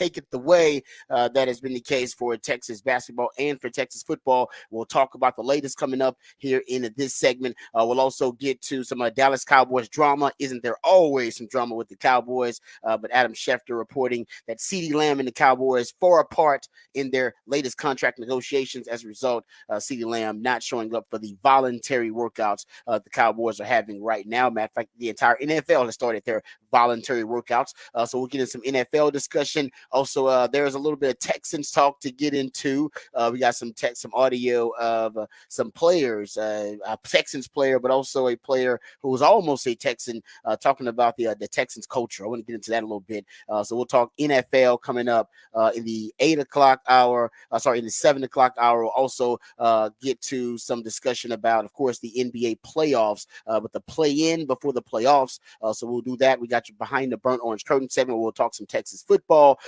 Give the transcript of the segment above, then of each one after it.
take it the way. That has been the case for Texas basketball and for Texas football. We'll talk about the latest coming up here in this segment. We'll also get to some Dallas Cowboys drama. Isn't there always some drama with the Cowboys? But Adam Schefter reporting that CeeDee Lamb and the Cowboys far apart in their latest contract negotiations. As a result, CeeDee Lamb not showing up for the voluntary workouts the Cowboys are having right now. Matter of fact, the entire NFL has started their voluntary workouts. So we'll get into some NFL discussion. Also, there's a little bit of Texans talk to get into. We got some audio of some players, a Texans player, but also a player who was almost a Texan, talking about the Texans culture. I want to get into that a little bit. So we'll talk NFL coming up in the 8 o'clock hour. In the 7 o'clock hour. We'll also get to some discussion about, of course, the NBA playoffs, but the play-in before the playoffs. So we'll do that. We got you behind the burnt orange curtain segment. We'll talk some Texas football.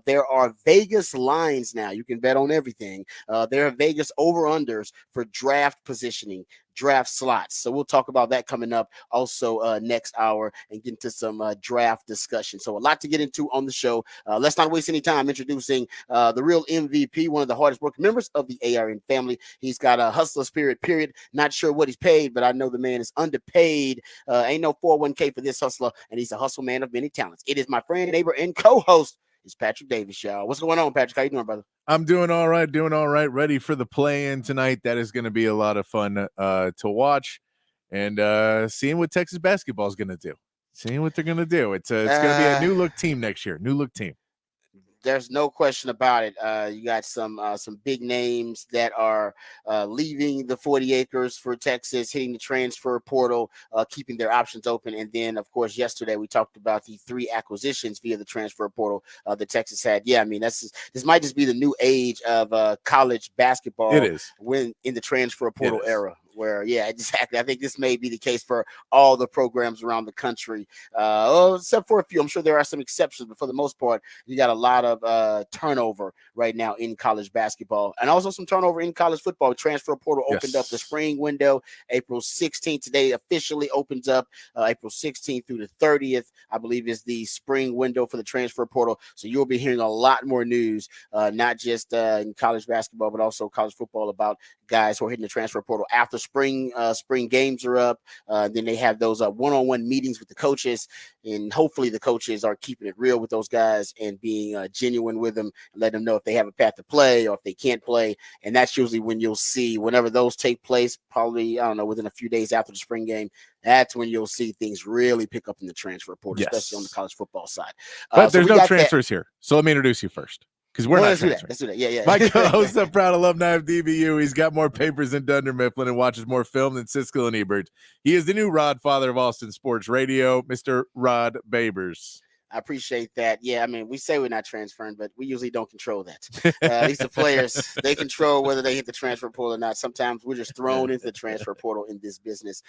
There are Vegas lines now. You can bet on everything. There are Vegas over-unders for draft positioning, draft slots. So we'll talk about that coming up also next hour and get into some draft discussion. So a lot to get into on the show. Let's not waste any time introducing the real MVP, one of the hardest working members of the ARN family. He's got a hustler spirit, period. Not sure what he's paid, but I know the man is underpaid. Ain't no 401k for this hustler, and he's a hustle man of many talents. It is my friend, neighbor, and co-host. It's Patrick Davis, y'all. What's going on, Patrick? How you doing, brother? I'm doing all right. Ready for the play-in tonight. That is going to be a lot of fun to watch, and seeing what Texas basketball is going to do. Seeing what they're going to do. It's going to be a new look team next year. New look team. There's no question about it. You got some big names that are leaving the 40 acres for Texas, hitting the transfer portal, keeping their options open. And then, of course, yesterday we talked about the 3 acquisitions via the transfer portal that Texas had. Yeah, I mean, this might just be the new age of college basketball. It is. When in the transfer portal era. Where, yeah, exactly. I think this may be the case for all the programs around the country, except for a few. I'm sure there are some exceptions, but for the most part, you got a lot of turnover right now in college basketball, and also some turnover in college football. Transfer portal opened up the spring window April 16th. Today officially opens up April 16th through the 30th, I believe, is the spring window for the transfer portal. So you'll be hearing a lot more news, not just in college basketball, but also college football, about guys who are hitting the transfer portal after spring games are up. Then they have those one-on-one meetings with the coaches, and hopefully the coaches are keeping it real with those guys and being genuine with them, and let them know if they have a path to play or if they can't play. And that's usually when you'll see, whenever those take place, probably, I don't know, within a few days after the spring game, that's when you'll see things really pick up in the transfer portal, especially on the college football side. But there's no transfers here. So let me introduce you first, because we're not transferring. Let's do that. Yeah. My co-host, a proud alumni of DBU. He's got more papers than Dunder Mifflin and watches more film than Siskel and Ebert. He is the new Rod father of Austin Sports Radio, Mr. Rod Babers. I appreciate that. Yeah, I mean, we say we're not transferring, but we usually don't control that. At least the players, they control whether they hit the transfer portal or not. Sometimes we're just thrown into the transfer portal in this business.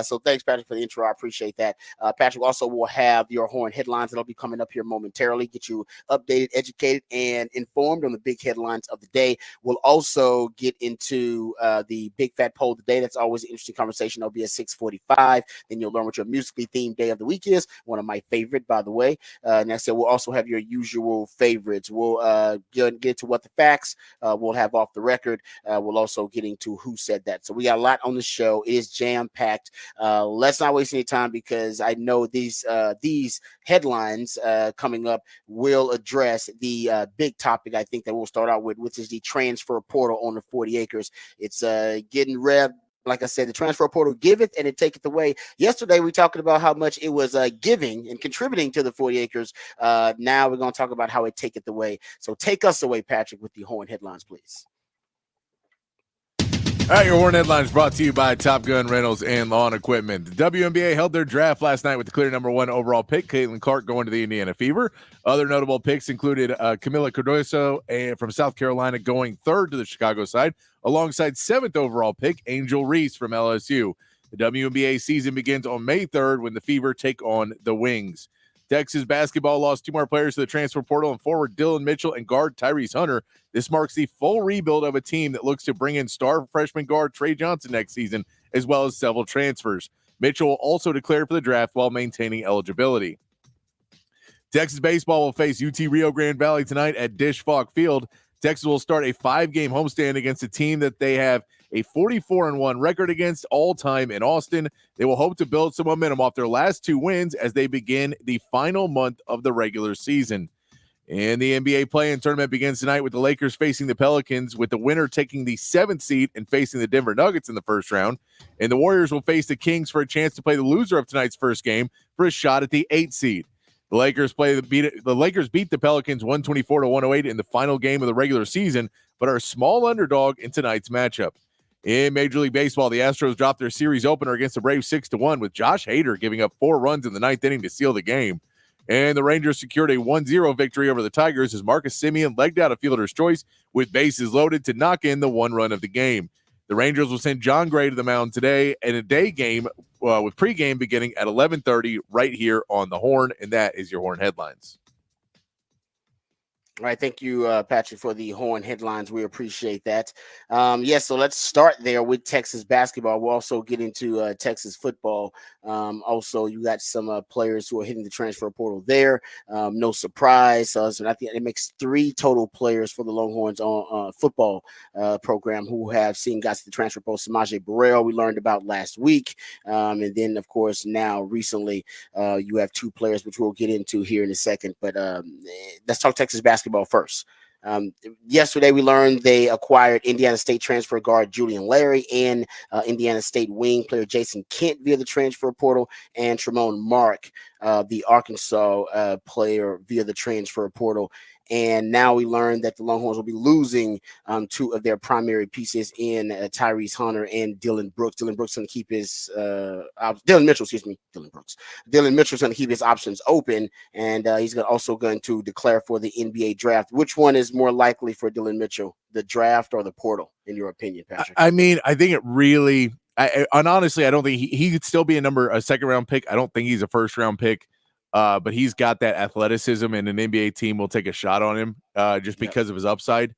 So thanks, Patrick, for the intro. I appreciate that. Patrick also will have your Horn headlines that'll be coming up here momentarily, get you updated, educated, and informed on the big headlines of the day. We'll also get into the big fat poll of the day. That's always an interesting conversation. That'll be at 6:45. Then you'll learn what your musically themed day of the week is. One of my favorite, by the way. Next, we'll also have your usual favorites. We'll get to what the facts. We'll have off the record. We'll also get into who said that. So we got a lot on the show. It is jam-packed. Let's not waste any time, because I know these headlines coming up will address the big topic, I think, that we'll start out with, which is the transfer portal on the 40 acres. It's getting revved. Like I said, the transfer portal giveth and it taketh away. Yesterday, we talked about how much it was giving and contributing to the 40 acres. Now we're going to talk about how it taketh away. So take us away, Patrick, with the Horn headlines, please. All right, your Horn headlines brought to you by Top Gun Rentals and Lawn Equipment. The WNBA held their draft last night with the clear number 1 overall pick, Caitlin Clark, going to the Indiana Fever. Other notable picks included Camila Cardoso from South Carolina going 3rd to the Chicago side, alongside 7th overall pick, Angel Reese from LSU. The WNBA season begins on May 3rd when the Fever take on the Wings. Texas basketball lost 2 more players to the transfer portal, and forward Dylan Mitchell and guard Tyrese Hunter. This marks the full rebuild of a team that looks to bring in star freshman guard Trey Johnson next season, as well as several transfers. Mitchell also declared for the draft while maintaining eligibility. Texas baseball will face UT Rio Grande Valley tonight at Dish Falk Field. Texas will start a 5-game homestand against a team that they have a 44-1 record against all time in Austin. They will hope to build some momentum off their last 2 wins as they begin the final month of the regular season. And the NBA play-in tournament begins tonight with the Lakers facing the Pelicans, with the winner taking the 7th seed and facing the Denver Nuggets in the first round. And the Warriors will face the Kings for a chance to play the loser of tonight's first game for a shot at the 8th seed. The Lakers beat the Pelicans 124-108 in the final game of the regular season, but are a small underdog in tonight's matchup. In Major League Baseball, the Astros dropped their series opener against the Braves 6-1, with Josh Hader giving up 4 runs in the 9th inning to seal the game. And the Rangers secured a 1-0 victory over the Tigers as Marcus Semien legged out a fielder's choice with bases loaded to knock in the 1 run of the game. The Rangers will send John Gray to the mound today in a day game with pregame beginning at 11:30 right here on the Horn, and that is your Horn headlines. All right, thank you, Patrick, for the Horn headlines. We appreciate that. So let's start there with Texas basketball. We'll also get into Texas football. Also, you got some players who are hitting the transfer portal there. No surprise. So I think it makes 3 total players for the Longhorns on football program who have seen guys to the transfer portal. Samaje Burrell, we learned about last week. And then, of course, now recently you have 2 players, which we'll get into here in a second. But let's talk Texas basketball first. Yesterday, we learned they acquired Indiana State transfer guard Julian Larry and Indiana State wing player Jason Kent via the transfer portal, and Tremont Mark, the Arkansas player, via the transfer portal. And now we learned that the Longhorns will be losing 2 of their primary pieces in Tyrese Hunter and Dylan Brooks. Dylan Brooks going to keep his Dylan Mitchell's going to keep his options open, and he's also going to declare for the NBA draft. Which one is more likely for Dylan Mitchell, the draft or the portal, in your opinion, Patrick? I mean, I think it really. And honestly, I don't think he could still be a second-round pick. I don't think he's a first-round pick. But he's got that athleticism, and an NBA team will take a shot on him just because of his upside,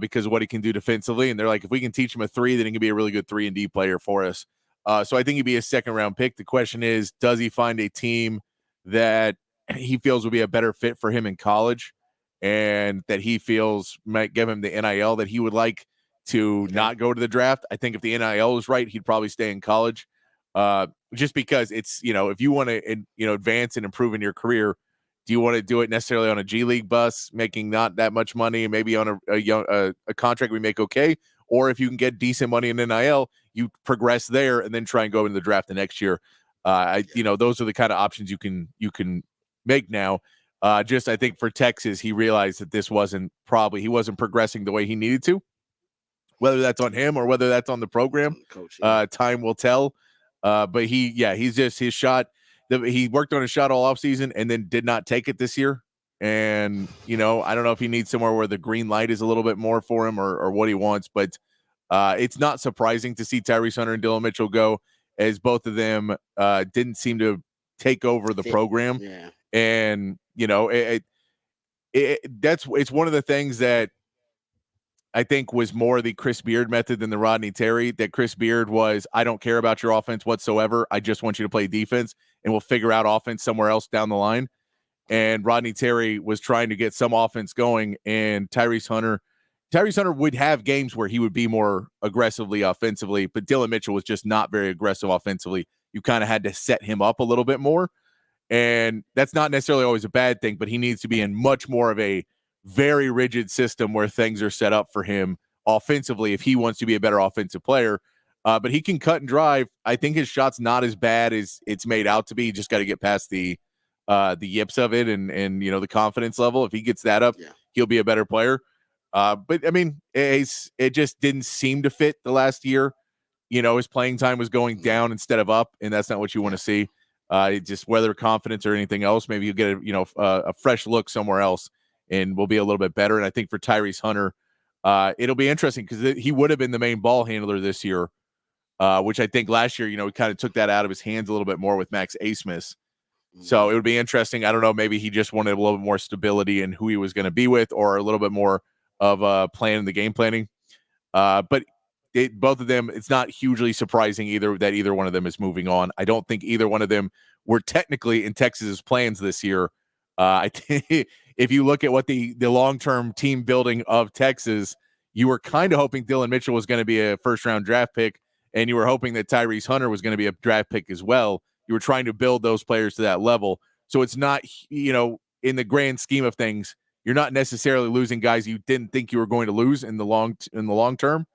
because of what he can do defensively. And they're like, if we can teach him a 3, then he can be a really good 3-and-D player for us. So I think he'd be a second-round pick. The question is, does he find a team that he feels will be a better fit for him in college and that he feels might give him the NIL that he would like to not go to the draft? I think if the NIL is right, he'd probably stay in college. Just because it's, if you want to, advance and improve in your career, do you want to do it necessarily on a G League bus, making not that much money, and maybe on a contract we make okay? Or if you can get decent money in NIL, you progress there and then try and go into the draft the next year. Those are the kind of options you can make now. I think for Texas, he realized that he wasn't progressing the way he needed to. Whether that's on him or whether that's on the program, Coach, time will tell. But he's just his shot. He worked on his shot all offseason and then did not take it this year. And, I don't know if he needs somewhere where the green light is a little bit more for him or what he wants. But it's not surprising to see Tyrese Hunter and Dylan Mitchell go, as both of them didn't seem to take over the program. Yeah. And, it's one of the things that I think was more the Chris Beard method than the Rodney Terry. That Chris Beard was, I don't care about your offense whatsoever. I just want you to play defense, and we'll figure out offense somewhere else down the line. And Rodney Terry was trying to get some offense going, and Tyrese Hunter would have games where he would be more aggressively offensively, but Dylan Mitchell was just not very aggressive offensively. You kind of had to set him up a little bit more, and that's not necessarily always a bad thing, but he needs to be in much more of a very rigid system where things are set up for him offensively if he wants to be a better offensive player. But he can cut and drive. I think his shot's not as bad as it's made out to be. You just got to get past the yips of it and the confidence level. If he gets that up, he'll be a better player. But I mean, it just didn't seem to fit the last year. His playing time was going down instead of up, and that's not what you want to see. Just whether confidence or anything else, maybe you get a fresh look somewhere else, and we'll be a little bit better. And I think for Tyrese Hunter, it'll be interesting because he would have been the main ball handler this year, which I think last year, he kind of took that out of his hands a little bit more with Max Asmus. So it would be interesting. I don't know. Maybe he just wanted a little bit more stability in who he was going to be with, or a little bit more of a plan in the game planning. But both of them, it's not hugely surprising that either one of them is moving on. I don't think either one of them were technically in Texas's plans this year. I think if you look at what the long-term team building of Texas, you were kind of hoping Dylan Mitchell was going to be a first-round draft pick, and you were hoping that Tyrese Hunter was going to be a draft pick as well. You were trying to build those players to that level. So it's not, in the grand scheme of things, you're not necessarily losing guys you didn't think you were going to lose in the long term.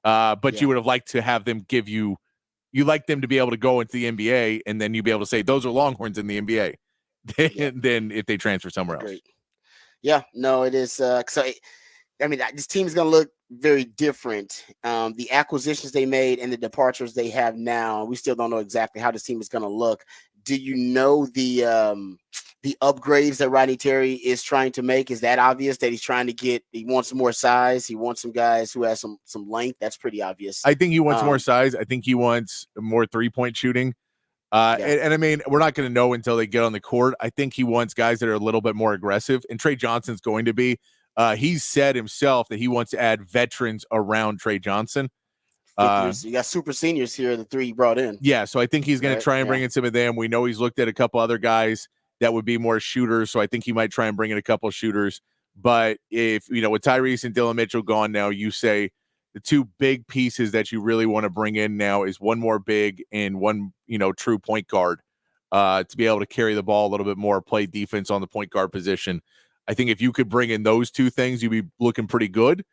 But you would have liked to have them give you like them to be able to go into the NBA, and then you'd be able to say those are Longhorns in the NBA. Than if they transfer somewhere else. Yeah, no, it is. This team is going to look very different. The acquisitions they made and the departures they have now, we still don't know exactly how this team is going to look. Do you know the upgrades that Rodney Terry is trying to make? Is that obvious that he's trying to get? He wants some more size. He wants some guys who have some length. That's pretty obvious. I think he wants more size. I think he wants more 3-point shooting. And I mean, we're not going to know until they get on the court. I think he wants guys that are a little bit more aggressive, and Trey Johnson's going to be. He's said himself that he wants to add veterans around Trey Johnson. You got super seniors here, the 3 he brought in. Yeah, so I think he's going to try and bring in some of them. We know he's looked at a couple other guys that would be more shooters, so I think he might try and bring in a couple of shooters. But if, with Tyrese and Dylan Mitchell gone now, you say the 2 big pieces that you really want to bring in now is one more big and one, true point guard to be able to carry the ball a little bit more, play defense on the point guard position. I think if you could bring in those 2 things, you'd be looking pretty good.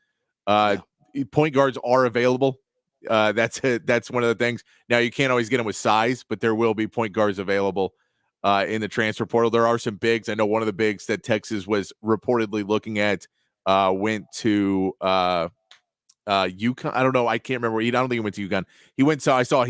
Point guards are available. That's one of the things. Now, you can't always get them with size, but there will be point guards available in the transfer portal. There are some bigs. I know one of the bigs that Texas was reportedly looking at went to UConn. I don't know. I can't remember. I don't think he went to UConn. He went. So I saw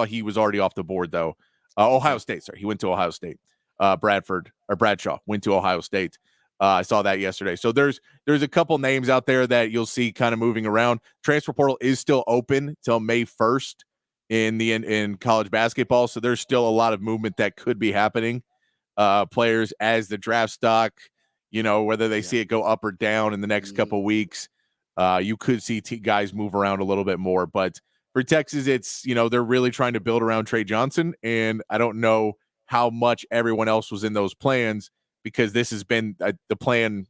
he was already off the board though. Ohio State. Sorry, he went to Ohio State. Bradshaw went to Ohio State. I saw that yesterday. So there's a couple names out there that you'll see kind of moving around. Transfer portal is still open till May 1st in college basketball. So there's still a lot of movement that could be happening. Players as the draft stock, whether they see it go up or down in the next couple weeks. You could see guys move around a little bit more, but for Texas, it's, they're really trying to build around Trey Johnson. And I don't know how much everyone else was in those plans, because this has been the plan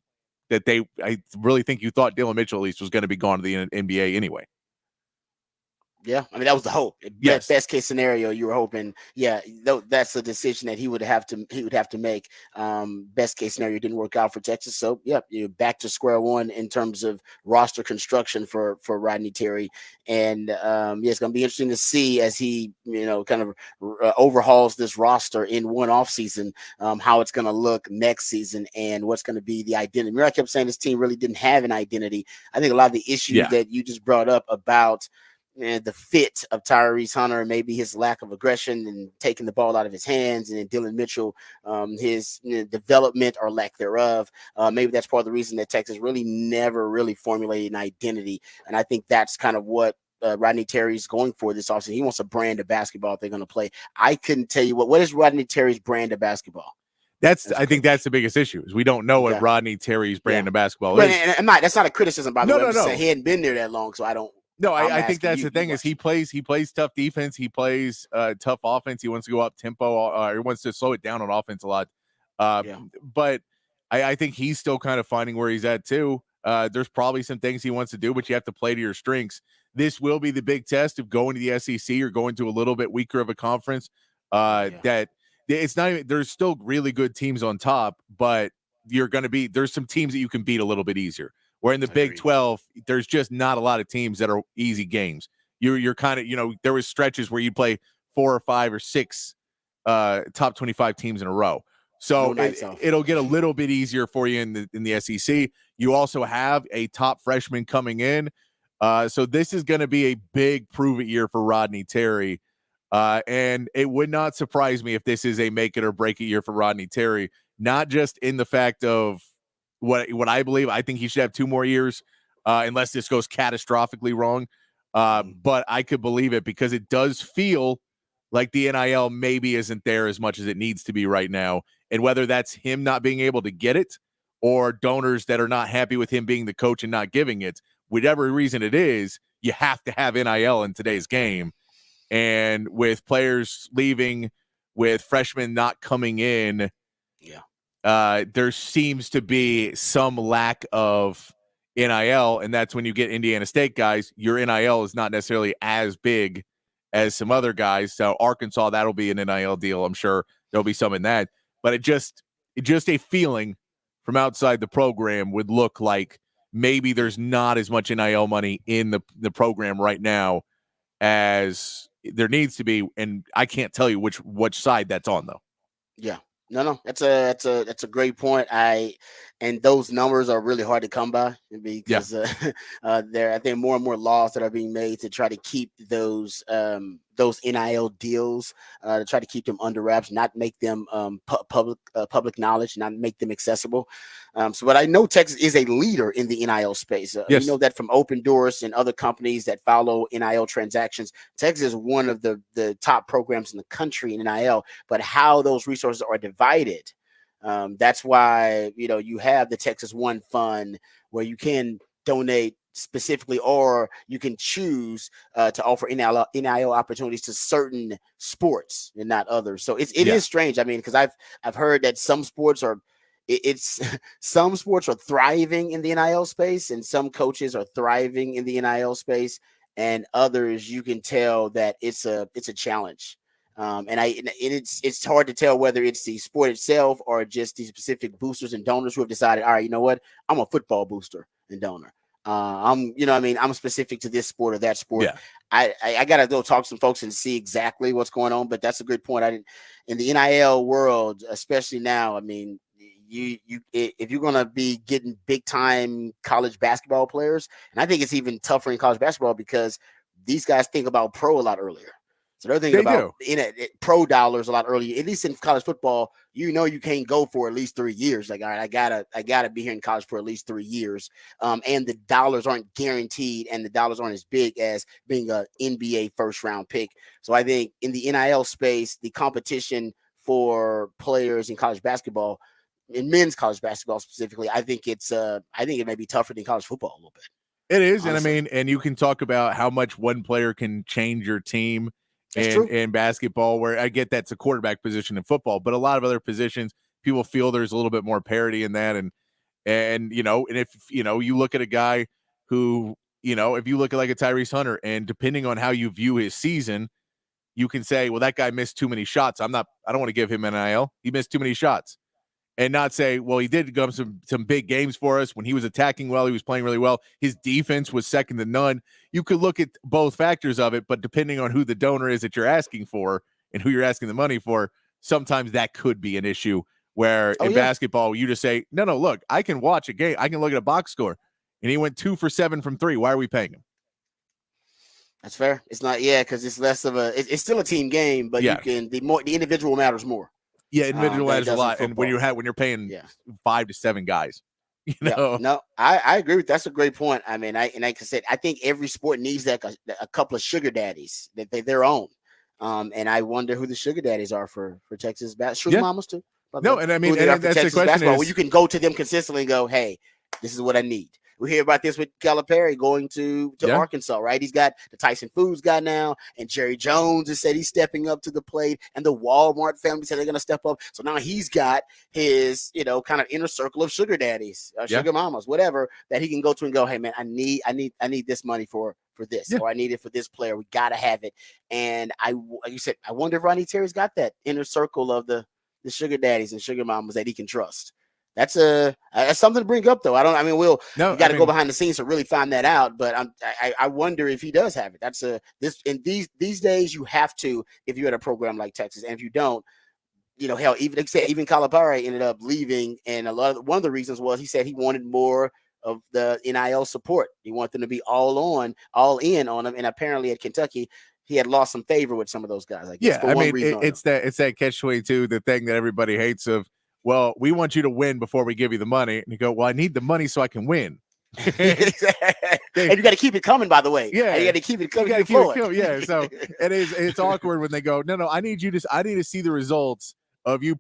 that I really think you thought Dylan Mitchell at least was going to be gone to the NBA anyway. Yeah, I mean, that was the hope. Yes. Best case scenario, you were hoping. Yeah, that's a decision that he would have to make. Best case scenario didn't work out for Texas, so yeah, you're back to square one in terms of roster construction for Rodney Terry. And it's going to be interesting to see as he kind of overhauls this roster in one offseason, how it's going to look next season and what's going to be the identity. Remember, I kept saying this team really didn't have an identity. I think a lot of the issues that you just brought up about the fit of Tyrese Hunter, maybe his lack of aggression and taking the ball out of his hands, and then Dylan Mitchell, his development or lack thereof. Maybe that's part of the reason that Texas really never really formulated an identity. And I think that's kind of what Rodney Terry's going for this offseason. He wants a brand of basketball they're going to play. I couldn't tell you what is Rodney Terry's brand of basketball. I think that's the biggest issue is we don't know what Rodney Terry's brand of basketball is. And that's not a criticism, by the way. No. He hadn't been there that long, so I don't. No, I think that's the thing is he plays tough defense. He plays tough offense. He wants to go up tempo. He wants to slow it down on offense a lot. But I think he's still kind of finding where he's at too. There's probably some things he wants to do, but you have to play to your strengths. This will be the big test of going to the SEC or going to a little bit weaker of a conference. That it's not even, there's still really good teams on top, but there's some teams that you can beat a little bit easier. Where in the Big 12, there's just not a lot of teams that are easy games. You're kind of, there was stretches where you play 4 or 5 or 6 top 25 teams in a row. So it'll get a little bit easier for you in the SEC. You also have a top freshman coming in. So this is going to be a big prove-it year for Rodney Terry. And it would not surprise me if this is a make it or break it year for Rodney Terry, not just in the fact of what I believe. I think he should have 2 more years unless this goes catastrophically wrong. But I could believe it because it does feel like the NIL maybe isn't there as much as it needs to be right now. And whether that's him not being able to get it or donors that are not happy with him being the coach and not giving it, whatever reason it is, you have to have NIL in today's game. And with players leaving, with freshmen not coming in, there seems to be some lack of NIL, and that's when you get Indiana State guys. Your NIL is not necessarily as big as some other guys. So Arkansas, that'll be an NIL deal. I'm sure there'll be some in that. But it just a feeling from outside the program would look like maybe there's not as much NIL money in the program right now as there needs to be. And I can't tell you which side that's on, though. Yeah. No, that's a great point. And those numbers are really hard to come by because there I think more and more laws that are being made to try to keep those NIL deals to try to keep them under wraps, not make them public knowledge, not make them accessible. But I know Texas is a leader in the NIL space. Yes. We know that from Open Doors and other companies that follow NIL transactions. Texas is one of the top programs in the country in NIL, but how those resources are divided. That's why, you have the Texas One Fund where you can donate specifically, or you can choose to offer NIL opportunities to certain sports and not others. So it is strange. I mean, because I've heard that some sports are some sports are thriving in the NIL space, and some coaches are thriving in the NIL space, and others you can tell that it's a challenge. It's hard to tell whether it's the sport itself or just the specific boosters and donors who have decided, all right, you know what, I'm a football booster and donor. I'm specific to this sport or that sport. Yeah. I gotta go talk to some folks and see exactly what's going on. But that's a good point. In the NIL world, especially now, I mean, if you're gonna be getting big time college basketball players, and I think it's even tougher in college basketball because these guys think about pro a lot earlier. So they're thinking about pro dollars a lot earlier. At least in college football, you can't go for at least 3 years. Like, all right, I gotta be here in college for at least 3 years. And the dollars aren't guaranteed, and the dollars aren't as big as being an NBA first round pick. So I think in the NIL space, the competition for players in college basketball, in men's college basketball specifically, I think it may be tougher than college football a little bit. It is, honestly. And I mean, and you can talk about how much one player can change your team. In basketball, where I get that's a quarterback position in football, but a lot of other positions, people feel there's a little bit more parity in that. And if, you look at a guy who, if you look at like a Tyrese Hunter, and depending on how you view his season, you can say, well, that guy missed too many shots. I don't want to give him NIL. He missed too many shots. And not say, well, he did come some big games for us when he was attacking well, he was playing really well. His defense was second to none. You could look at both factors of it, but depending on who the donor is that you're asking for and who you're asking the money for, sometimes that could be an issue where in basketball, you just say, no, look, I can watch a game. I can look at a box score, and he went 2 for 7 from 3. Why are we paying him? That's fair. It's not, because it's less of it's still a team game, but the individual matters more. Yeah, individual matters a lot, and when you're paying 5 to 7 guys, No, I agree with that's a great point. I mean, like I said, I think every sport needs a couple of sugar daddies that their own. And I wonder who the sugar daddies are for Texas sugar mamas too. No, and I mean, and that's the question is, well, you can go to them consistently and go, hey, this is what I need. We hear about this with Calipari going to Arkansas, right? He's got the Tyson Foods guy now, and Jerry Jones has said he's stepping up to the plate, and the Walmart family said they're going to step up. So now he's got his, kind of inner circle of sugar daddies, sugar mamas, whatever, that he can go to and go, hey man, I need this money for this, or I need it for this player. We got to have it. And like you said, I wonder if Ronnie Terry's got that inner circle of the sugar daddies and sugar mamas that he can trust. That's something to bring up, though. We got to go behind the scenes to really find that out. But I wonder if he does have it. That's these days you have to, if you're at a program like Texas, and if you don't, hell, even Calipari ended up leaving, and one of the reasons was he said he wanted more of the NIL support. He wanted them to be all in on him, and apparently at Kentucky, he had lost some favor with some of those guys. It's that catch-22, the thing that everybody hates of. Well, we want you to win before we give you the money. And you go, well, I need the money so I can win. And you got to keep it coming, by the way. Yeah. And you got to keep it coming. Yeah. So it's awkward when they go, no, I need to see the results of you,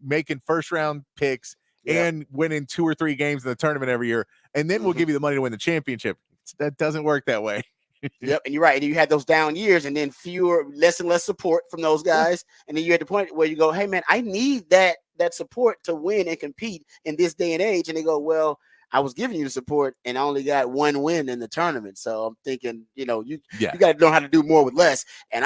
making first round picks and winning 2 or 3 games in the tournament every year. And then we'll give you the money to win the championship. That doesn't work that way. Yep, and you're right. And you had those down years, and then less and less support from those guys. And then you're at the point where you go, hey man, I need that that support to win and compete in this day and age. And they go, well, I was giving you support and I only got one win in the tournament. So I'm thinking, you Yeah. got to know how to do more with less. And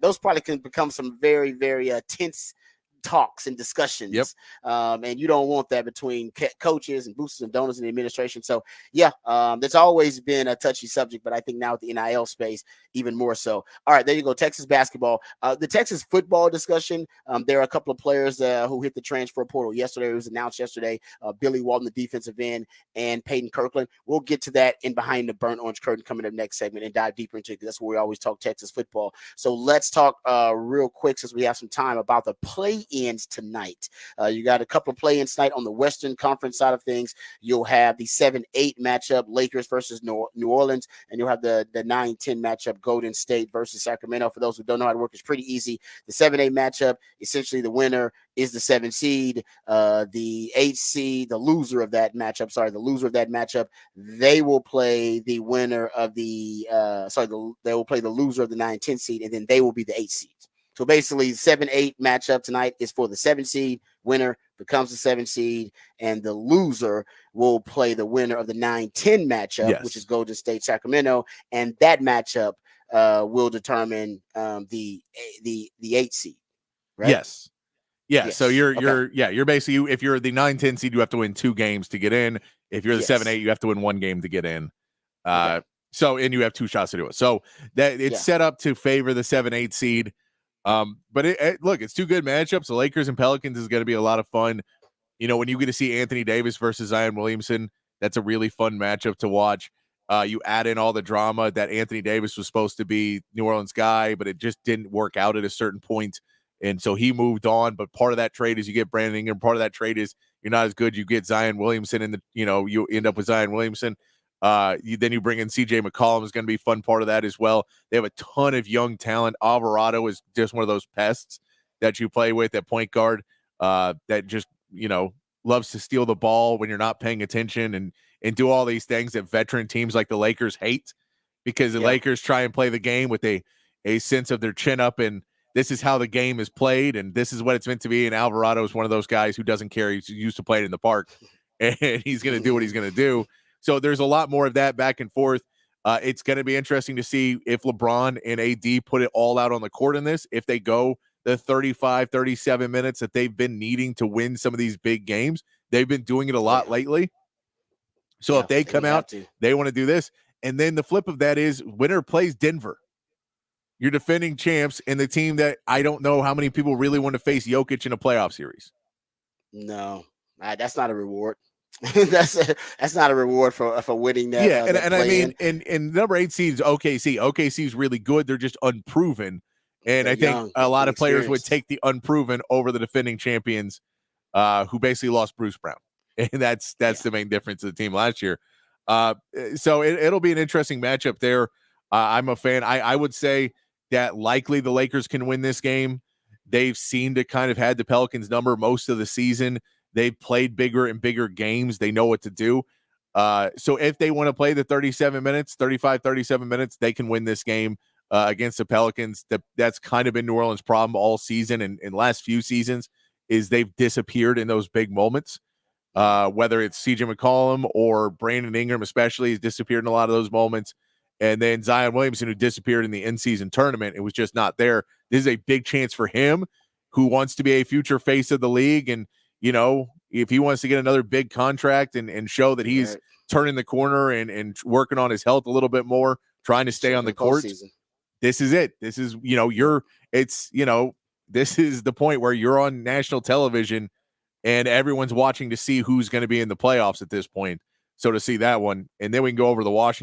those probably can become some very, very tense talks and Yep. discussions. And you don't want that between coaches and boosters and donors and the administration. So yeah, that's always been a touchy subject, but I think now with the NIL space, even more so. All right, there you go. Texas basketball, the Texas football discussion. There are a couple of players who hit the transfer portal yesterday. It was announced yesterday. Billy Walton, the defensive end, and Peyton Kirkland. We'll get to that in Behind the Burnt Orange Curtain coming up next segment and dive deeper into it, because that's where we always talk Texas football. So let's talk real quick, since we have some time, about the play-ins tonight. You got a couple of play-ins tonight on the Western Conference side of things. You'll have the 7-8 matchup, Lakers versus New Orleans, and you'll have the 9-10 matchup, Golden State versus Sacramento. For those who don't know how to work, it's pretty easy. The 7-8 matchup, essentially the winner is the 7 seed. The 8 seed, the loser of that matchup, they will play the winner of they will play the loser of the 9-10 seed, and then they will be the 8 seed. So basically, 7-8 matchup tonight is for the 7 seed. Winner becomes the 7 seed, and the loser will play the winner of the 9-10 matchup, which is Golden State Sacramento, and that matchup will determine the 8 seed. Right? Yes. Yeah. Yes. So you're basically, if you're the 9-10 seed, you have to win 2 games to get in. If you're the 7-8, you have to win 1 game to get in. So, and you have 2 shots to do it. So that it's set up to favor the 7-8 seed. But look, it's 2 good matchups. The Lakers and Pelicans is going to be a lot of fun. When you get to see Anthony Davis versus Zion Williamson, that's a really fun matchup to watch. You add in all the drama that Anthony Davis was supposed to be New Orleans guy, but it just didn't work out at a certain point. And so he moved on. But part of that trade is you get Brandon Ingram. Part of that trade is you're not as good. You get Zion Williamson in you end up with Zion Williamson. Then you bring in CJ McCollum is going to be a fun part of that as well. They have a ton of young talent. Alvarado is just one of those pests that you play with at point guard that just, loves to steal the ball when you're not paying attention and do all these things that veteran teams like the Lakers hate, because the Lakers try and play the game with a sense of their chin up and this is how the game is played and this is what it's meant to be. And Alvarado is one of those guys who doesn't care. He's used to playing in the park and he's going to do what he's going to do. So there's a lot more of that back and forth. It's going to be interesting to see if LeBron and AD put it all out on the court in this, if they go the 35, 37 minutes that they've been needing to win some of these big games. They've been doing it a lot lately. So if they come out, they want to do this. And then the flip of that is winner plays Denver. You're defending champs and the team that I don't know how many people really want to face Jokic in a playoff series. No, that's not a reward. that's not a reward for winning that. Yeah, and I mean, and number 8 seeds OKC. OKC is really good. They're just unproven, and I think a lot of players would take the unproven over the defending champions, who basically lost Bruce Brown, and that's the main difference of the team last year. So it'll be an interesting matchup there. I'm a fan. I would say that likely the Lakers can win this game. They've seemed to kind of had the Pelicans number most of the season. They've played bigger and bigger games. They know what to do. So if they want to play the 35, 37 minutes, they can win this game against the Pelicans. That's kind of been New Orleans' problem all season and last few seasons is they've disappeared in those big moments. Whether it's CJ McCollum or Brandon Ingram especially has disappeared in a lot of those moments. And then Zion Williamson, who disappeared in the in-season tournament, it was just not there. This is a big chance for him, who wants to be a future face of the league. And, if he wants to get another big contract and show that he's turning the corner and working on his health a little bit more, trying to stay on the court, this is it. This is, this is the point where you're on national television and everyone's watching to see who's going to be in the playoffs at this point. So to see that one, and then we can go over the Warriors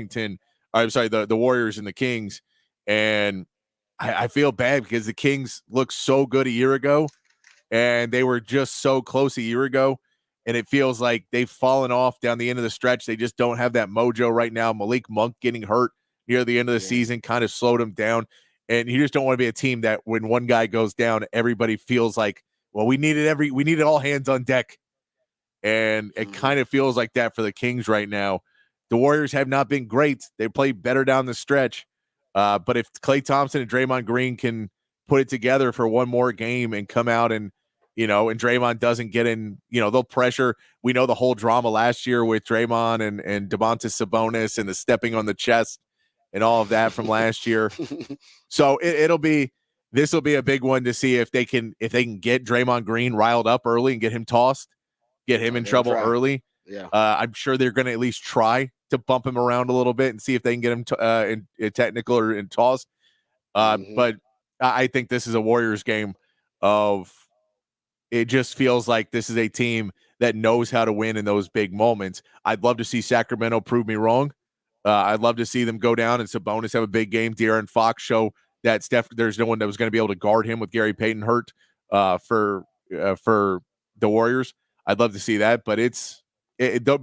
and the Kings. And I feel bad because the Kings looked so good a year ago and they were just so close a year ago. And it feels like they've fallen off down the end of the stretch. They just don't have that mojo right now. Malik Monk getting hurt near the end of the season kind of slowed them down. And you just don't want to be a team that when one guy goes down, everybody feels like, well, we needed all hands on deck. And it kind of feels like that for the Kings right now. The Warriors have not been great. They play better down the stretch. But if Klay Thompson and Draymond Green can put it together for one more game and come out and and Draymond doesn't get in, they'll pressure. We know the whole drama last year with Draymond and Domantas Sabonis and the stepping on the chest and all of that from last year. So this will be a big one to see if they can get Draymond Green riled up early and get him tossed, get him in trouble early. Yeah. I'm sure they're going to at least try to bump him around a little bit and see if they can get him in technical or in toss. But I think this is a Warriors game of, it just feels like this is a team that knows how to win in those big moments. I'd love to see Sacramento prove me wrong. I'd love to see them go down and Sabonis have a big game. De'Aaron Fox show that there's no one that was going to be able to guard him with Gary Payton hurt for the Warriors. I'd love to see that, but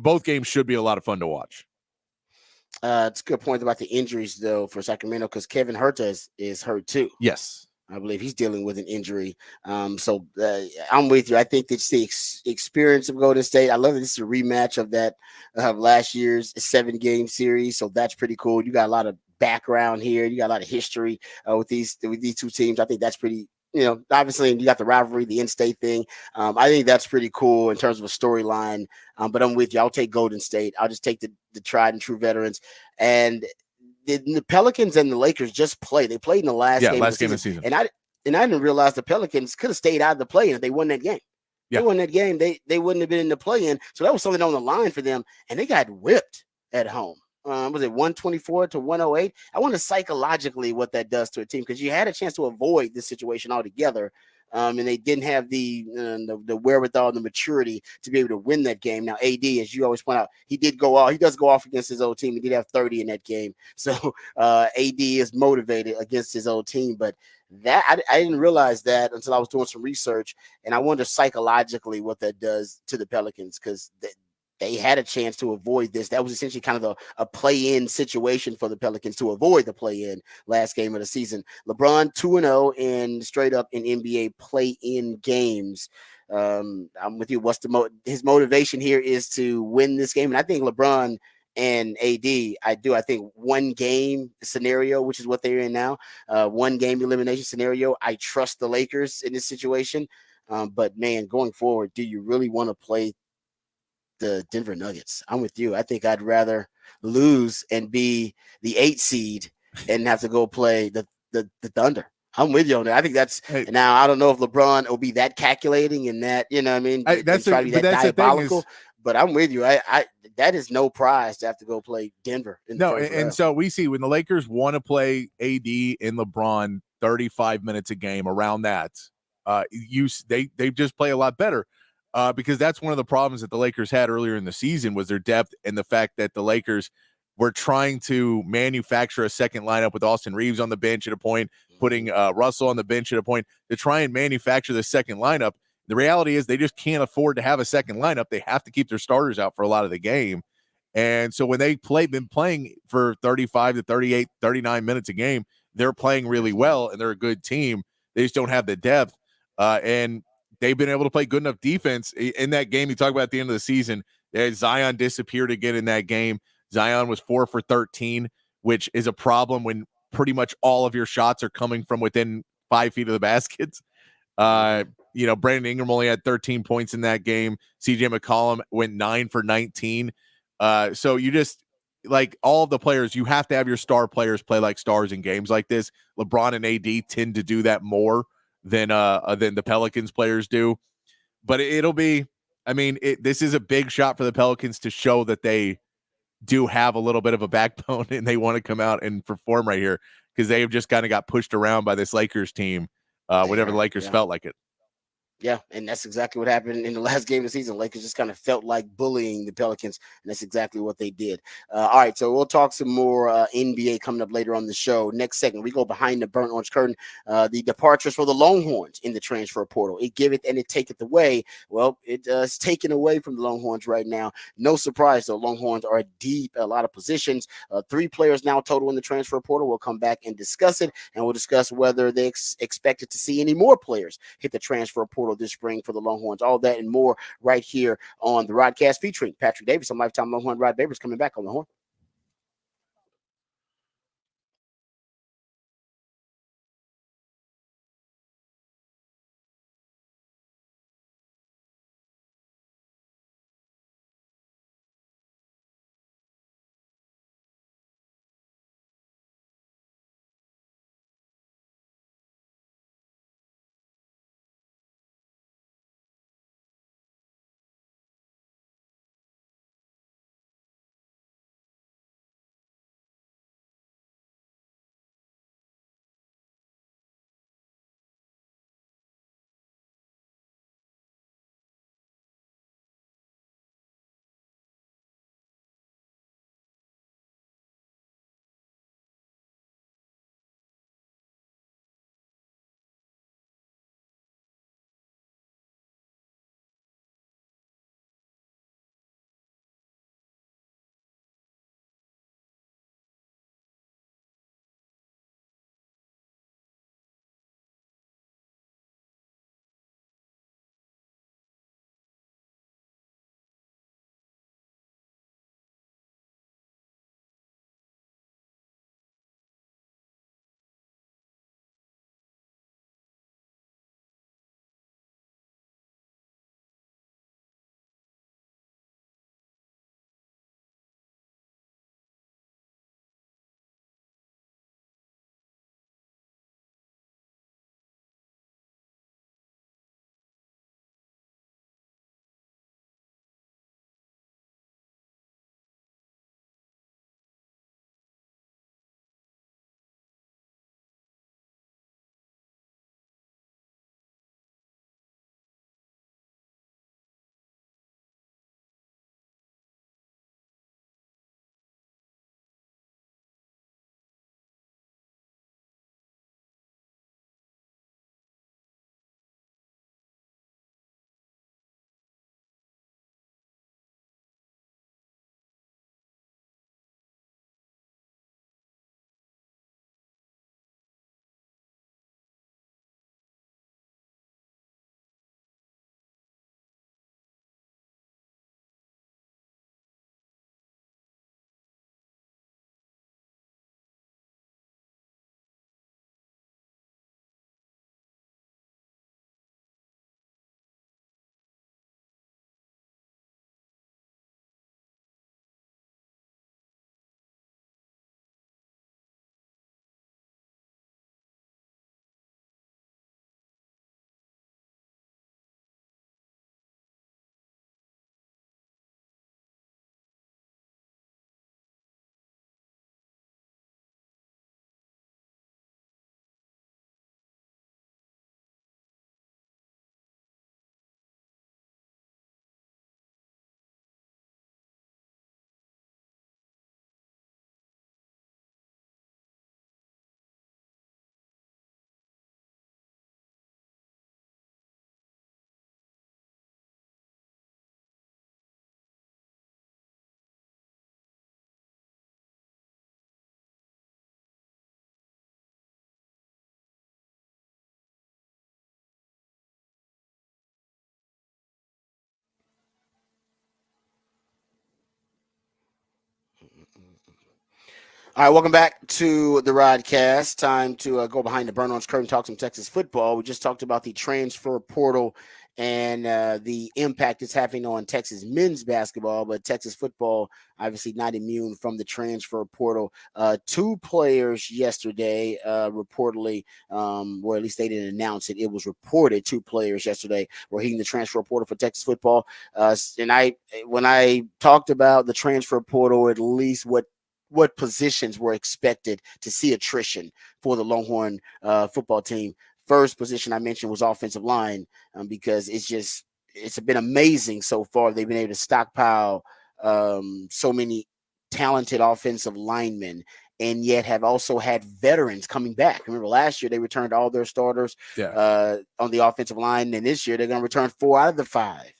both games should be a lot of fun to watch. It's a good point about the injuries, though, for Sacramento, because Kevin Huerter is hurt too. Yes. I believe he's dealing with an injury. So I'm with you. I think it's the experience of Golden State. I love that this is a rematch of that last year's 7-game series. So that's pretty cool. You got a lot of background here. You got a lot of history with these two teams. I think that's pretty. Obviously you got the rivalry, the in-state thing. I think that's pretty cool in terms of a storyline. But I'm with you. I'll take Golden State. I'll just take the tried and true veterans. And the Pelicans and the Lakers just played. They played in the last game of the season. And I didn't realize the Pelicans could have stayed out of the play-in if they won that game. Yeah. They won that game. They wouldn't have been in the play-in. So that was something on the line for them. And they got whipped at home. Was it 124 to 108? I wonder psychologically what that does to a team, because you had a chance to avoid this situation altogether. And they didn't have the wherewithal, the maturity to be able to win that game. Now, AD, as you always point out, he does go off against his old team. He did have 30 in that game. So AD is motivated against his old team. But that I didn't realize that until I was doing some research. And I wonder psychologically what that does to the Pelicans, because they had a chance to avoid this. That was essentially kind of a play-in situation for the Pelicans to avoid the play-in last game of the season. LeBron 2-0 and straight up in NBA play-in games. I'm with you. What's his motivation here is to win this game. And I think LeBron and AD, I think one game scenario, which is what they're in now, one game elimination scenario. I trust the Lakers in this situation. But man, going forward, do you really want to play the Denver Nuggets? I'm with you. I think I'd rather lose and be the 8 seed and have to go play the Thunder. I'm with you on that. I think that's now. I don't know if LeBron will be that calculating and that, you know what I mean? That's try to be that diabolical. Is, but I'm with you. I that is no prize to have to go play Denver. And so we see when the Lakers want to play AD and LeBron 35 minutes a game around that, they just play a lot better. Because that's one of the problems that the Lakers had earlier in the season was their depth and the fact that the Lakers were trying to manufacture a second lineup with Austin Reeves on the bench at a point, putting Russell on the bench at a point to try and manufacture the second lineup. The reality is they just can't afford to have a second lineup. They have to keep their starters out for a lot of the game. And so when been playing for 35 to 38, 39 minutes a game, they're playing really well and they're a good team. They just don't have the depth. And they've been able to play good enough defense in that game. You talk about at the end of the season, Zion disappeared again in that game. Zion was 4 for 13, which is a problem when pretty much all of your shots are coming from within 5 feet of the baskets. Brandon Ingram only had 13 points in that game. CJ McCollum went 9 for 19. So you just, like, all of the players, you have to have your star players play like stars in games like this. LeBron and AD tend to do that more than the Pelicans players do. But it'll be, this is a big shot for the Pelicans to show that they do have a little bit of a backbone and they want to come out and perform right here, because they've just kind of got pushed around by this Lakers team whenever the Lakers felt like it. Yeah, and that's exactly what happened in the last game of the season. Lakers just kind of felt like bullying the Pelicans, and that's exactly what they did. All right, so we'll talk some more NBA coming up later on the show. Next segment, we go behind the burnt orange curtain, the departures for the Longhorns in the transfer portal. It giveth and it taketh away. Well, it's taken away from the Longhorns right now. No surprise, though. Longhorns are deep at a lot of positions. 3 players now total in the transfer portal. We'll come back and discuss it, and we'll discuss whether they expected to see any more players hit the transfer portal this spring for the Longhorns. All that and more right here on the Rodcast, featuring Patrick Davis on Lifetime Longhorn. Rod Babers coming back on the horn. All right, welcome back to the Rodcast. Time to go behind the burn on curtain, talk some Texas football. We just talked about the transfer portal and the impact it's having on Texas men's basketball, but Texas football obviously not immune from the transfer portal. Two players yesterday reportedly, or at least they didn't announce it. It was reported two players yesterday were hitting the transfer portal for Texas football. When I talked about the transfer portal, at least what positions were expected to see attrition for the Longhorn football team. First position I mentioned was offensive line, because it's been amazing so far. They've been able to stockpile so many talented offensive linemen, and yet have also had veterans coming back. Remember last year they returned all their starters on the offensive line, and this year they're going to return 4 out of the 5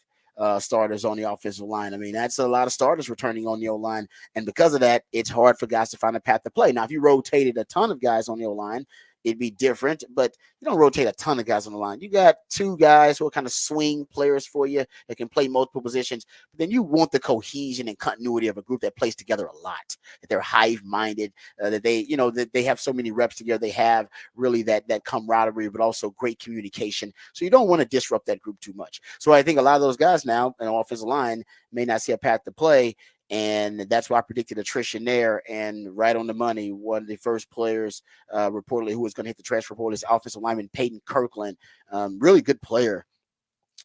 starters on the offensive line. I mean, that's a lot of starters returning on the O-line. And because of that, it's hard for guys to find a path to play. Now, if you rotated a ton of guys on the O-line, it'd be different, but you don't rotate a ton of guys on the line. You got 2 guys who are kind of swing players for you that can play multiple positions. But then you want the cohesion and continuity of a group that plays together a lot, that they're hive-minded, that they have so many reps together. They have really that camaraderie, but also great communication. So you don't want to disrupt that group too much. So I think a lot of those guys now in the offensive line may not see a path to play. And that's why I predicted attrition there. And right on the money, one of the first players reportedly who was going to hit the transfer portal is offensive lineman Peyton Kirkland. Really good player.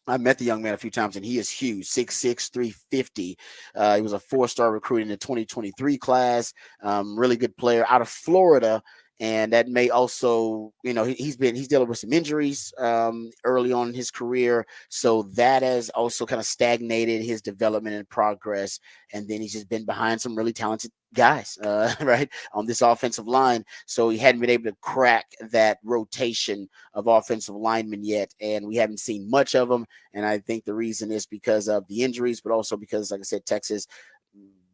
I met the young man a few times, and he is huge, 6'6", 350. He was a 4-star recruit in the 2023 class. Really good player out of Florida. And that may also, he's dealing with some injuries early on in his career. So that has also kind of stagnated his development and progress. And then he's just been behind some really talented guys, right, on this offensive line. So he hadn't been able to crack that rotation of offensive linemen yet. And we haven't seen much of them. And I think the reason is because of the injuries, but also because, like I said, Texas,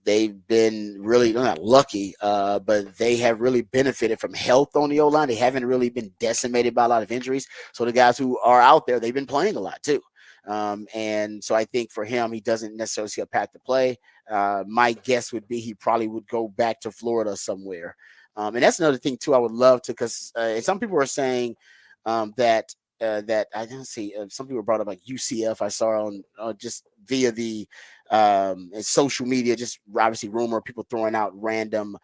they've been really not lucky, but they have really benefited from health on the O-line. They haven't really been decimated by a lot of injuries. So the guys who are out there, they've been playing a lot too. And so I think for him, he doesn't necessarily see a path to play. My guess would be he probably would go back to Florida somewhere. And that's another thing too. I would love to, because some people are saying that I didn't see. Some people brought up like UCF. I saw on just via the social media, just obviously rumor, people throwing out random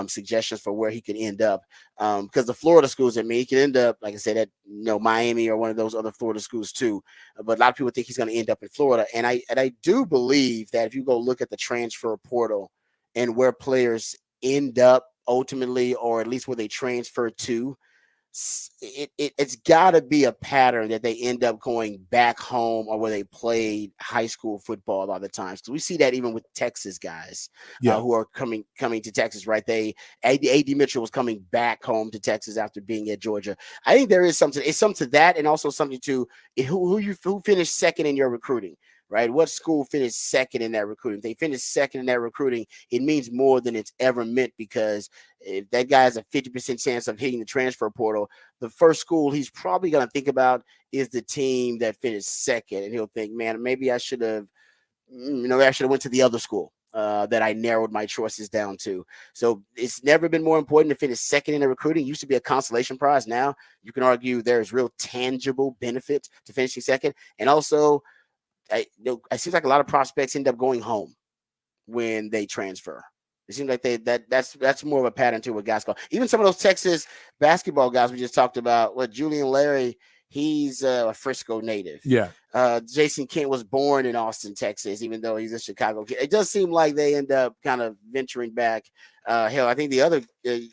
suggestions for where he could end up. Because the Florida schools, he could end up, like I said, at Miami or one of those other Florida schools too. But a lot of people think he's going to end up in Florida, and I do believe that if you go look at the transfer portal and where players end up ultimately, or at least where they transfer to, it's got to be a pattern that they end up going back home or where they played high school football a lot of the times. Because we see that even with Texas guys who are coming to Texas, right? AD Mitchell was coming back home to Texas after being at Georgia. I think there is something. It's something to that, and also something to who finished second in your recruiting. Right? What school finished second in that recruiting? If they finished second in that recruiting, it means more than it's ever meant, because if that guy has a 50% chance of hitting the transfer portal, the first school he's probably going to think about is the team that finished second. And he'll think, man, maybe I should have went to the other school that I narrowed my choices down to. So it's never been more important to finish second in the recruiting. It used to be a consolation prize. Now you can argue there's real tangible benefit to finishing second. And also, it seems like a lot of prospects end up going home when they transfer. It seems like that's more of a pattern to what guys call. Even some of those Texas basketball guys we just talked about, Julian Larry, he's a Frisco native. Yeah. Jason Kent was born in Austin, Texas, even though he's a Chicago kid. It does seem like they end up kind of venturing back. Hell, I think the other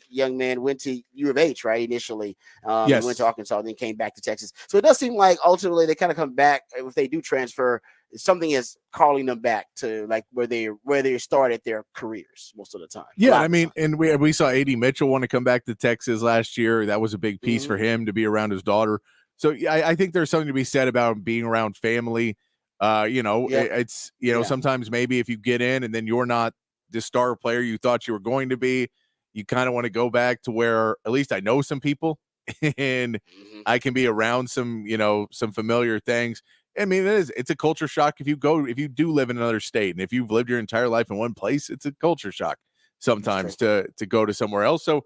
young man went to U of H, right, initially. Yes. He went to Arkansas, then came back to Texas. So it does seem like ultimately they kind of come back. If they do transfer, something is calling them back to like where they started their careers most of the time. Yeah, I mean, and we saw AD Mitchell want to come back to Texas last year. That was a big piece for him to be around his daughter. So I think there's something to be said about being around family. It's sometimes maybe if you get in and then you're not the star player you thought you were going to be, you kind of want to go back to where at least I know some people and I can be around some familiar things. I mean, it's a culture shock if you do live in another state, and if you've lived your entire life in one place, it's a culture shock. That's true. sometimes to go to somewhere else. So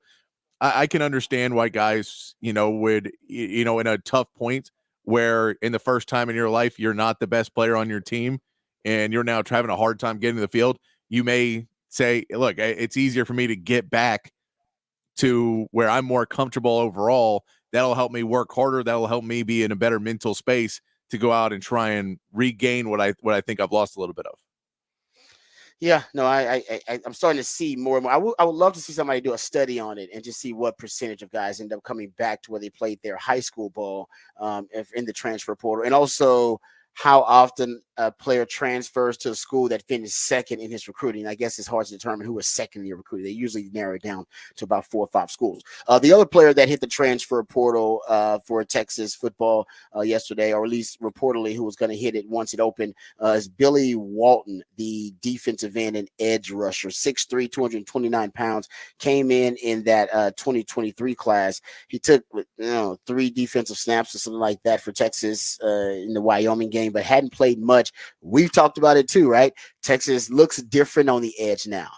I can understand why guys, would, in a tough point where in the first time in your life, you're not the best player on your team and you're now having a hard time getting to the field. You may say, look, it's easier for me to get back to where I'm more comfortable overall. That'll help me work harder. That'll help me be in a better mental space to go out and try and regain what I think I've lost a little bit of. Yeah, no, I'm starting to see more and more. I would love to see somebody do a study on it and just see what percentage of guys end up coming back to where they played their high school ball, if in the transfer portal, and also how often a player transfers to a school that finished second in his recruiting. I guess it's hard to determine who was second in your recruiting. They usually narrow it down to about 4 or 5 schools. The other player that hit the transfer portal for Texas football yesterday, or at least reportedly who was going to hit it once it opened, is Billy Walton, the defensive end and edge rusher, 6'3", 229 pounds, came in that 2023 class. He took 3 defensive snaps or something like that for Texas in the Wyoming game, but hadn't played much. We've talked about it too, right? Texas looks different on the edge now.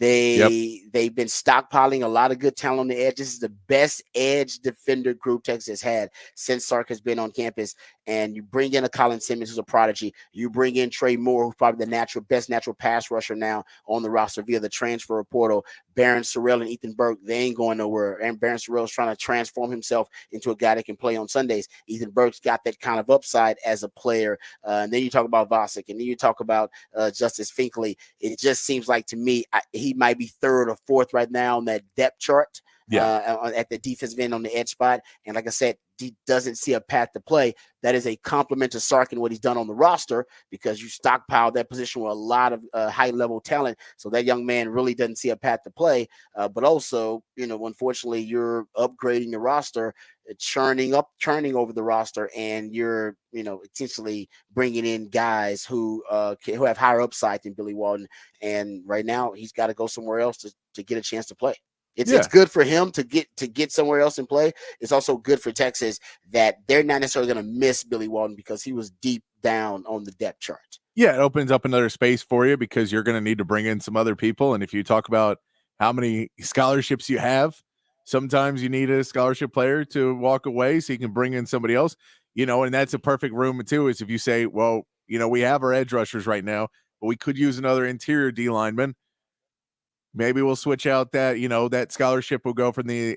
Yep. They've been stockpiling a lot of good talent on the edge. This is the best edge defender group Texas had since Sark has been on campus. And you bring in a Colin Simmons, who's a prodigy. You bring in Trey Moore, who's probably the best natural pass rusher now on the roster via the transfer portal. Barron Sorrell and Ethan Burke, they ain't going nowhere. And Barron Sorrell is trying to transform himself into a guy that can play on Sundays. Ethan Burke's got that kind of upside as a player. And then you talk about Vosick, and then you talk about Justice Finkley. It just seems like to me he might be 3rd or 4th right now on that depth chart. At the defensive end on the edge spot. And like I said, he doesn't see a path to play. That is a compliment to Sark and what he's done on the roster, because you stockpiled that position with a lot of high-level talent. So that young man really doesn't see a path to play. But also, unfortunately, you're upgrading the roster, churning over the roster, and you're, essentially bringing in guys who have higher upside than Billy Walton. And right now, he's got to go somewhere else to get a chance to play. It's good for him to get somewhere else and play. It's also good for Texas that they're not necessarily going to miss Billy Walton because he was deep down on the depth chart. Yeah, it opens up another space for you because you're going to need to bring in some other people. And if you talk about how many scholarships you have, sometimes you need a scholarship player to walk away so you can bring in somebody else, and that's a perfect room too, is if you say, well, we have our edge rushers right now, but we could use another interior D lineman. Maybe we'll switch out that, that scholarship will go from the,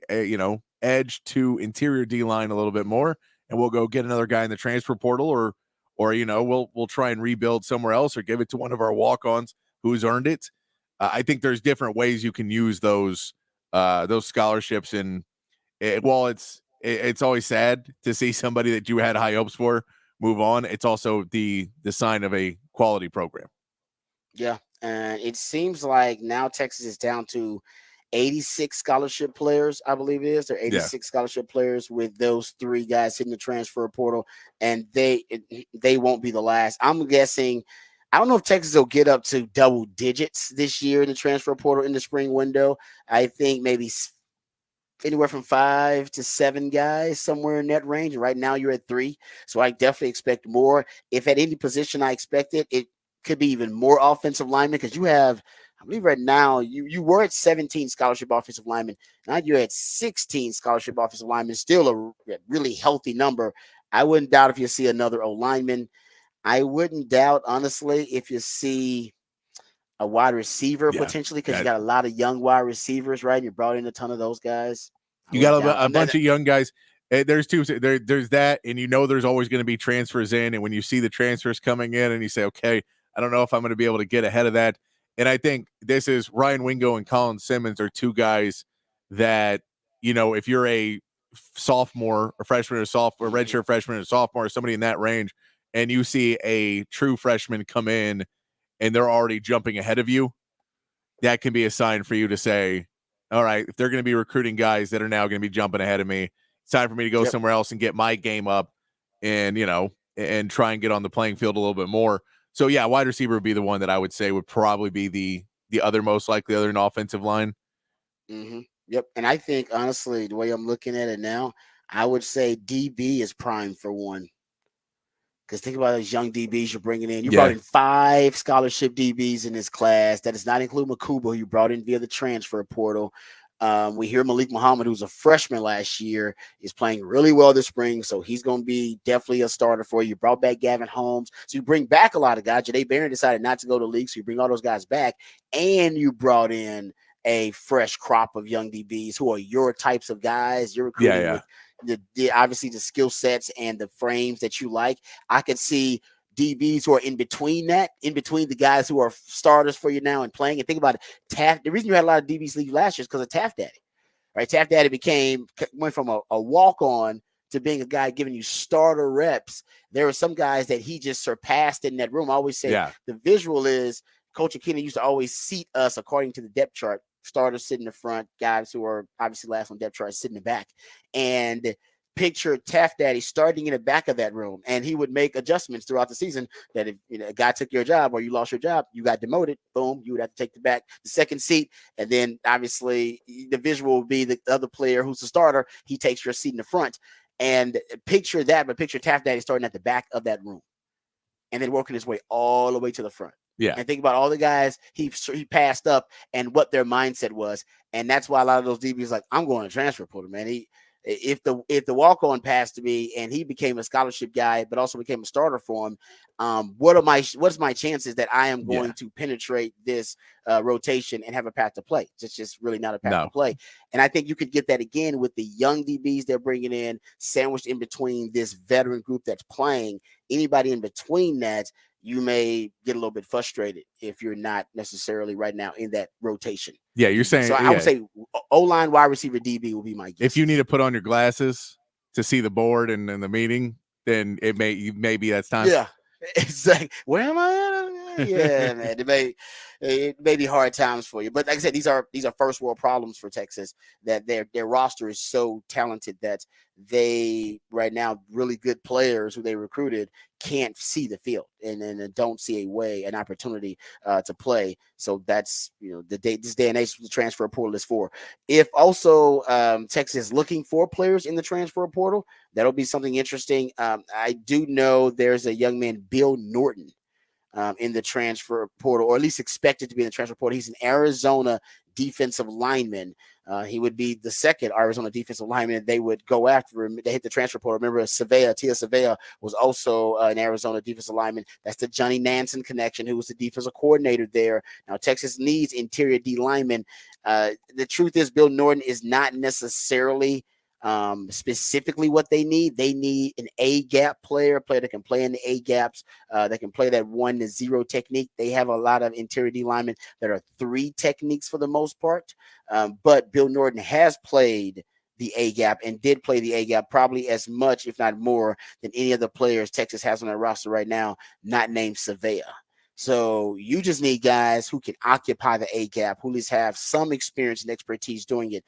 edge to interior D line a little bit more, and we'll go get another guy in the transfer portal, or we'll try and rebuild somewhere else or give it to one of our walk-ons who's earned it. I think there's different ways you can use those scholarships, and while it's always sad to see somebody that you had high hopes for move on, it's also the sign of a quality program. Yeah, and it seems like now Texas is down to 86 scholarship players, I believe it is. There are Yeah. 86 scholarship players with those 3 guys hitting the transfer portal, and they won't be the last. I'm guessing. I don't know if Texas will get up to double digits this year in the transfer portal in the spring window. I think maybe anywhere from 5 to 7 guys, somewhere in that range. And right now you're at 3. So I definitely expect more. If at any position I expect it could be even more offensive linemen, because you have, I believe right now you were at 17 scholarship offensive linemen. Now you're at 16 scholarship offensive linemen, still a really healthy number. I wouldn't doubt if you see another O lineman. I wouldn't doubt, honestly, if you see a wide receiver potentially, because you got a lot of young wide receivers, right? You brought in a ton of those guys. You got a bunch of young guys. There's there's that, and there's always going to be transfers in. And when you see the transfers coming in, and you say, okay, I don't know if I'm going to be able to get ahead of that. And I think this is Ryan Wingo and Colin Simmons are 2 guys that, if you're a sophomore, a freshman, or sophomore, redshirt freshman, or sophomore, or somebody in that range, and you see a true freshman come in and they're already jumping ahead of you, that can be a sign for you to say, all right, if they're going to be recruiting guys that are now going to be jumping ahead of me, it's time for me to go somewhere else and get my game up and, and try and get on the playing field a little bit more. So, yeah, wide receiver would be the one that I would say would probably be the other most likely, other than offensive line. Mm-hmm. Yep. And I think, honestly, the way I'm looking at it now, I would say DB is prime for one. Because think about those young DBs you're bringing in. You brought Yeah. in 5 scholarship DBs in this class. That does not include Makuba, who you brought in via the transfer portal. We hear Malik Muhammad, who's a freshman last year, is playing really well this spring, so he's going to be definitely a starter for you. You brought back Gavin Holmes, so you bring back a lot of guys. Janae Barron decided not to go to the league, so you bring all those guys back, and you brought in a fresh crop of young DBs who are your types of guys. You're Yeah. recruiting Yeah. with the obviously the skill sets and the frames that you like. I could see DBs who are in between that, in between the guys who are starters for you now and playing. And think about it, Taft. The reason you had a lot of DBs leave last year is because of Taft Daddy, right? Taft Daddy went from a walk on to being a guy giving you starter reps. There were some guys that he just surpassed in that room. I always say Yeah. the visual is Coach Akina used to always seat us according to the depth chart. Starters sit in the front, guys who are obviously last on depth chart sit in the back. And picture Taft Daddy starting in the back of that room, and he would make adjustments throughout the season that if a guy took your job or you lost your job, you got demoted, boom, you would have to take the second seat. And then obviously the visual would be the other player who's the starter. He takes your seat in the front. And picture that, but picture Taft Daddy starting at the back of that room and then working his way all the way to the front. Yeah. And think about all the guys he passed up and what their mindset was. And that's why a lot of those DBs like, I'm going to transfer portal, man. If the walk-on passed to me and he became a scholarship guy, but also became a starter for him, what's my chances that I am going to penetrate this rotation and have a path to play? It's just really not a path to play. And I think you could get that again with the young DBs they're bringing in, sandwiched in between this veteran group that's playing. Anybody in between that, you may get a little bit frustrated if you're not necessarily right now in that rotation. Yeah, you're saying. So I would say O-line, wide receiver, DB will be my guess. If you need to put on your glasses to see the board and the meeting, then maybe that's time. Yeah, exactly. Where am I at? Yeah, man. It may be hard times for you, but like I said, these are first world problems for Texas. That their roster is so talented that they right now really good players who they recruited can't see the field and don't see an opportunity to play. So that's this day and age the transfer portal is for. If also Texas is looking for players in the transfer portal, that'll be something interesting. I do know there's a young man, Bill Norton, in the transfer portal, or at least expected to be in the transfer portal. He's an Arizona defensive lineman. He would be the second Arizona defensive lineman they would go after. They hit the transfer portal. Remember, Tia Savea was also an Arizona defensive lineman. That's the Johnny Nansen connection, who was the defensive coordinator there. Now, Texas needs interior D linemen. The truth is, Bill Norton is not necessarily specifically what they need. They need an A gap player, a player that can play in the A gaps, that can play that 1-0 technique. They have a lot of interior D linemen that are 3 techniques for the most part. But Bill Norton has played the A gap and did play the A gap probably as much, if not more, than any of the players Texas has on their roster right now, not named Savea. So you just need guys who can occupy the A gap, who at least have some experience and expertise doing it.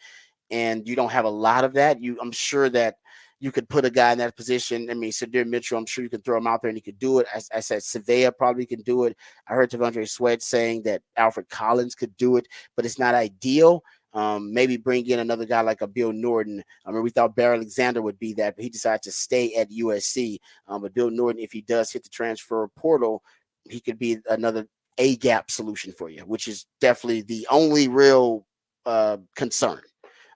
And you don't have a lot of that. I'm sure that you could put a guy in that position. I mean, Sadir Mitchell, I'm sure you can throw him out there and he could do it. I said Savea probably can do it. I heard Tavondre Sweat saying that Alfred Collins could do it, but it's not ideal. Maybe bring in another guy like a Bill Norton. I mean, we thought Bear Alexander would be that, but he decided to stay at USC. But Bill Norton, if he does hit the transfer portal, he could be another A gap solution for you, which is definitely the only real concern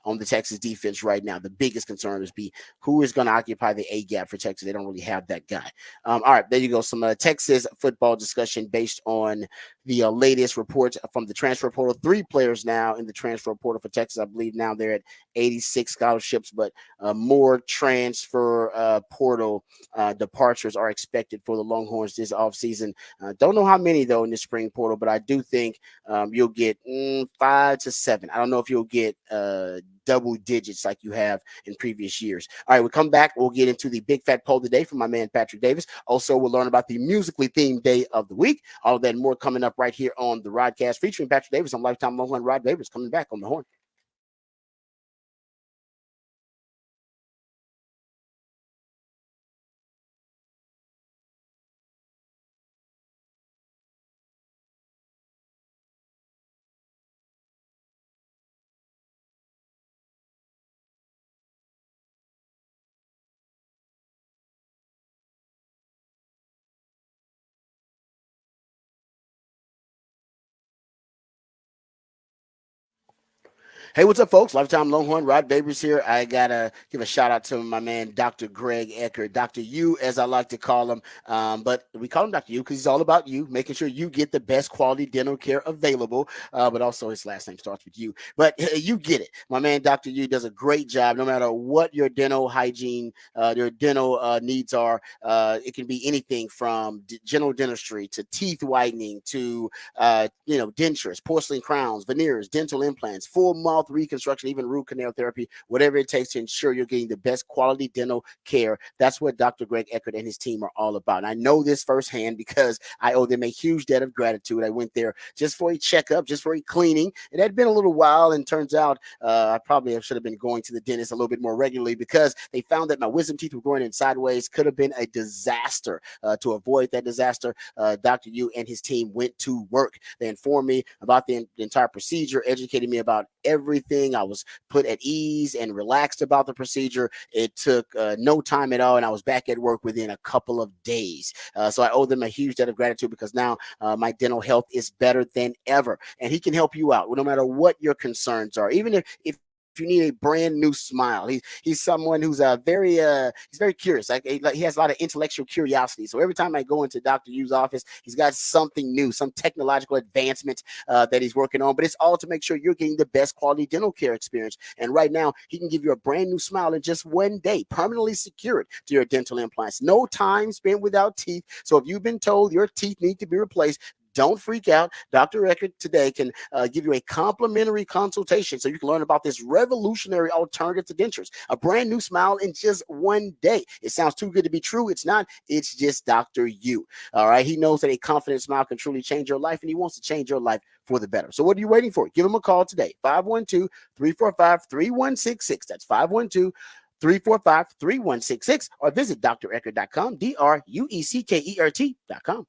on the Texas defense right now. The biggest concern is who is going to occupy the A gap for Texas. They don't really have that guy. All right, there you go. Some Texas football discussion based on the latest reports from the transfer portal. 3 players now in the transfer portal for Texas. I believe now they're at 86 scholarships, but more transfer portal departures are expected for the Longhorns this offseason. Don't know how many, though, in the spring portal, but I do think you'll get 5 to 7. I don't know if you'll get double digits like you have in previous years. All right, we'll come back. We'll get into the big fat poll today from my man Patrick Davis. Also, we'll learn about the musically themed day of the week. All of that and more coming up right here on the Rodcast featuring Patrick Davis. I'm lifetime Longhorn Rod Davis coming back on the horn. Hey, what's up, folks? Lifetime Longhorn, Rod Babers here. I got to give a shout out to my man, Dr. Greg Eckert, Dr. U, as I like to call him. But we call him Dr. U because he's all about you, making sure you get the best quality dental care available. But also, his last name starts with U. But you get it. My man, Dr. U, does a great job no matter what your dental hygiene, your dental needs are. It can be anything from general dentistry to teeth whitening to dentures, porcelain crowns, veneers, dental implants, full mouth reconstruction, even root canal therapy, whatever it takes to ensure you're getting the best quality dental care. That's what Dr. Greg Eckert and his team are all about. And I know this firsthand because I owe them a huge debt of gratitude. I went there just for a checkup, just for a cleaning. It had been a little while, and turns out I probably should have been going to the dentist a little bit more regularly because they found that my wisdom teeth were growing in sideways. Could have been a disaster. To avoid that disaster, Dr. Yu and his team went to work. They informed me about the entire procedure, educated me about everything. I was put at ease and relaxed about the procedure. It took no time at all, and I was back at work within a couple of days. So I owe them a huge debt of gratitude because now my dental health is better than ever, and he can help you out no matter what your concerns are. Even if you need a brand new smile. He's someone who's he's very curious. He has a lot of intellectual curiosity. So every time I go into Dr. Yu's office, he's got something new, some technological advancement that he's working on. But it's all to make sure you're getting the best quality dental care experience. And right now, he can give you a brand new smile in just one day, permanently secured to your dental implants. No time spent without teeth. So if you've been told your teeth need to be replaced, don't freak out. Dr. Eckert today can give you a complimentary consultation so you can learn about this revolutionary alternative to dentures. A brand new smile in just one day. It sounds too good to be true. It's not. It's just Dr. Yu. All right. He knows that a confident smile can truly change your life, and he wants to change your life for the better. So what are you waiting for? Give him a call today. 512-345-3166. That's 512-345-3166, or visit dreckert.com, drueckert.com.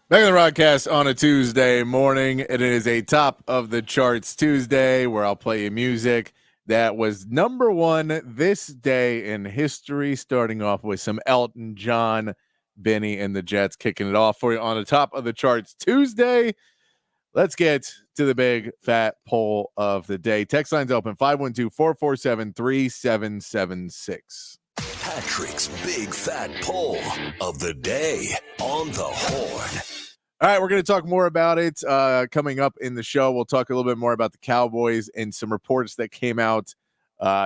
Back in the Rodcast on a Tuesday morning. It is a top of the charts Tuesday where I'll play you music that was number one this day in history, starting off with some Elton John, Benny and the Jets kicking it off for you on the top of the charts Tuesday. Let's get to the big fat poll of the day. Text line's open 512-447-3776. Patrick's big fat poll of the day on the Horn. All right, we're going to talk more about it coming up in the show. We'll talk a little bit more about the Cowboys and some reports that came out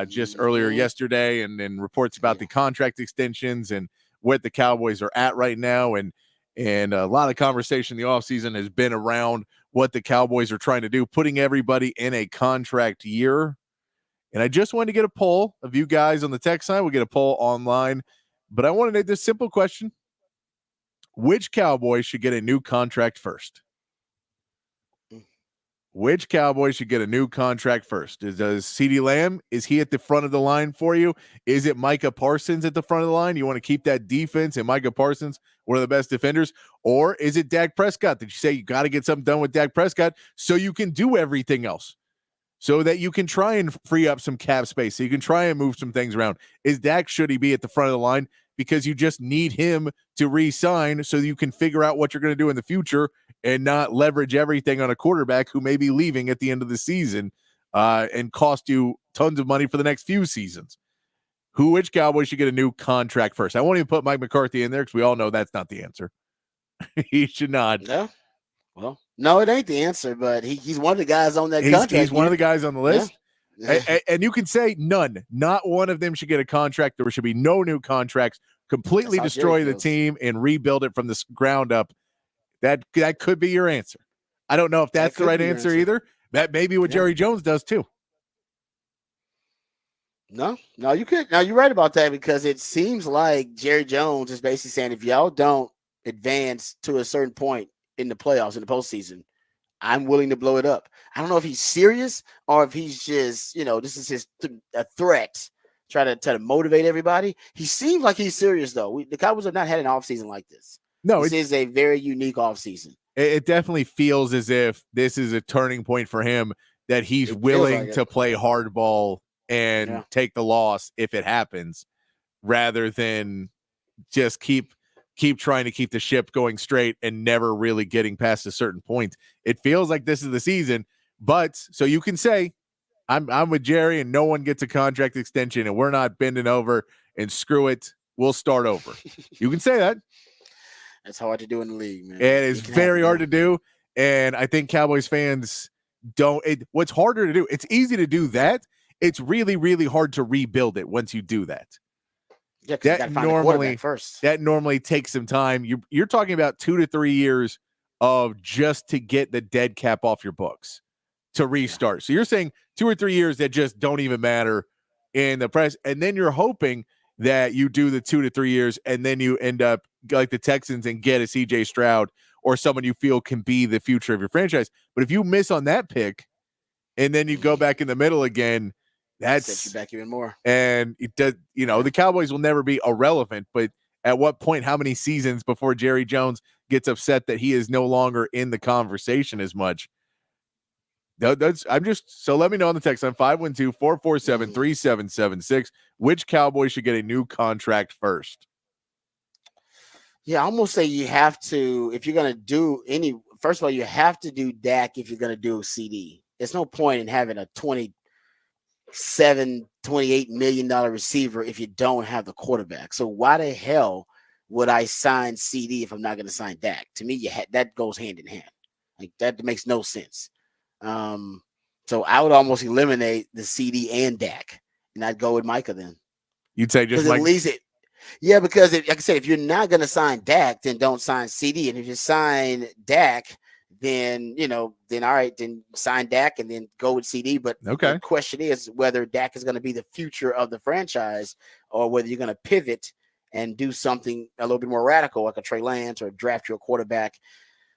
just earlier yesterday, and reports about the contract extensions and what the Cowboys are at right now. And a lot of conversation in the offseason has been around what the Cowboys are trying to do, putting everybody in a contract year. And I just wanted to get a poll of you guys on the text side. We'll get a poll online. But I wanted to make this simple question. Which Cowboy should get a new contract first? Which Cowboy should get a new contract first? Does CeeDee Lamb, is he at the front of the line for you? Is it Micah Parsons at the front of the line? You want to keep that defense and Micah Parsons, one of the best defenders? Or is it Dak Prescott? Did you say you got to get something done with Dak Prescott so you can do everything else? So that you can try and free up some cap space, so you can try and move some things around. Is Dak, should he be at the front of the line? Because you just need him to re-sign so you can figure out what you're going to do in the future and not leverage everything on a quarterback who may be leaving at the end of the season and cost you tons of money for the next few seasons. Which Cowboy should get a new contract first? I won't even put Mike McCarthy in there because we all know that's not the answer. He should not. No. Well, no, it ain't the answer, but he's one of the guys on that contract. He's one of the guys on the list. Yeah. And you can say none. Not one of them should get a contract. There should be no new contracts. Completely destroy the team and rebuild it from the ground up. That could be your answer. I don't know if that's the right answer either. That may be what Jerry Jones does too. No, you could. Now you're right about that because it seems like Jerry Jones is basically saying if y'all don't advance to a certain point in the playoffs, in the postseason, I'm willing to blow it up. I don't know if he's serious or if he's just, this is a threat. Try to motivate everybody. He seems like he's serious, though. The Cowboys have not had an offseason like this. No, this is a very unique offseason. It definitely feels as if this is a turning point for him, that he's willing to play hardball and take the loss if it happens, rather than just keep trying to keep the ship going straight and never really getting past a certain point. It feels like this is the season, but so you can say, I'm with Jerry and no one gets a contract extension and we're not bending over and screw it, we'll start over. You can say that. That's hard to do in the league, man. It is very hard to do, and I think Cowboys fans don't. What's harder to do? It's easy to do that. It's really, really hard to rebuild it once you do that. Yeah, because you got to find a quarterback first. That normally takes some time. You're talking about 2 to 3 years of just to get the dead cap off your books to restart. So you're saying 2 or 3 years that just don't even matter in the press, and then you're hoping that you do the 2 to 3 years, and then you end up like the Texans and get a CJ Stroud or someone you feel can be the future of your franchise. But if you miss on that pick, and then you go back in the middle again, that sets you back even more. And it does, the Cowboys will never be irrelevant, but at what point, how many seasons before Jerry Jones gets upset that he is no longer in the conversation as much? So let me know on the text on 512-447-3776. Which Cowboy should get a new contract first? Yeah, I almost say you have to, if you're going to do first of all, you have to do Dak if you're going to do CD. There's no point in having a $28 million receiver if you don't have the quarterback. So why the hell would I sign CD if I'm not going to sign Dak? To me, that goes hand in hand. Like that makes no sense. So I would almost eliminate the CD and Dak, and I'd go with Micah then. You'd say just at least it. Yeah, because like I said, if you're not going to sign Dak, then don't sign CD. And if you sign Dak, then, all right, then sign Dak and then go with CD. But the question is whether Dak is going to be the future of the franchise or whether you're going to pivot and do something a little bit more radical, like a Trey Lance or draft your quarterback.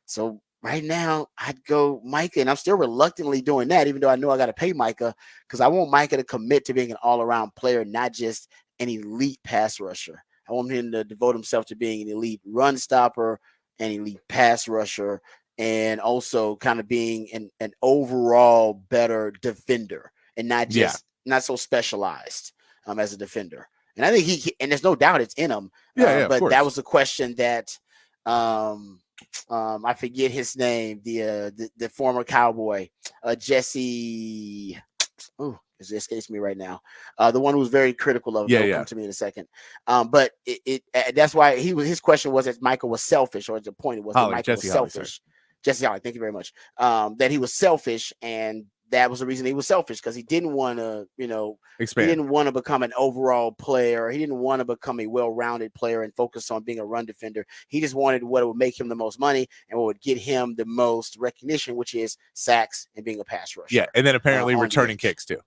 So right now, I'd go Micah, and I'm still reluctantly doing that, even though I know I got to pay Micah, because I want Micah to commit to being an all-around player, not just an elite pass rusher. I want him to devote himself to being an elite run stopper, an elite pass rusher, and also kind of being an overall better defender and Yeah. not so specialized as a defender. And I think and there's no doubt it's in him. Yeah, of But that course. was the question that I forget his name, the former Cowboy, Jesse. Oh, it escapes me right now. The one who was very critical of him. It'll come to me in a second. But that's why his question was that Michael was selfish, or the point it was that Michael was selfish. Jesse Holly, thank you very much. That he was selfish, and that was the reason he was selfish, because he didn't want to, expand. He didn't want to become an overall player. He didn't want to become a well-rounded player and focus on being a run defender. He just wanted what would make him the most money and what would get him the most recognition, which is sacks and being a pass rusher. Yeah, and then apparently returning kicks too.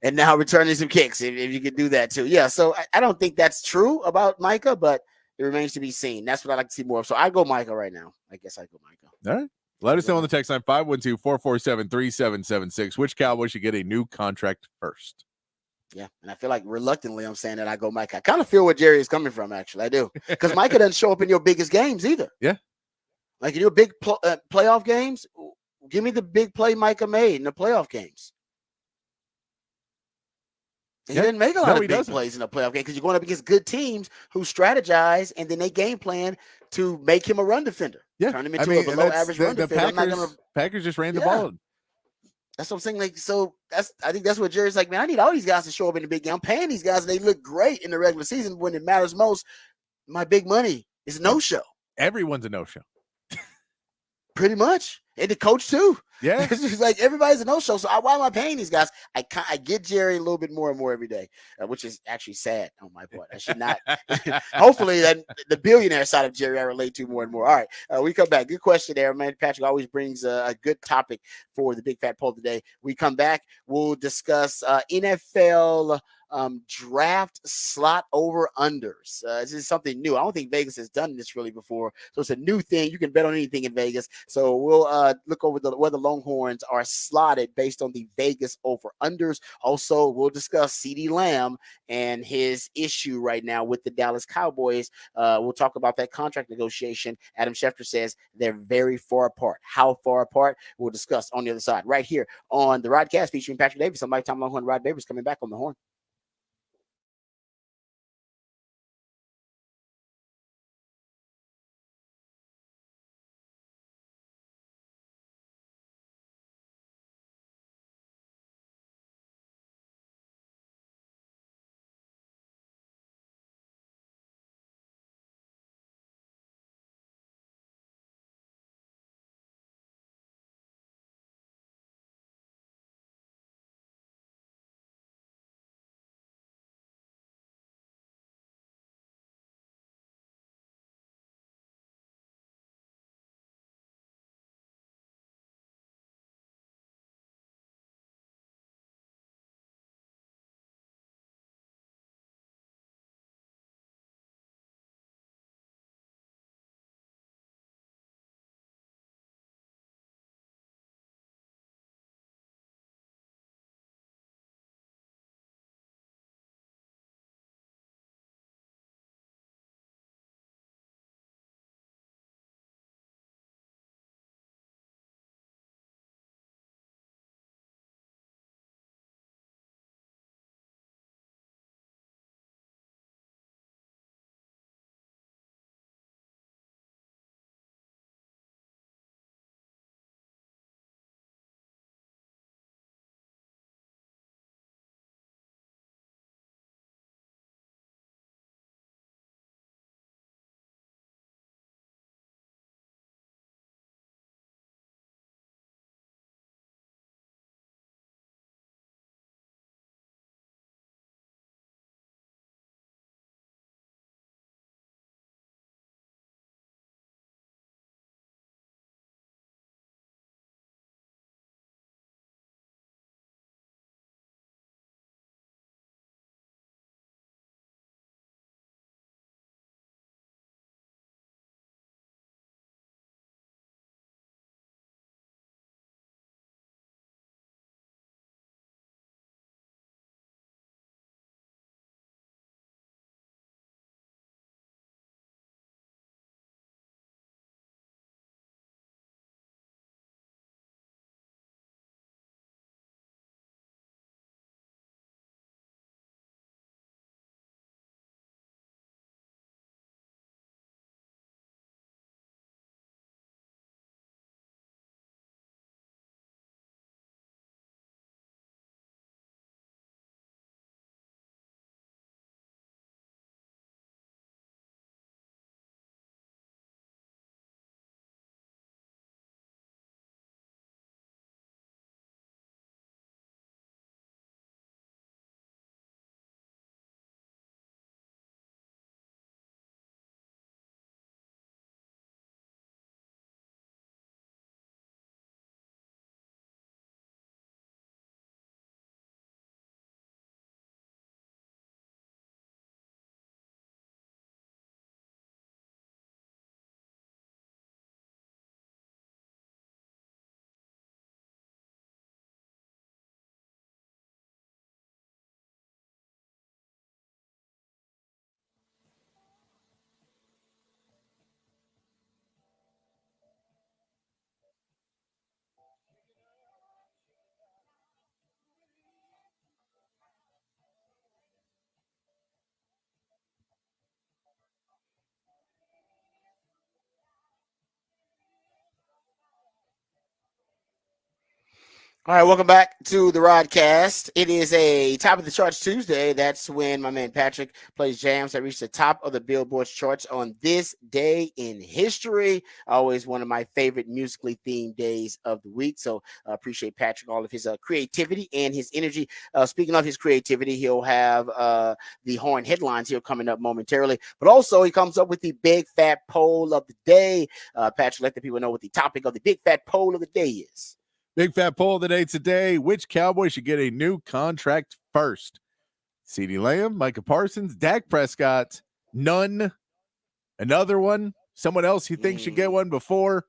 And now returning some kicks, if you could do that too. Yeah, so I don't think that's true about Micah, but it remains to be seen. That's what I like to see more of. So I go Micah right now. I guess I go Micah. All right. Let us know on the text line 512-447-3776 which Cowboy should get a new contract first. Yeah, and I feel like reluctantly I'm saying that I go Micah. I kind of feel where Jerry is coming from, actually. I do. Because Micah doesn't show up in your biggest games either. Yeah. Like in your big playoff games, give me the big play Micah made in the playoff games. He didn't make a lot of big plays in a playoff game because you're going up against good teams who strategize and then they game plan to make him a run defender. Yeah. Turn him into a below average run defender. Packers just ran the ball. That's what I'm saying. Like, so I think that's what Jerry's like, man, I need all these guys to show up in the big game. I'm paying these guys and they look great in the regular season. When it matters most, my big money is no-show. Everyone's a no-show. Pretty much. And the coach too. Yeah. It's just like everybody's a no-show. So why am I paying these guys? I get Jerry a little bit more and more every day, which is actually sad on my part. I should not. Hopefully that the billionaire side of Jerry I relate to more and more. All right. We come back. Good question there, man. Patrick always brings a good topic for the Big Fat Poll today. We come back. We'll discuss NFL draft slot over unders. This is something new. I don't think Vegas has done this really before. So it's a new thing. You can bet on anything in Vegas. So we'll look over where the Longhorns are slotted based on the Vegas over unders. Also, we'll discuss CeeDee Lamb and his issue right now with the Dallas Cowboys. We'll talk about that contract negotiation. Adam Schefter says they're very far apart. How far apart? We'll discuss on the other side right here on the Rodcast featuring Patrick Davis. I'm Lifetime Longhorn Rod Davis coming back on the horn. All right, welcome back to the Rodcast. It is a top of the charts Tuesday. That's when my man Patrick plays jams that reach the top of the Billboard charts on this day in history. Always one of my favorite musically themed days of the week. So I appreciate Patrick, all of his creativity and his energy. Speaking of his creativity, he'll have the Horn headlines here coming up momentarily. But also, he comes up with the big fat poll of the day. Patrick, let the people know what the topic of the big fat poll of the day is. Big fat poll of the day today. Which Cowboy should get a new contract first? CeeDee Lamb, Micah Parsons, Dak Prescott, none, another one, someone else you think should get one before?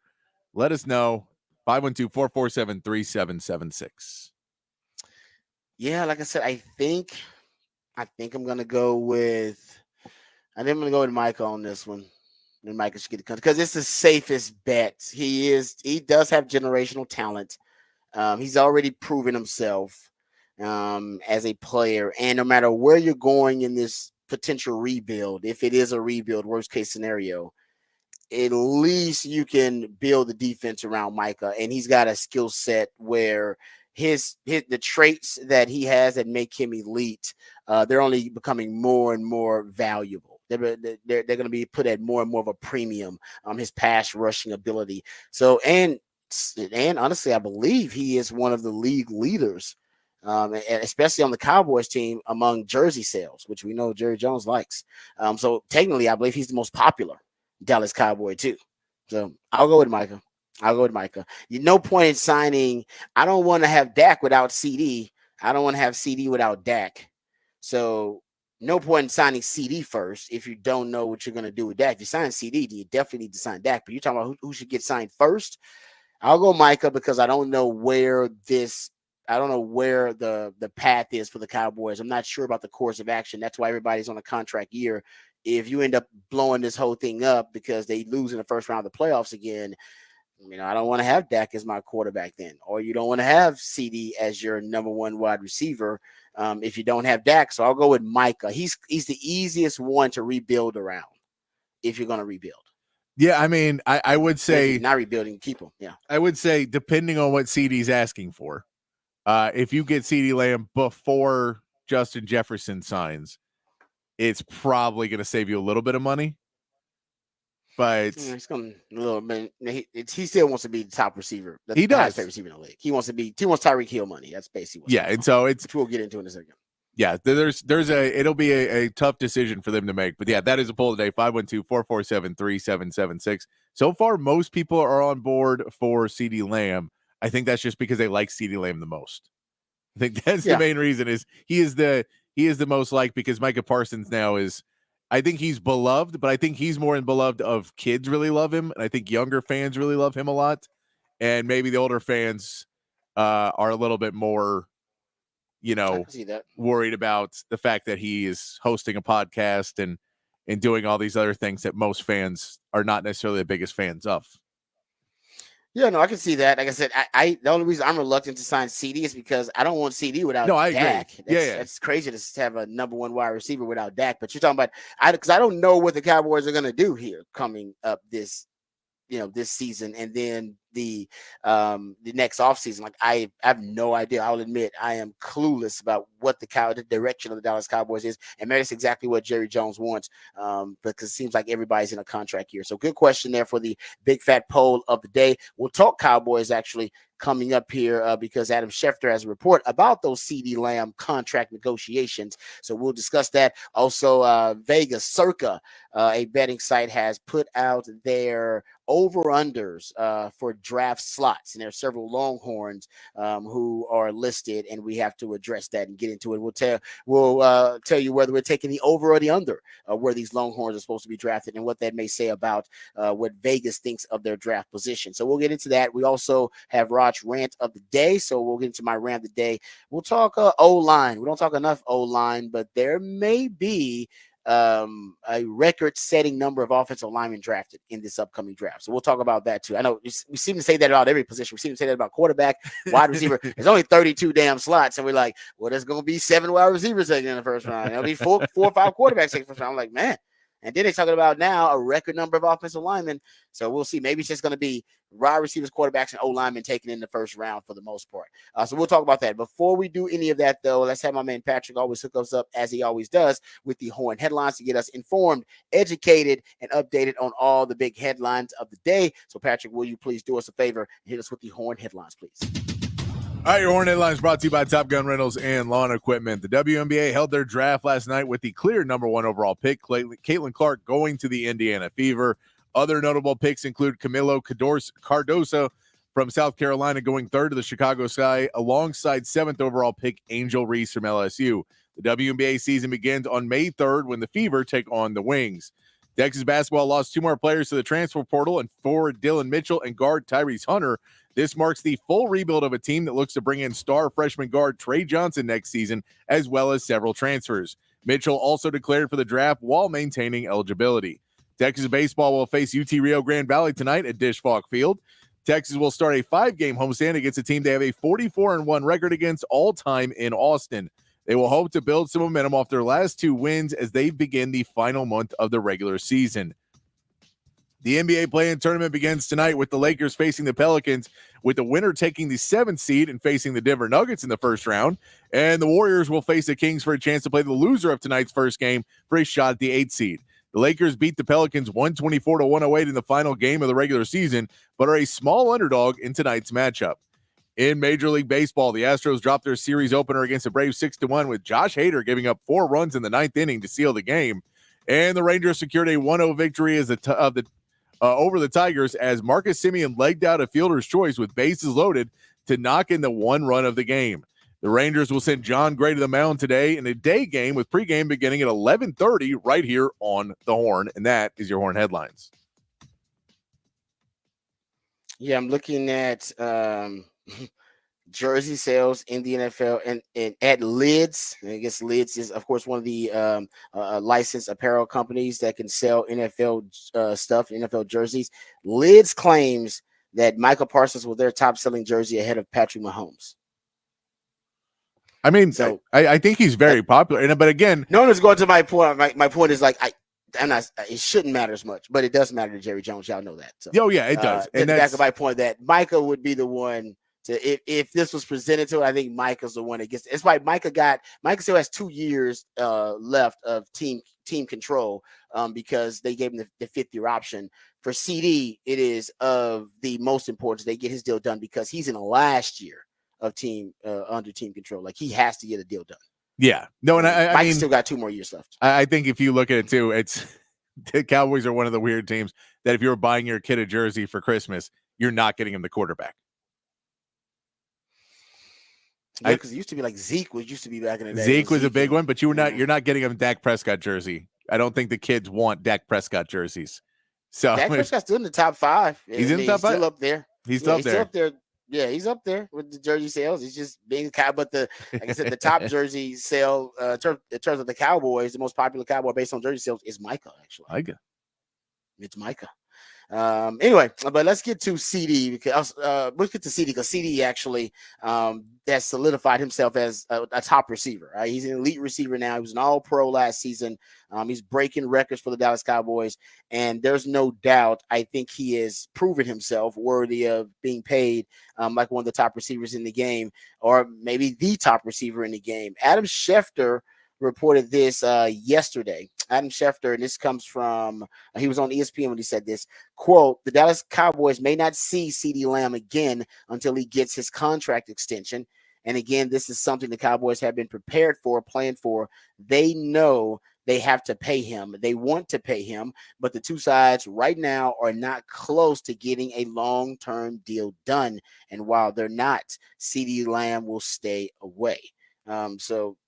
Let us know. 512-447-3776. Yeah, like I said, I think I'm gonna go with Micah on this one. And Micah should get the country because it's the safest bet. He does have generational talent. He's already proven himself as a player, and no matter where you're going in this potential rebuild, if it is a rebuild, worst case scenario, at least you can build the defense around Micah, and he's got a skill set where the traits that he has that make him elite, they're only becoming more and more valuable. They're going to be put at more and more of a premium. His pass rushing ability. So and honestly, I believe he is one of the league leaders, especially on the Cowboys team among jersey sales, which we know Jerry Jones likes. So technically, I believe he's the most popular Dallas Cowboy too. So I'll go with Micah. No point in signing. I don't want to have Dak without CD. I don't want to have CD without Dak. So no point in signing CD first if you don't know what you're going to do with Dak. If you sign CD, you definitely need to sign Dak. But you're talking about who should get signed first. I'll go Micah because I don't know where the path is for the Cowboys. I'm not sure about the course of action. That's why everybody's on a contract year. If you end up blowing this whole thing up because they lose in the first round of the playoffs again, I don't want to have Dak as my quarterback then, or you don't want to have CD as your number one wide receiver if you don't have Dak. So I'll go with Micah. He's the easiest one to rebuild around if you're going to rebuild. Yeah, I would say not rebuilding, keep him. Yeah, I would say depending on what CD's asking for, if you get CeeDee Lamb before Justin Jefferson signs, it's probably going to save you a little bit of money. But he's going a little bit. He still wants to be the top receiver. He does. Highest paid receiver in the league. He wants Tyreek Hill money. That's basically what. And so which we'll get into in a second. Yeah, it'll be a tough decision for them to make. But yeah, that is a poll today, 512-447-3776. So far, most people are on board for CeeDee Lamb. I think that's just because they like CeeDee Lamb the most. I think that's the main reason is he is the most liked because Micah Parsons now is, I think he's beloved, but I think he's more beloved of kids really love him. And I think younger fans really love him a lot. And maybe the older fans are a little bit more, worried about the fact that he is hosting a podcast and doing all these other things that most fans are not necessarily the biggest fans of. Yeah, no, I can see that. Like I said, the only reason I'm reluctant to sign CD is because I don't want CD without Dak. Agree. That's crazy to have a number one wide receiver without Dak. But you're talking about because I don't know what the Cowboys are going to do here coming up this season, and then the next offseason. Like I have no idea. I'll admit I am clueless about what the direction of the Dallas Cowboys is, and maybe that's exactly what Jerry Jones wants, because it seems like everybody's in a contract year. So good question there for the big fat poll of the day. We'll talk Cowboys actually coming up here because Adam Schefter has a report about those CeeDee Lamb contract negotiations. So we'll discuss that. Also, Vegas Circa, a betting site, has put out their over-unders for draft slots, and there are several Longhorns who are listed, and we have to address that and get into it. We'll tell you whether we're taking the over or the under where these Longhorns are supposed to be drafted and what that may say about what Vegas thinks of their draft position. So we'll get into that. We also have Rod's rant of the day, so we'll get into my rant of the day. We'll talk O-line. We don't talk enough O-line, but there may be a record-setting number of offensive linemen drafted in this upcoming draft. So we'll talk about that too. I know we seem to say that about every position. We seem to say that about quarterback, wide receiver. There's only 32 damn slots, and we're like, well, there's going to be 7 wide receivers taken in the first round. There'll be four or five quarterbacks taken in the first round. I'm like, man. And then they're talking about now a record number of offensive linemen. So we'll see. Maybe it's just going to be wide receivers, quarterbacks, and O-linemen taken in the first round for the most part. So we'll talk about that. Before we do any of that, though, let's have my man Patrick always hook us up, as he always does, with the Horn headlines to get us informed, educated, and updated on all the big headlines of the day. So, Patrick, will you please do us a favor and hit us with the Horn headlines, please? All right, your Horn headlines brought to you by Top Gun Rentals and Lawn Equipment. The WNBA held their draft last night with the clear number 1 overall pick, Caitlin Clark, going to the Indiana Fever. Other notable picks include Camilo Cardoso from South Carolina going 3rd to the Chicago Sky, alongside 7th overall pick Angel Reese from LSU. The WNBA season begins on May 3rd when the Fever take on the Wings. Texas basketball lost 2 more players to the transfer portal, and forward Dylan Mitchell and guard Tyrese Hunter. This marks the full rebuild of a team that looks to bring in star freshman guard Trey Johnson next season, as well as several transfers. Mitchell also declared for the draft while maintaining eligibility. Texas baseball will face UT Rio Grande Valley tonight at Dish Falk Field. Texas will start a 5-game homestand against a team they have a 44-1 record against all time in Austin. They will hope to build some momentum off their last 2 wins as they begin the final month of the regular season. The NBA play-in tournament begins tonight with the Lakers facing the Pelicans, with the winner taking the 7th seed and facing the Denver Nuggets in the first round. And the Warriors will face the Kings for a chance to play the loser of tonight's first game for a shot at the 8th seed. The Lakers beat the Pelicans 124-108 in the final game of the regular season, but are a small underdog in tonight's matchup. In Major League Baseball, the Astros dropped their series opener against the Braves 6-1, with Josh Hader giving up 4 runs in the 9th inning to seal the game. And the Rangers secured a 1-0 victory over the Tigers as Marcus Semien legged out a fielder's choice with bases loaded to knock in the 1 run of the game. The Rangers will send John Gray to the mound today in a day game, with pregame beginning at 11:30 right here on the Horn. And that is your Horn headlines. Yeah, I'm looking at jersey sales in the NFL and at Lids. I guess Lids is, of course, one of the licensed apparel companies that can sell NFL stuff, NFL jerseys. Lids claims that Michael Parsons was their top-selling jersey ahead of Patrick Mahomes. I mean, so I think he's very popular. But again, no one's going to my point. My point is like I'm not. It shouldn't matter as much, but it does matter to Jerry Jones. Y'all know that. So, oh yeah, it does. And that's back of my point that Micah would be the one to if this was presented to it. I think Micah's the one that gets. It's why Micah still has 2 years left of team control because they gave him the 5th-year option. For CD, it is of the most importance they get his deal done because he's in the last year of under team control. Like he has to get a deal done. Yeah, no, and I mean, still got 2 more years left. I think if you look at it too, it's the Cowboys are one of the weird teams that if you were buying your kid a jersey for Christmas, you're not getting him the quarterback. Yeah, because it used to be like Zeke used to be back in the day. Zeke was a big one, but you're not getting him a Dak Prescott jersey. I don't think the kids want Dak Prescott jerseys. So Dak Prescott's still in the top 5. He's in the top 5. Still up there. He's still up there. Yeah, he's up there with the jersey sales. He's just being but like I said, the top jersey sale in terms of the Cowboys, the most popular Cowboy based on jersey sales is Micah. Actually, it's Micah. Anyway, but let's get to CD because CD actually has solidified himself as a top receiver. Right, he's an elite receiver now. He was an All-Pro last season. He's breaking records for the Dallas Cowboys, and there's no doubt. I think he has proven himself worthy of being paid like one of the top receivers in the game, or maybe the top receiver in the game. Adam Schefter reported this yesterday. Adam Schefter, and this comes from, he was on ESPN when he said this, quote, the Dallas Cowboys may not see CeeDee Lamb again until he gets his contract extension. And again, this is something the Cowboys have been prepared for, planned for. They know they have to pay him. They want to pay him, but the two sides right now are not close to getting a long-term deal done. And while they're not, CeeDee Lamb will stay away.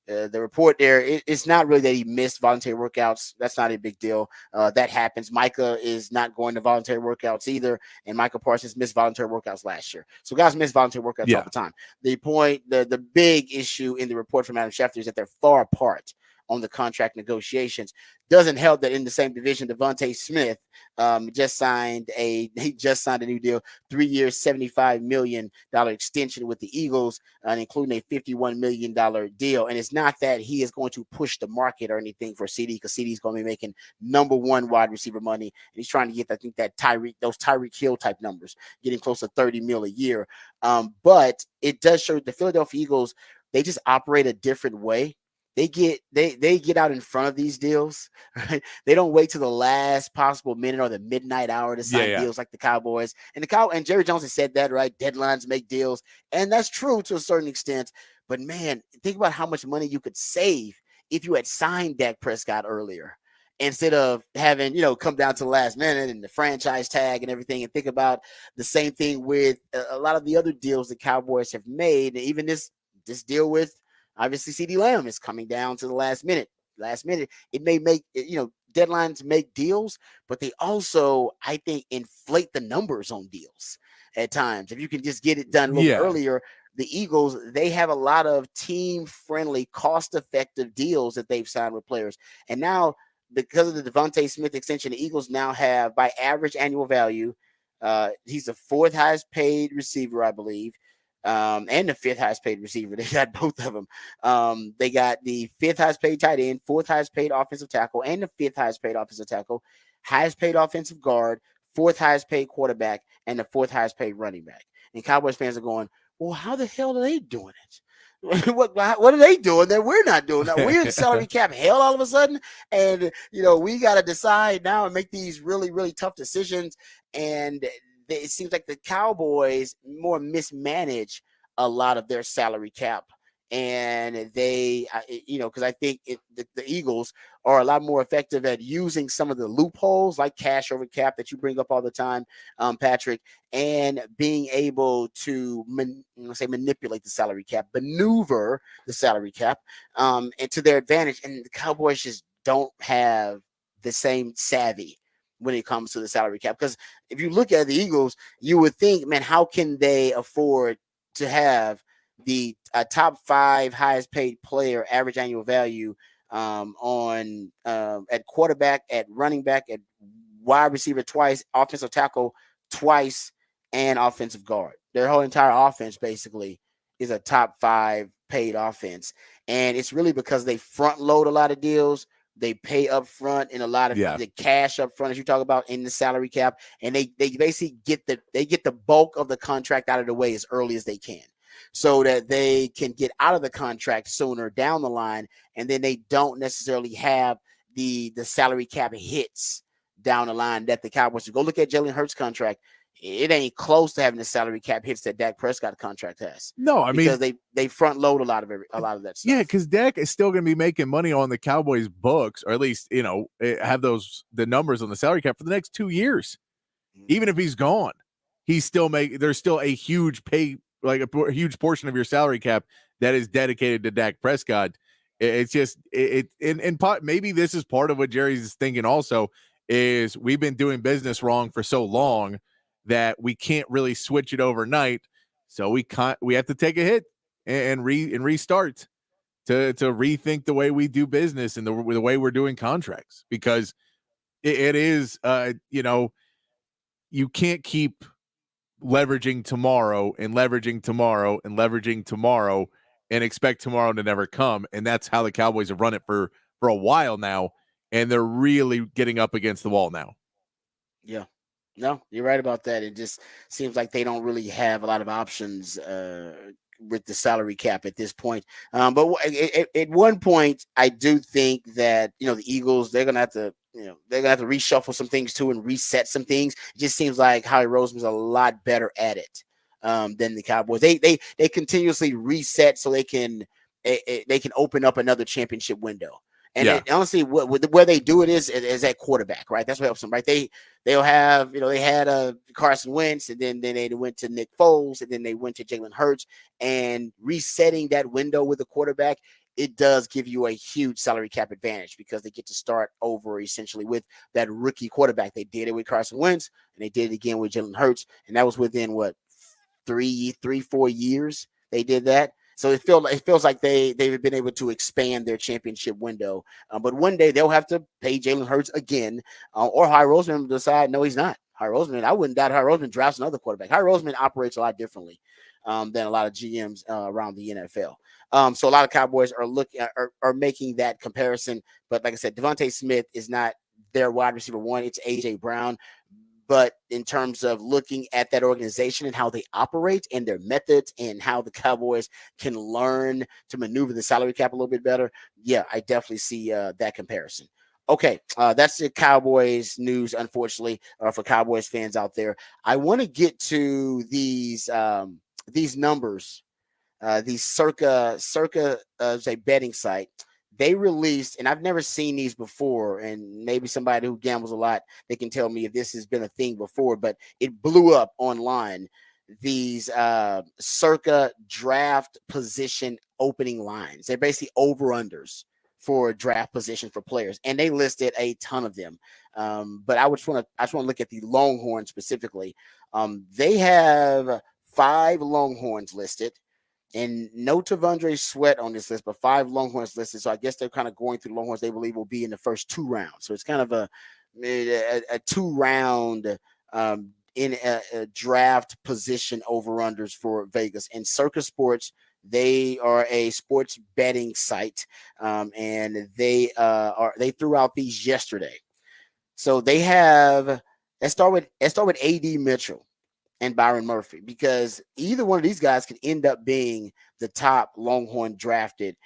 The report there, it's not really that he missed voluntary workouts. That's not a big deal. That happens. Micah is not going to voluntary workouts either, and Michael Parsons missed voluntary workouts last year. So guys miss voluntary workouts all the time. The big issue in the report from Adam Schefter is that they're far apart on the contract negotiations. Doesn't help that in the same division, Devontae Smith just signed a new deal, 3 years, $75 million extension with the Eagles, including a $51 million deal. And it's not that he is going to push the market or anything for CD, because CD is going to be making number one wide receiver money. And he's trying to get, I think, those Tyreek Hill type numbers, getting close to 30 mil a year. But it does show the Philadelphia Eagles, they just operate a different way. They get out in front of these deals. Right? They don't wait till the last possible minute or the midnight hour to sign deals like the Cowboys. And Jerry Jones has said that, right? Deadlines make deals, and that's true to a certain extent. But man, think about how much money you could save if you had signed Dak Prescott earlier, instead of having, come down to the last minute and the franchise tag and everything. And think about the same thing with a lot of the other deals the Cowboys have made. And even this deal with, obviously, CeeDee Lamb is coming down to the last minute. It may make, deadlines make deals, but they also, I think, inflate the numbers on deals at times. If you can just get it done a little bit earlier, the Eagles, they have a lot of team-friendly, cost-effective deals that they've signed with players. And now, because of the Devontae Smith extension, the Eagles now have, by average annual value, he's the fourth highest paid receiver, I believe. And the fifth highest paid receiver. They got both of them. They got the fifth highest paid tight end, fourth highest paid offensive tackle, and the fifth highest paid offensive tackle, highest paid offensive guard, fourth highest paid quarterback, and the fourth highest paid running back. And Cowboys fans are going, well, how the hell are they doing it? What are they doing that we're not doing? Now, we're in salary cap hell all of a sudden, and we got to decide now and make these really, really tough decisions. And it seems like the Cowboys more mismanage a lot of their salary cap, and they, because I think the Eagles are a lot more effective at using some of the loopholes like cash over cap that you bring up all the time, Patrick, and being able to manipulate the salary cap, maneuver the salary cap, and to their advantage. And the Cowboys just don't have the same savvy when it comes to the salary cap. Because if you look at the Eagles, you would think, man, how can they afford to have the top five highest paid player average annual value on at quarterback, at running back, at wide receiver twice, offensive tackle twice, and offensive guard. Their whole entire offense basically is a top five paid offense. And it's really because they front load a lot of deals. They pay up front and a lot of the cash up front, as you talk about, in the salary cap. And they basically get the bulk of the contract out of the way as early as they can, so that they can get out of the contract sooner down the line. And then they don't necessarily have the salary cap hits down the line that the Cowboys do. Go look at Jalen Hurts' contract. It ain't close to having the salary cap hits that Dak Prescott contract has. No, I mean, because they front load a lot of that stuff. Yeah, because Dak is still going to be making money on the Cowboys' books, or at least have the numbers on the salary cap for the next 2 years. Even if he's gone, he's still there's still a huge like a huge portion of your salary cap that is dedicated to Dak Prescott. It's just maybe this is part of what Jerry's thinking also, is we've been doing business wrong for so long that we can't really switch it overnight. So we have to take a hit and restart to rethink the way we do business and the way we're doing contracts, because it is you can't keep leveraging tomorrow and leveraging tomorrow and leveraging tomorrow and expect tomorrow to never come. And that's how the Cowboys have run it for a while now, and they're really getting up against the wall now. Yeah. No, you're right about that. It just seems like they don't really have a lot of options with the salary cap at this point. But at one point, I do think that the Eagles, they're gonna have to reshuffle some things too and reset some things. It just seems like Howie Roseman's a lot better at it than the Cowboys. They continuously reset so they can open up another championship window. And honestly, where they do it is at quarterback, right? That's what helps them, right? They'll have, they had Carson Wentz, and then they went to Nick Foles, and then they went to Jalen Hurts, and resetting that window with a quarterback, it does give you a huge salary cap advantage, because they get to start over essentially with that rookie quarterback. They did it with Carson Wentz, and they did it again with Jalen Hurts, and that was within 3-4 years they did that. So it feels like they've been able to expand their championship window. But one day they'll have to pay Jalen Hurts again, or Howie Roseman will decide no, he's not. Howie Roseman, I wouldn't doubt Howie Roseman drafts another quarterback. Howie Roseman operates a lot differently than a lot of GMs around the NFL. So a lot of Cowboys are making that comparison. But like I said, Devontae Smith is not their wide receiver one. It's AJ Brown. But in terms of looking at that organization and how they operate and their methods and how the Cowboys can learn to maneuver the salary cap a little bit better, yeah, I definitely see that comparison. Okay, that's the Cowboys news, unfortunately, for Cowboys fans out there. I want to get to these numbers, these circa a betting site. They released, and I've never seen these before, and maybe somebody who gambles a lot, they can tell me if this has been a thing before, but it blew up online. These circa draft position opening lines. They're basically over-unders for draft position for players, and they listed a ton of them. But I just want to look at the Longhorns specifically. They have 5 Longhorns listed. And no Tavondre Sweat on this list, but 5 Longhorns listed. So I guess they're kind of going through the Longhorns they believe will be in the first 2 rounds. So it's kind of a 2-round in a draft position over-unders for Vegas. And Circa Sports, they are a sports betting site, and they threw out these yesterday. So they have let's start with AD Mitchell and Byron Murphy, because either one of these guys could end up being the top Longhorn drafted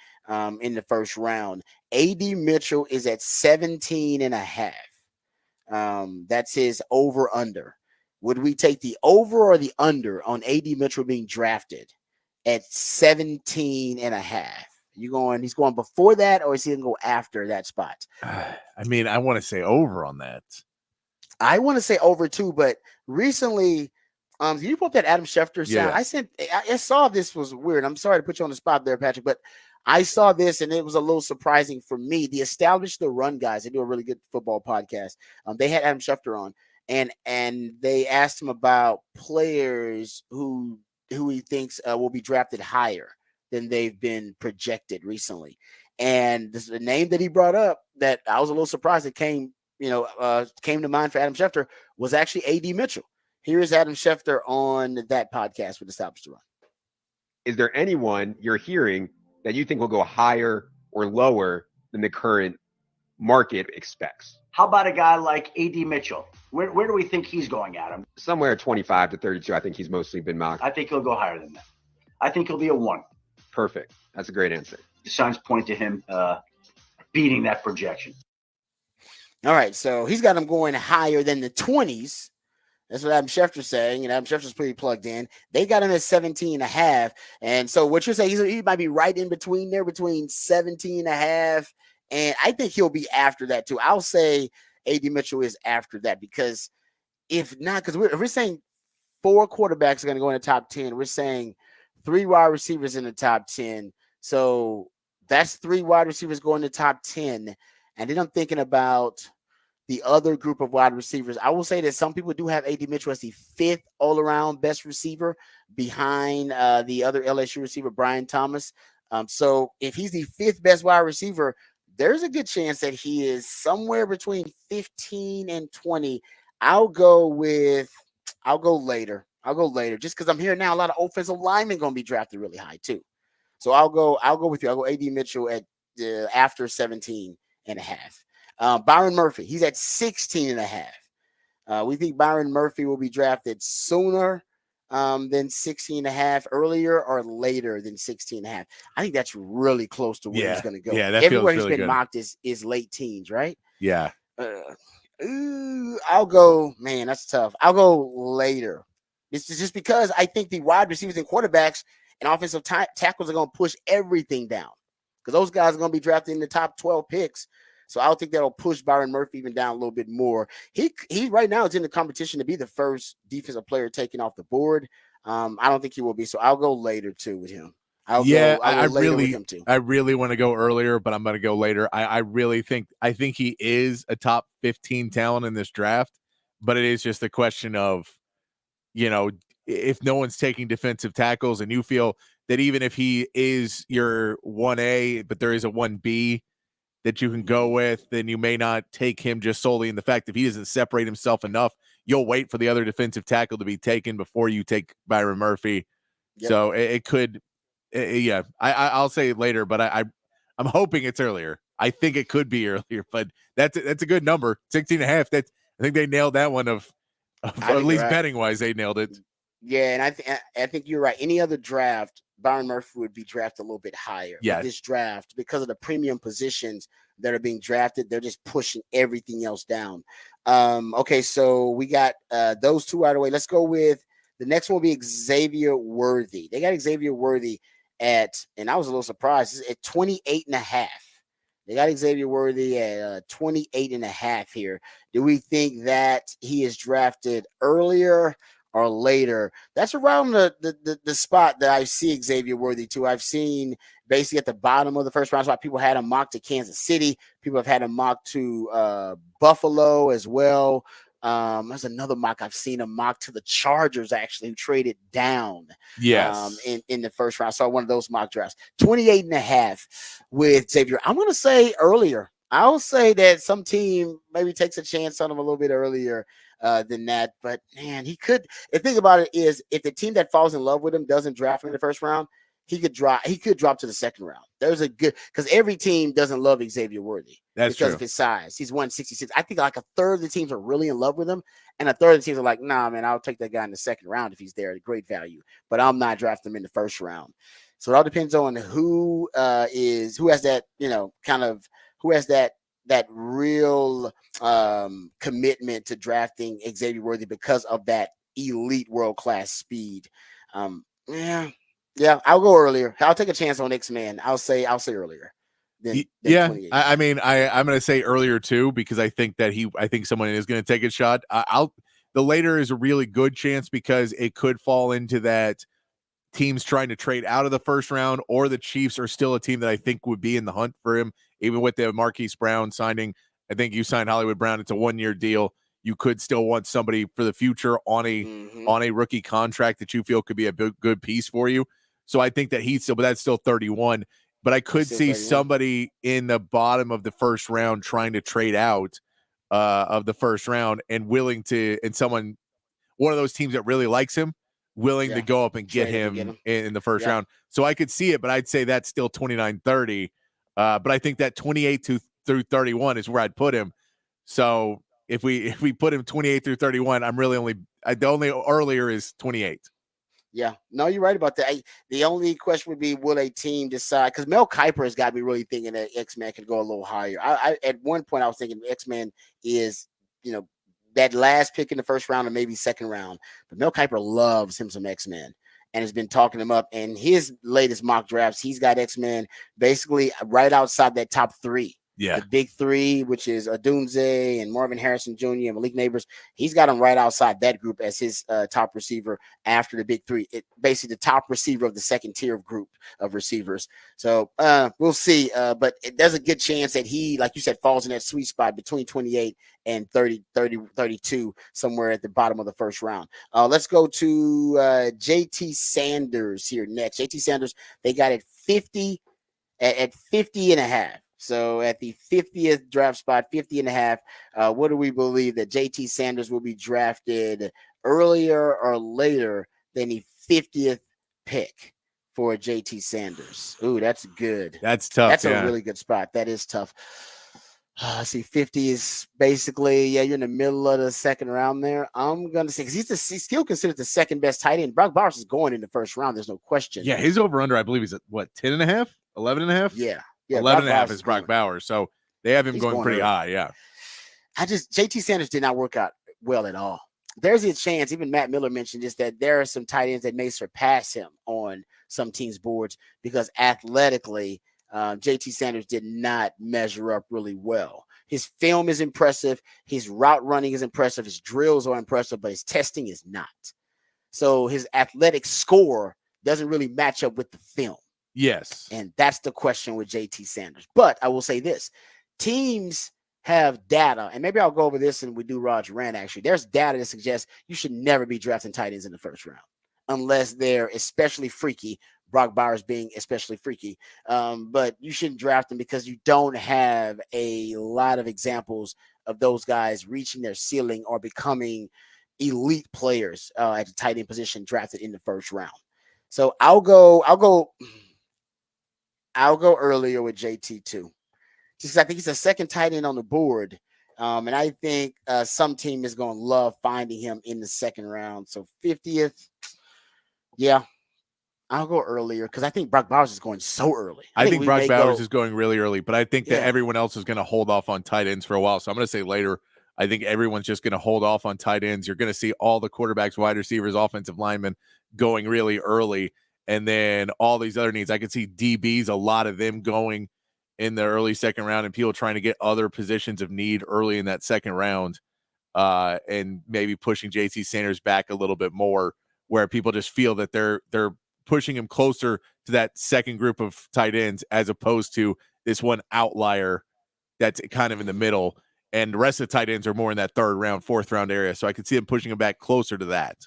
in the first round. AD Mitchell is at 17.5. That's his over-under. Would we take the over or the under on AD Mitchell being drafted at 17.5? He's going before that, or is he going to go after that spot? I mean, I want to say over on that. I want to say over too, but recently, you put that Adam Schefter sound. Yeah. I saw this was weird. I'm sorry to put you on the spot there, Patrick, but I saw this and it was a little surprising for me. The Establish the Run guys, they do a really good football podcast. They had Adam Schefter on, and they asked him about players who he thinks will be drafted higher than they've been projected recently. And the name that he brought up that I was a little surprised it came to mind for Adam Schefter was actually AD Mitchell. Here is Adam Schefter on that podcast with Establish the Run. Is there anyone you're hearing that you think will go higher or lower than the current market expects? How about a guy like AD Mitchell? Where do we think he's going, Adam? Somewhere 25 to 32. I think he's mostly been mocked. I think he'll go higher than that. I think he'll be a 1. Perfect. That's a great answer. The signs point to him beating that projection. All right, so he's got him going higher than the 20s. That's what Adam Schefter's saying, and Adam Schefter's pretty plugged in. They got him at 17.5. And so what you're saying, he might be right in between there, between 17.5, and I think he'll be after that too. I'll say AD Mitchell is after that, because if not, because we're saying 4 quarterbacks are going to go in the top 10. We're saying 3 wide receivers in the top 10. So that's 3 wide receivers going to the top 10. And then I'm thinking about the other group of wide receivers. I will say that some people do have AD Mitchell as the 5th all-around best receiver behind the other LSU receiver, Brian Thomas. So if he's the 5th best wide receiver, there's a good chance that he is somewhere between 15 and 20. I'll go later just because I'm hearing now a lot of offensive linemen going to be drafted really high too. So I'll go with you. I'll go AD Mitchell at after 17.5. Byron Murphy, he's at 16.5. We think Byron Murphy will be drafted sooner than 16.5, earlier or later than 16.5. I think that's really close to where he's going to go. Yeah, that everywhere feels he's been really mocked is late teens, right? Yeah. I'll go, man, that's tough. I'll go later. It's just because I think the wide receivers and quarterbacks and offensive tackles are going to push everything down, because those guys are going to be drafted in the top 12 picks. So I don't think that'll push Byron Murphy even down a little bit more. He right now is in the competition to be the first defensive player taken off the board. I don't think he will be. So I'll go later too with him. I'll go later with him too. I really want to go earlier, but I'm going to go later. I think he is a top 15 talent in this draft, but it is just a question of, if no one's taking defensive tackles and you feel that even if he is your 1A, but there is a 1B that you can go with, then you may not take him just solely in the fact if he doesn't separate himself enough, you'll wait for the other defensive tackle to be taken before you take Byron Murphy. Yep. So it could, yeah, I'll say it later, but I'm hoping it's earlier. I think it could be earlier, but that's a good number, 16.5. I think they nailed that one of at least betting wise, they nailed it. Yeah, and I think you're right. Any other draft, Byron Murphy would be drafted a little bit higher. Yeah. But this draft, because of the premium positions that are being drafted, they're just pushing everything else down. Okay, so we got those two out of the way. Let's go with the next one will be Xavier Worthy. They got Xavier Worthy at, and I was a little surprised, at 28.5. They got Xavier Worthy at 28.5 here. Do we think that he is drafted earlier or later? That's around the spot that I see Xavier Worthy to. I've seen basically at the bottom of the first round spot. People had him mocked to Kansas City. People have had him mocked to Buffalo as well. There's another mock I've seen him mocked to the Chargers, actually, who traded down in the first round. I saw one of those mock drafts. 28.5 with Xavier. I'm going to say earlier. I'll say that some team maybe takes a chance on him a little bit earlier than that. But, man, he could. The thing about it is if the team that falls in love with him doesn't draft him in the first round, he could drop to the second round. There's a good, because every team doesn't love Xavier Worthy because of his size. He's 166. I think like a third of the teams are really in love with him, and a third of the teams are like, nah, man, I'll take that guy in the second round if he's there at great value, but I'm not drafting him in the first round. So it all depends on who has that, who has that real commitment to drafting Xavier Worthy because of that elite world-class speed. Yeah, I'll go earlier. I'll take a chance on X-Man. I'll say earlier. Than I mean, I'm going to say earlier too, because I think someone is going to take a shot. The later is a really good chance because it could fall into that teams trying to trade out of the first round, or the Chiefs are still a team that I think would be in the hunt for him, even with the Marquise Brown signing. I think you signed Hollywood Brown. It's a 1-year deal. You could still want somebody for the future on a rookie contract that you feel could be a good piece for you. So I think that but that's still 31. But I could see 31. Somebody in the bottom of the first round trying to trade out of the first round and willing to, and someone, one of those teams that really likes him, willing to go up and get him in the first round. So I could see it, but I'd say that's still 29-30. But I think that 28 through 31 is where I'd put him. So if we put him 28 through 31, the only earlier is 28. Yeah, no, you're right about that. The only question would be, will a team decide? Because Mel Kiper has got me really thinking that X-Man could go a little higher. I at one point I was thinking X-Man is, that last pick in the first round or maybe second round. But Mel Kiper loves him some X-Men and has been talking him up. And his latest mock drafts, he's got X-Men basically right outside that top 3. Yeah. The big 3, which is Odunze and Marvin Harrison Jr. and Malik Neighbors. He's got him right outside that group as his top receiver after the big 3. It basically the top receiver of the second tier of group of receivers. So we'll see. But there's a good chance that he, like you said, falls in that sweet spot between 28 and 32, somewhere at the bottom of the first round. Let's go to JT Sanders here next. JT Sanders, they got it 50 at 50.5. So at the 50th draft spot, 50.5, what do we believe that JT Sanders will be drafted earlier or later than the 50th pick for JT Sanders? Ooh, that's good. That's tough. That's a really good spot. That is tough. See, 50 is basically, you're in the middle of the second round there. I'm going to say, because he's still considered the second best tight end. Brock Bowers is going in the first round. There's no question. Yeah, his over-under, I believe, is at, 10.5? 11.5? Yeah. 11.5 is Brock Bowers. So they have him going pretty high. Yeah. JT Sanders did not work out well at all. There's a chance, even Matt Miller mentioned this, that there are some tight ends that may surpass him on some teams' boards because athletically, JT Sanders did not measure up really well. His film is impressive. His route running is impressive. His drills are impressive, but his testing is not. So his athletic score doesn't really match up with the film. Yes. And that's the question with JT Sanders. But I will say this. Teams have data, and maybe I'll go over this and we do Roger Rand actually. There's data that suggests you should never be drafting tight ends in the first round unless they're especially freaky. Brock Bowers being especially freaky. But you shouldn't draft him because you don't have a lot of examples of those guys reaching their ceiling or becoming elite players at the tight end position drafted in the first round. So I'll go earlier with JT too. Just I think he's the second tight end on the board. And I think some team is going to love finding him in the second round. So 50th, yeah, I'll go earlier because I think Brock Bowers is going so early. I think we Brock may Bowers go- is going really early, but I think that Yeah. everyone else is going to hold off on tight ends for a while. So I'm going to say later. I think everyone's just going to hold off on tight ends. You're going to see all the quarterbacks, wide receivers, offensive linemen going really early. And then all these other needs. I could see DBs, a lot of them going in the early second round, and people trying to get other positions of need early in that second round, and maybe pushing JT Sanders back a little bit more, where people just feel that they're pushing him closer to that second group of tight ends as opposed to this one outlier that's kind of in the middle. And the rest of the tight ends are more in that third round, fourth round area. So I could see him pushing him back closer to that.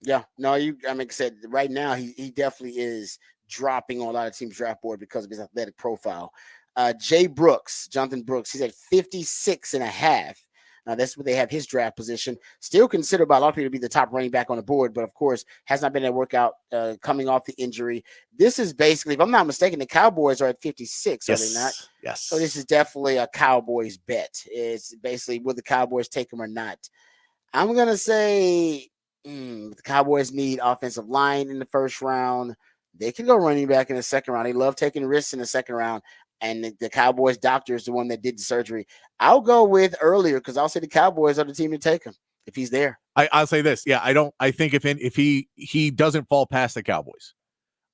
Yeah, no, I mean, like I said, right now he definitely is dropping on a lot of teams' draft board because of his athletic profile. Jonathan Brooks, he's at 56 and a half. That's what they have his draft position. Still considered by a lot of people to be the top running back on the board, but of course has not been able to work out coming off the injury. This is basically, if I'm not mistaken, the Cowboys are at 56, are they not? Yes. So this is definitely a Cowboys bet. It's basically will the Cowboys take him or not? I'm going to say the Cowboys need offensive line in the first round. They can go running back in the second round. They love taking risks in the second round. And the Cowboys doctor is the one that did the surgery. I'll go with earlier because I'll say the Cowboys are the team to take him if he's there. I'll say this. Yeah, I think if he doesn't fall past the Cowboys,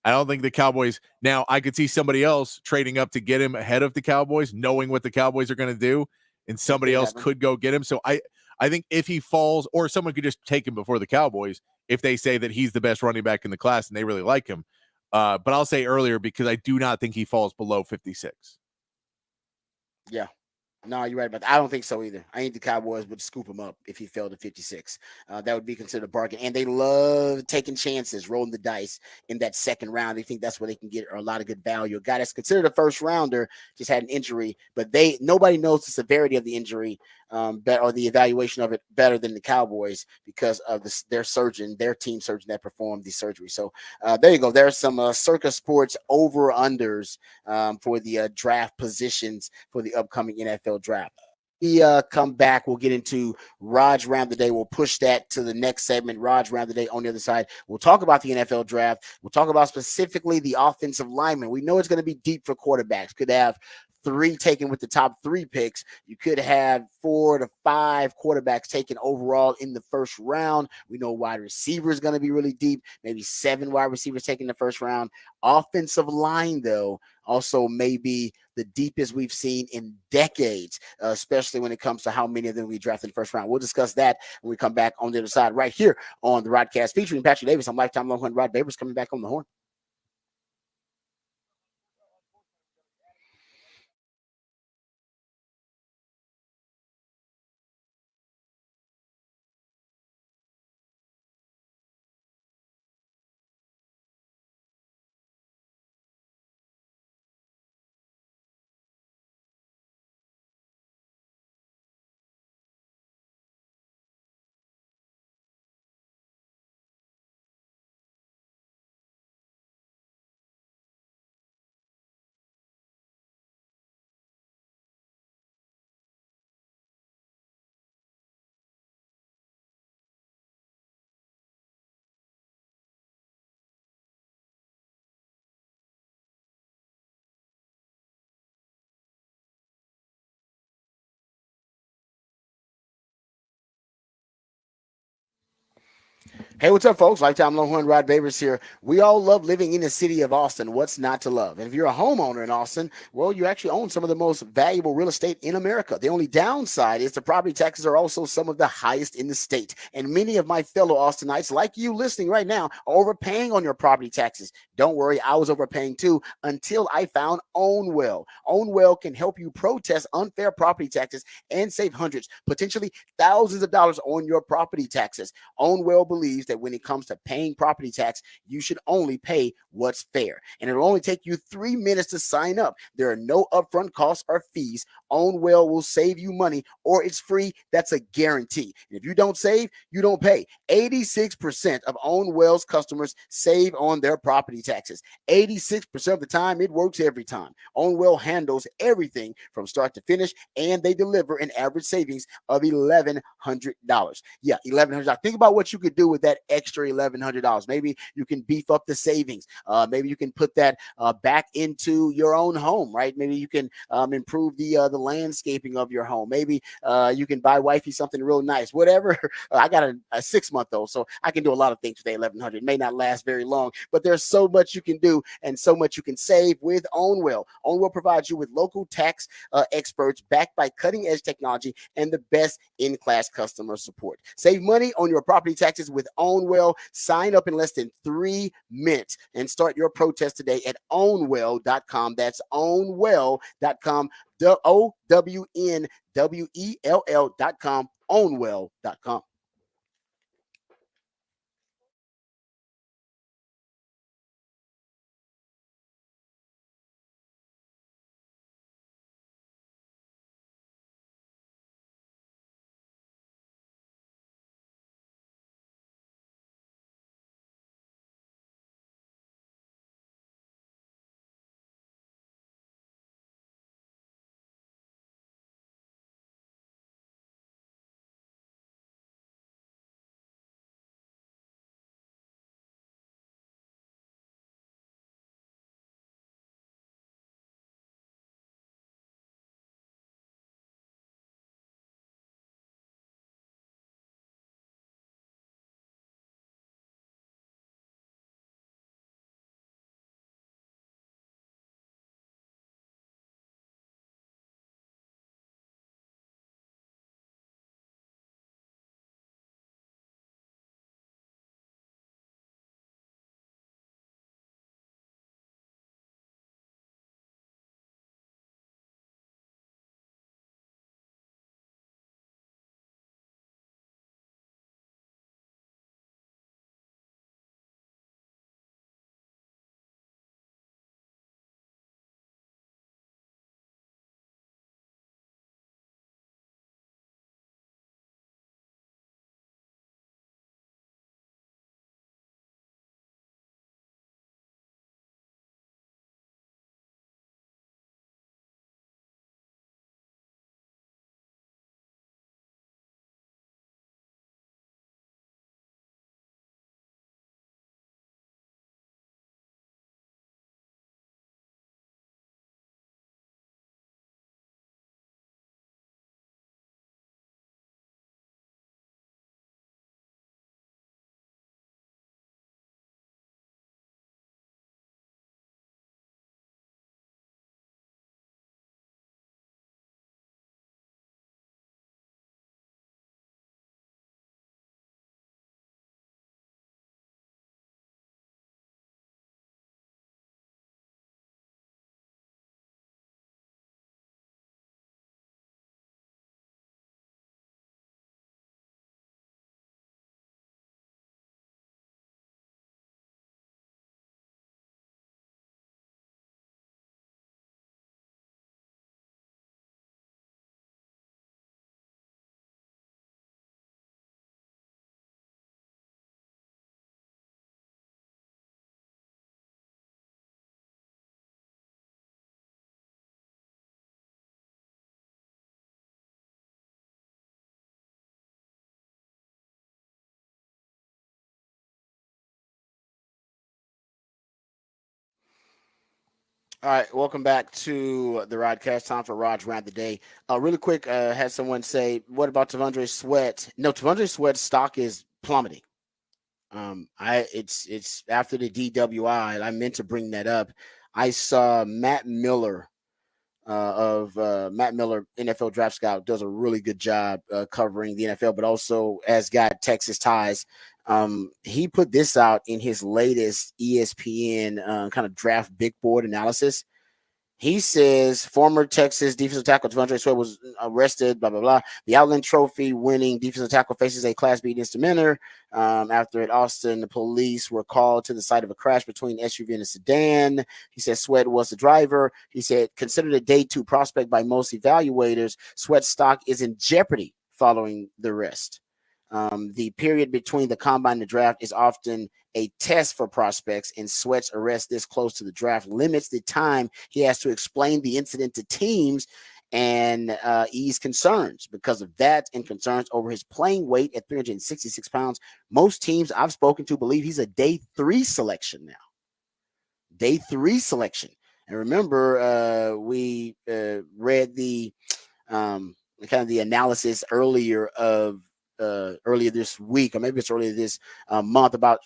I don't think the Cowboys. Now, I could see somebody else trading up to get him ahead of the Cowboys, knowing what the Cowboys are going to do, and somebody else could go get him. So I think if he falls, or someone could just take him before the Cowboys if they say that he's the best running back in the class and they really like him. But I'll say earlier because I do not think he falls below 56. Yeah. No, you're right about that. I don't think so either. I think the Cowboys would scoop him up if he fell to 56. That would be considered a bargain. And they love taking chances, rolling the dice in that second round. They think that's where they can get a lot of good value. A guy that's considered a first rounder just had an injury, but nobody knows the severity of the injury or the evaluation of it better than the Cowboys because of their team surgeon that performed the surgery. So there you go. There's some Circa Sports over-unders for the draft positions for the upcoming NFL draft. We come back, we'll get into Raj Round the Day. We'll push that to the next segment. Raj Round the Day on the other side. We'll talk about the NFL draft. We'll talk about specifically the offensive linemen. We know it's going to be deep for quarterbacks. Could have 3 taken with the top 3 picks. You could have 4 to 5 quarterbacks taken overall in the first round. We know wide receiver is going to be really deep, maybe 7 wide receivers taken in the first round. Offensive line, though, also may be the deepest we've seen in decades, especially when it comes to how many of them we drafted in the first round. We'll discuss that when we come back on the other side right here on the Rodcast featuring Patrick Davis. I'm Lifetime Longhorn Rod Babers coming back on the horn. Hey, what's up, folks? Lifetime Longhorn Rod Babers here. We all love living in the city of Austin. What's not to love? And if you're a homeowner in Austin, well, you actually own some of the most valuable real estate in America. The only downside is the property taxes are also some of the highest in the state. And many of my fellow Austinites, like you listening right now, are overpaying on your property taxes. Don't worry, I was overpaying too until I found OwnWell. OwnWell can help you protest unfair property taxes and save hundreds, potentially thousands of dollars on your property taxes. OwnWell believes believes that when it comes to paying property tax, you should only pay what's fair. And it'll only take you 3 minutes to sign up. There are no upfront costs or fees. Own Well will save you money, or it's free. That's a guarantee. And if you don't save, you don't pay. 86% of Own Well's customers save on their property taxes. 86% of the time, it works every time. Own Well handles everything from start to finish, and they deliver an average savings of $1,100. Yeah, $1,100. Think about what you could do with that extra $1,100. Maybe you can beef up the savings. Maybe you can put that back into your own home, right? Maybe you can improve the landscaping of your home. Maybe you can buy wifey something real nice. Whatever. I got a 6-month-old, so I can do a lot of things with the $1,100. It may not last very long, but there's so much you can do and so much you can save with Own Well. Own Well provides you with local tax experts backed by cutting-edge technology and the best in-class customer support. Save money on your property taxes with Own Well. Sign up in less than 3 minutes and start your protest today at ownwell.com. That's ownwell.com. OWNWELL.com. Ownwell.com. All right, welcome back to the Rodcast. Time for Rod's Round the Day. Really quick, had someone say, "What about Tavondre Sweat?" No, Tavondre Sweat's stock is plummeting. It's after the DWI, and I meant to bring that up. I saw Matt Miller Matt Miller, NFL Draft Scout, does a really good job covering the NFL, but also has got Texas ties. He put this out in his latest ESPN kind of draft big board analysis. He says former Texas defensive tackle Devondre Sweat was arrested, blah, blah, blah. The Outland Trophy winning defensive tackle faces a Class B misdemeanor after at Austin, the police were called to the site of a crash between SUV and a sedan. He said Sweat was the driver. He said, considered a day 2 prospect by most evaluators, Sweat's stock is in jeopardy following the arrest. The period between the combine and the draft is often a test for prospects, and Sweat's arrest this close to the draft limits the time he has to explain the incident to teams and ease concerns. Because of that and concerns over his playing weight at 366 pounds, most teams I've spoken to believe he's a day 3 selection now. Day 3 selection. And remember, we read the kind of the analysis earlier this week, or maybe it's earlier this month, about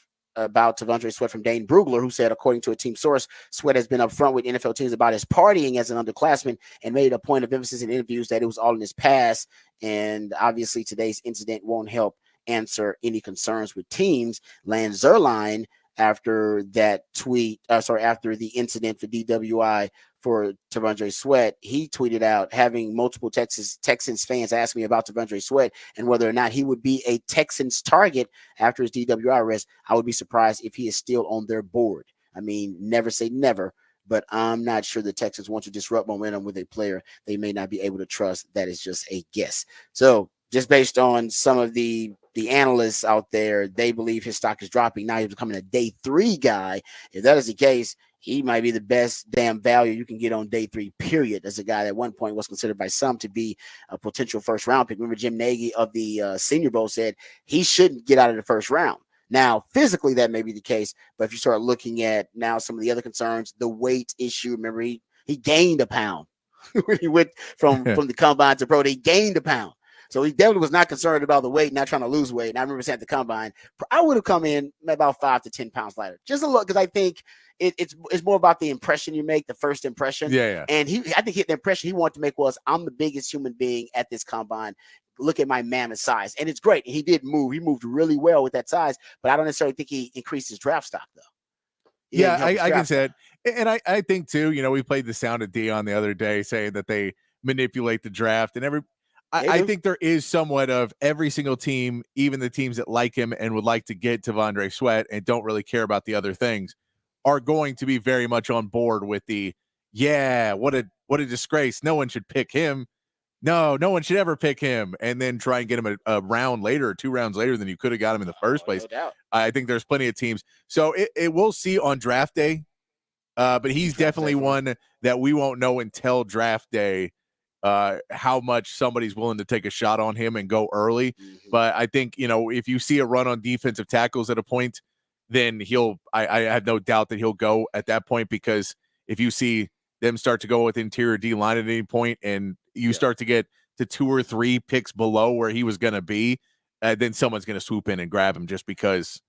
Devondre Sweat from Dane Brugler, who said, according to a team source, Sweat has been upfront with NFL teams about his partying as an underclassman and made a point of emphasis in interviews that it was all in his past. And obviously today's incident won't help answer any concerns with teams. Lance Zierlein, after that after the incident for DWI for Devondre Sweat, he tweeted out, having multiple Texans fans ask me about Devondre Sweat and whether or not he would be a Texans target after his DWI arrest. I would be surprised if he is still on their board. I mean, never say never, but I'm not sure the Texans want to disrupt momentum with a player they may not be able to trust. That is just a guess. So just based on some of the analysts out there, they believe his stock is dropping. Now he's becoming a day 3 guy. If that is the case, he might be the best damn value you can get on day 3, period. As a guy that at one point was considered by some to be a potential first round pick. Remember, Jim Nagy of the Senior Bowl said he shouldn't get out of the first round. Now, physically, that may be the case, but if you start looking at now some of the other concerns, the weight issue, remember, he gained a pound when he went from the combine to pro. He gained a pound. So he definitely was not concerned about the weight, not trying to lose weight. And I remember saying at the combine, I would have come in about 5 to 10 pounds lighter. Just a look, because I think it's more about the impression you make, the first impression. Yeah. And I think the impression he wanted to make was, I'm the biggest human being at this combine. Look at my mammoth size. And it's great. He did move. He moved really well with that size, but I don't necessarily think he increased his draft stock, though. Yeah, I can say it. And I think, too, we played the sound of Dion the other day saying that they manipulate the draft, and I think there is somewhat of every single team, even the teams that like him and would like to get Devondre Sweat and don't really care about the other things, are going to be very much on board with what a disgrace. No one should pick him. No one should ever pick him, and then try and get him a round later or 2 rounds later than you could have got him in the first place. No doubt. I think there's plenty of teams. So it we'll see on draft day, but he's definitely one that we won't know until draft day how much somebody's willing to take a shot on him and go early. Mm-hmm. But I think, if you see a run on defensive tackles at a point, then I have no doubt that he'll go at that point, because if you see them start to go with interior D line at any point and you start to get to 2 or 3 picks below where he was going to be, then someone's going to swoop in and grab him, just because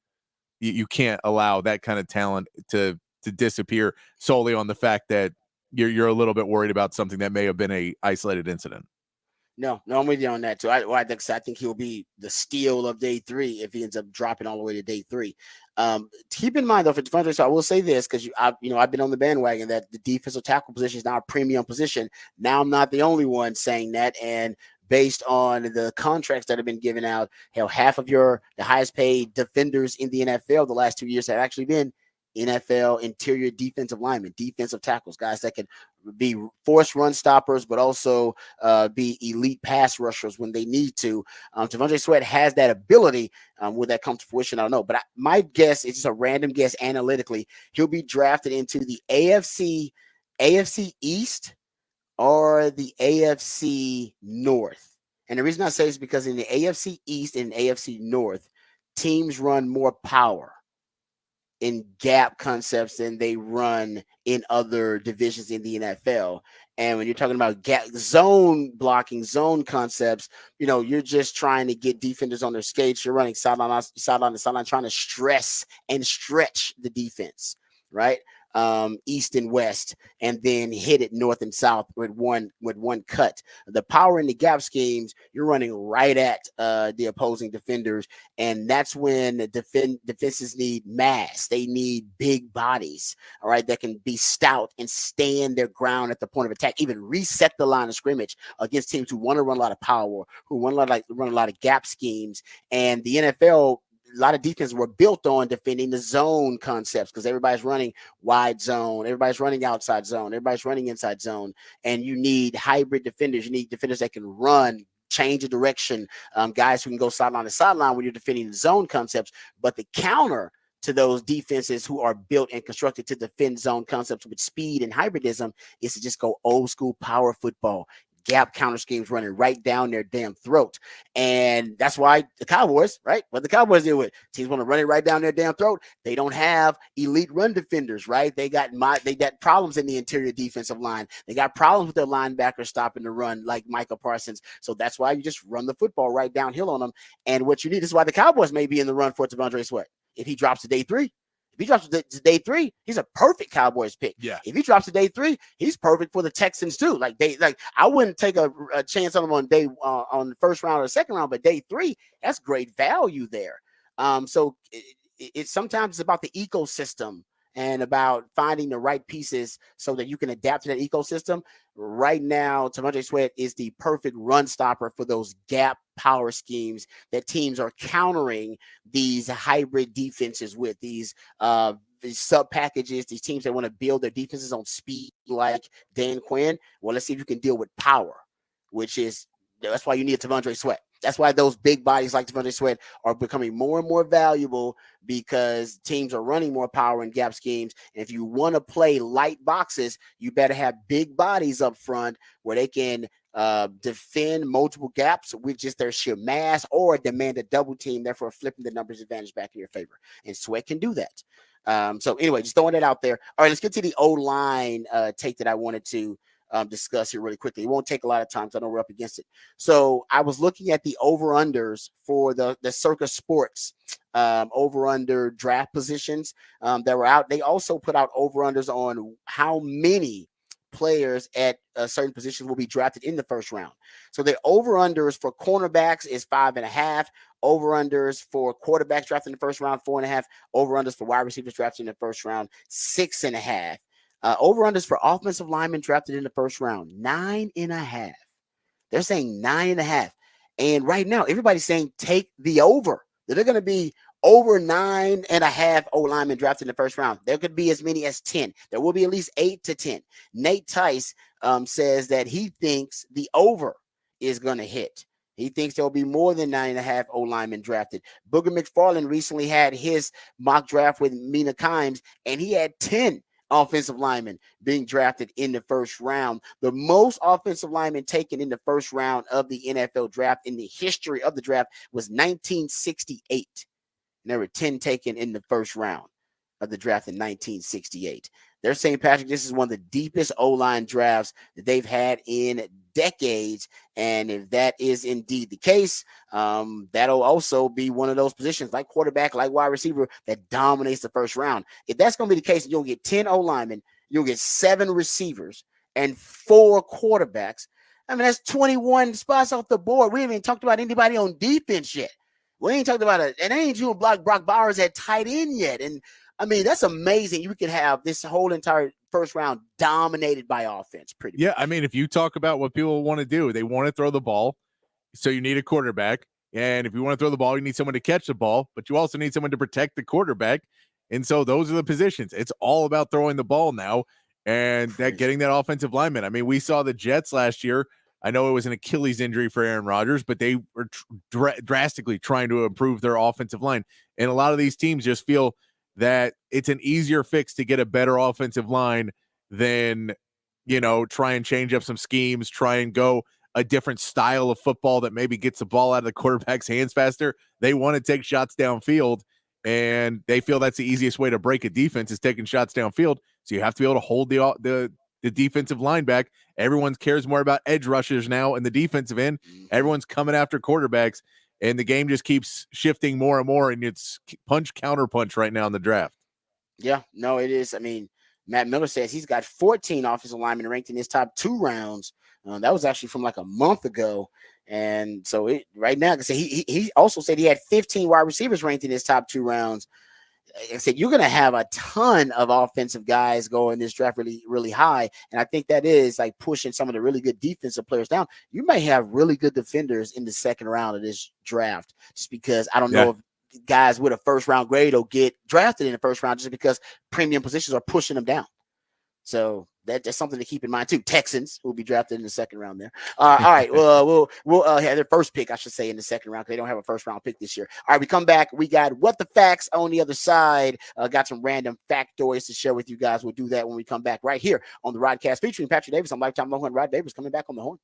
you can't allow that kind of talent to disappear solely on the fact that you're a little bit worried about something that may have been a isolated incident. No, I'm with you on that too. I think he'll be the steal of day 3 if he ends up dropping all the way to day 3. Keep in mind though, for Devondre, so I will say this, because I've been on the bandwagon that the defensive tackle position is now a premium position. Now I'm not the only one saying that, and based on the contracts that have been given out, half of the highest paid defenders in the NFL the last 2 years have actually been NFL interior defensive linemen, defensive tackles, guys that can be forced run stoppers, but also be elite pass rushers when they need to. Devondre Sweat has that ability. Will that come to fruition? I don't know. But my guess is just a random guess analytically. He'll be drafted into the AFC East or the AFC North. And the reason I say is because in the AFC East and AFC North, teams run more power in gap concepts than they run in other divisions in the NFL. And when you're talking about zone blocking, zone concepts, you're just trying to get defenders on their skates. You're running sideline to sideline, trying to stress and stretch the defense, right? east and west, and then hit it north and south with one cut. The power in the gap schemes, you're running right at the opposing defenders, and that's when the defenses need mass. They need big bodies, all right, that can be stout and stand their ground at the point of attack, even reset the line of scrimmage against teams who want to run a lot of power, who want to run a lot of gap schemes. And the NFL, a lot of defenses were built on defending the zone concepts because everybody's running wide zone, everybody's running outside zone, everybody's running inside zone, and you need hybrid defenders. You need defenders that can run, change the direction, guys who can go sideline to sideline when you're defending the zone concepts. But the counter to those defenses who are built and constructed to defend zone concepts with speed and hybridism is to just go old school power football. Gap counter schemes running right down their damn throat. And that's why the Cowboys, right? What the Cowboys deal with, teams want to run it right down their damn throat. They don't have elite run defenders, right? They got problems in the interior defensive line. They got problems with their linebackers stopping the run like Micah Parsons. So that's why you just run the football right downhill on them. And what you need, this is why the Cowboys may be in the run for T'Vondre Sweat. If he drops to day 3, if he drops to day 3, he's a perfect Cowboys pick. Yeah. If he drops to day 3, he's perfect for the Texans too. I wouldn't take a chance on him on on the first round or second round, but day 3, that's great value there. So it's sometimes about the ecosystem and about finding the right pieces so that you can adapt to that ecosystem. Right now, T'Vondre Sweat is the perfect run stopper for those gap power schemes that teams are countering these hybrid defenses with, these sub packages, these teams that want to build their defenses on speed like Dan Quinn. Well, let's see if you can deal with power, that's why you need T'Vondre Sweat. That's why those big bodies like T'Vondre Sweat are becoming more and more valuable, because teams are running more power and gap schemes. And if you want to play light boxes, you better have big bodies up front where they can defend multiple gaps with just their sheer mass, or demand a double team, therefore flipping the numbers advantage back in your favor. And Sweat can do that. So anyway, just throwing it out there. All right, let's get to the O-line take that I wanted to discuss here really quickly. It won't take a lot of time because I know we're up against it. So I was looking at the over-unders for the Circa Sports over-under draft positions that were out. They also put out over-unders on how many players at certain positions will be drafted in the first round. So the over-unders for cornerbacks is 5.5. Over-unders for quarterbacks drafted in the first round, 4.5. Over-unders for wide receivers drafted in the first round, 6.5. Over-unders for offensive linemen drafted in the first round, 9.5. They're saying 9.5. And right now, everybody's saying take the over. They're going to be over 9.5 O-linemen drafted in the first round. There could be as many as 10. There will be at least 8 to 10. Nate Tice says that he thinks the over is going to hit. He thinks there'll be more than 9.5 O-linemen drafted. Booger McFarland recently had his mock draft with Mina Kimes, and he had 10 offensive linemen being drafted in the first round. The most offensive linemen taken in the first round of the NFL draft in the history of the draft was 1968. And there were 10 taken in the first round of the draft in 1968. They're saying, Patrick, this is one of the deepest O-line drafts that they've had in decades. And if that is indeed the case, that'll also be one of those positions like quarterback, like wide receiver, that dominates the first round. If that's going to be the case, you'll get 10 O-linemen, you'll get 7 receivers, and 4 quarterbacks. I mean, that's 21 spots off the board. We haven't even talked about anybody on defense yet. We ain't talked about it. And ain't you Brock Bowers at tight end yet. And I mean, that's amazing. You could have this whole entire first round dominated by offense. Pretty much. I mean, if you talk about what people want to do, they want to throw the ball. So you need a quarterback. And if you want to throw the ball, you need someone to catch the ball, but you also need someone to protect the quarterback. And so those are the positions. It's all about throwing the ball now and that getting that offensive lineman. I mean, we saw the Jets last year. I know it was an Achilles injury for Aaron Rodgers, but they were drastically trying to improve their offensive line. And a lot of these teams just feel that it's an easier fix to get a better offensive line than, try and change up some schemes, try and go a different style of football that maybe gets the ball out of the quarterback's hands faster. They want to take shots downfield, and they feel that's the easiest way to break a defense is taking shots downfield. So you have to be able to hold the defensive line back. Everyone cares more about edge rushers now in the defensive end. Everyone's coming after quarterbacks, and the game just keeps shifting more and more, and it's punch, counter punch right now in the draft. Yeah, no, it is. I mean, Matt Miller says he's got 14 offensive linemen ranked in his top 2 rounds. That was actually from like a month ago. And so right now, he also said he had 15 wide receivers ranked in his top 2 rounds. Like I said, you're going to have a ton of offensive guys go in this draft really, really high. And I think that is like pushing some of the really good defensive players down. You may have really good defenders in the second round of this draft, just because I don't know if guys with a first round grade will get drafted in the first round just because premium positions are pushing them down. So that's something to keep in mind too. Texans will be drafted in the second round there. All right. We'll have their first pick, I should say, in the second round, because they don't have a first round pick this year. All right, we come back. We got what the facts on the other side. Got some random factoids to share with you guys. We'll do that when we come back right here on the Rodcast featuring Patrick Davis. I'm Lifetime Low and Rod Davis coming back on the horn.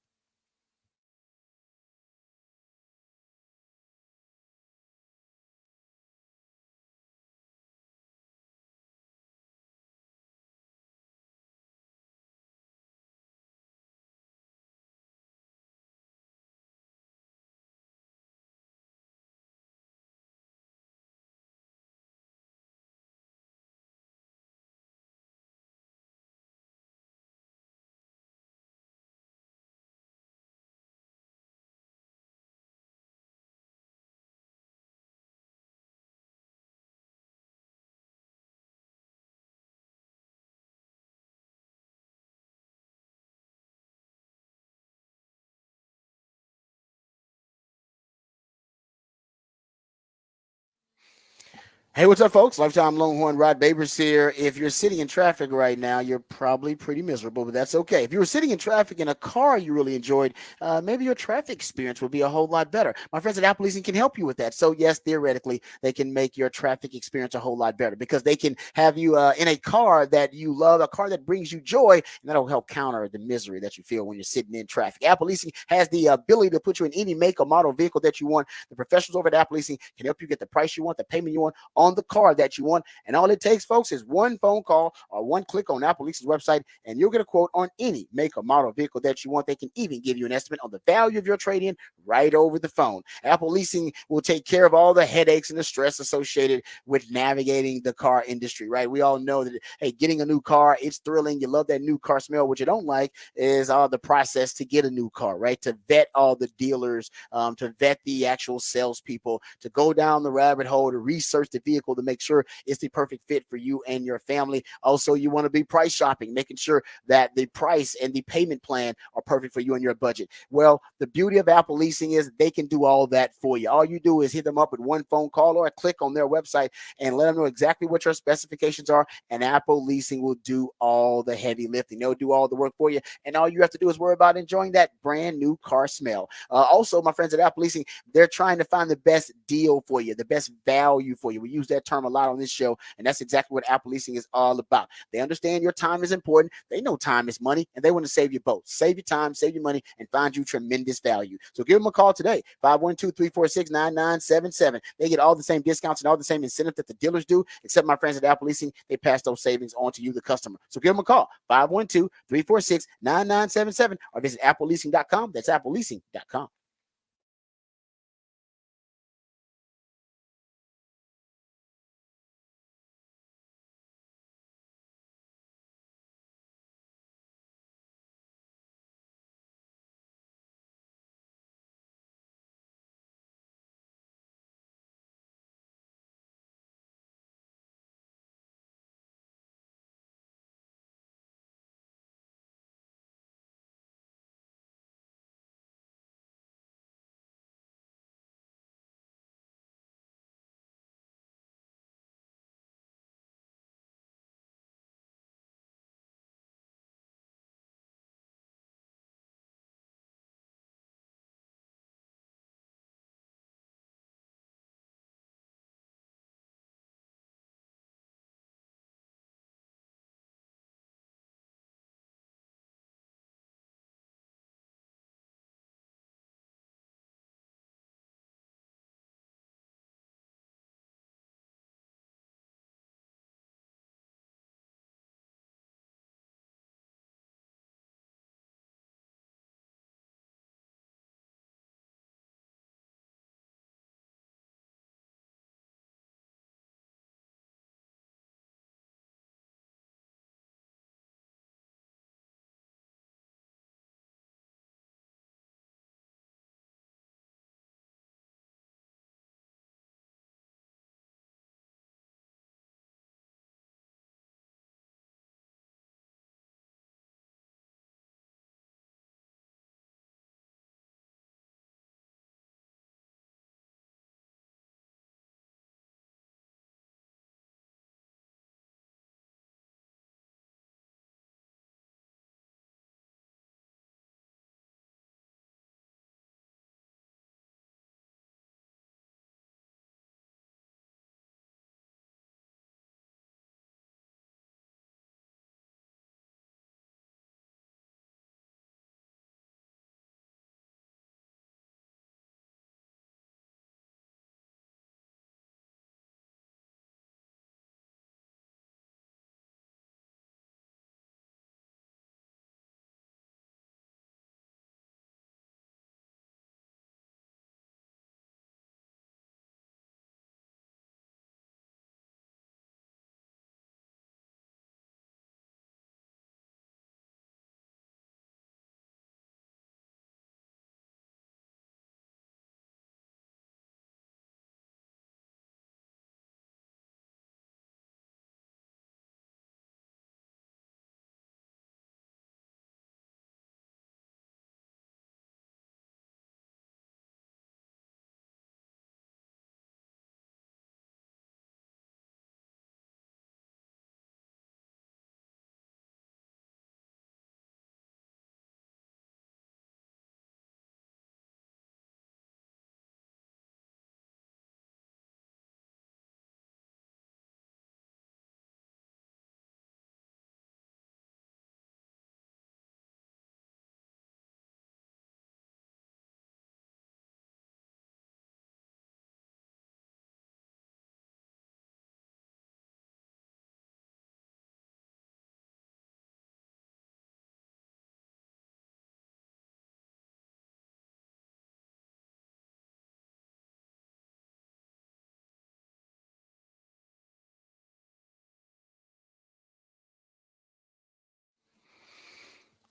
Hey, what's up, folks? Lifetime Longhorn Rod Babers here. If you're sitting in traffic right now, you're probably pretty miserable, but that's okay. If you were sitting in traffic in a car you really enjoyed, maybe your traffic experience would be a whole lot better. My friends at Apple Leasing can help you with that. So, yes, theoretically, they can make your traffic experience a whole lot better, because they can have you in a car that you love, a car that brings you joy, and that'll help counter the misery that you feel when you're sitting in traffic. Apple Leasing has the ability to put you in any make or model vehicle that you want. The professionals over at Apple Leasing can help you get the price you want, the payment you want on the car that you want. And all it takes, folks, is one phone call or one click on Apple Leasing's website, and you'll get a quote on any make or model vehicle that you want. They can even give you an estimate on the value of your trade-in right over the phone. Apple Leasing will take care of all the headaches and the stress associated with navigating the car industry, right? We all know that, hey, getting a new car, it's thrilling. You love that new car smell. What you don't like is all the process to get a new car, right? To vet all the dealers, to vet the actual salespeople, to go down the rabbit hole, to research the vehicle to make sure it's the perfect fit for you and your family. Also, you want to be price shopping, making sure that the price and the payment plan are perfect for you and your budget. Well, the beauty of Apple Leasing is they can do all that for you. All you do is hit them up with one phone call or a click on their website and let them know exactly what your specifications are, and Apple Leasing will do all the heavy lifting. They'll do all the work for you, and all you have to do is worry about enjoying that brand new car smell. Also, my friends at Apple Leasing, they're trying to find the best deal for you, the best value for you. We use that term a lot on this show, and that's exactly what Apple Leasing is all about. They understand your time is important. They know time is money, and they want to save you both. Save your time, save your money, and find you tremendous value. So give them a call today, 512-346-9977. They get all the same discounts and all the same incentives that the dealers do, except my friends at Apple Leasing, they pass those savings on to you, the customer. So give them a call, 512-346-9977, or visit appleleasing.com. That's appleleasing.com.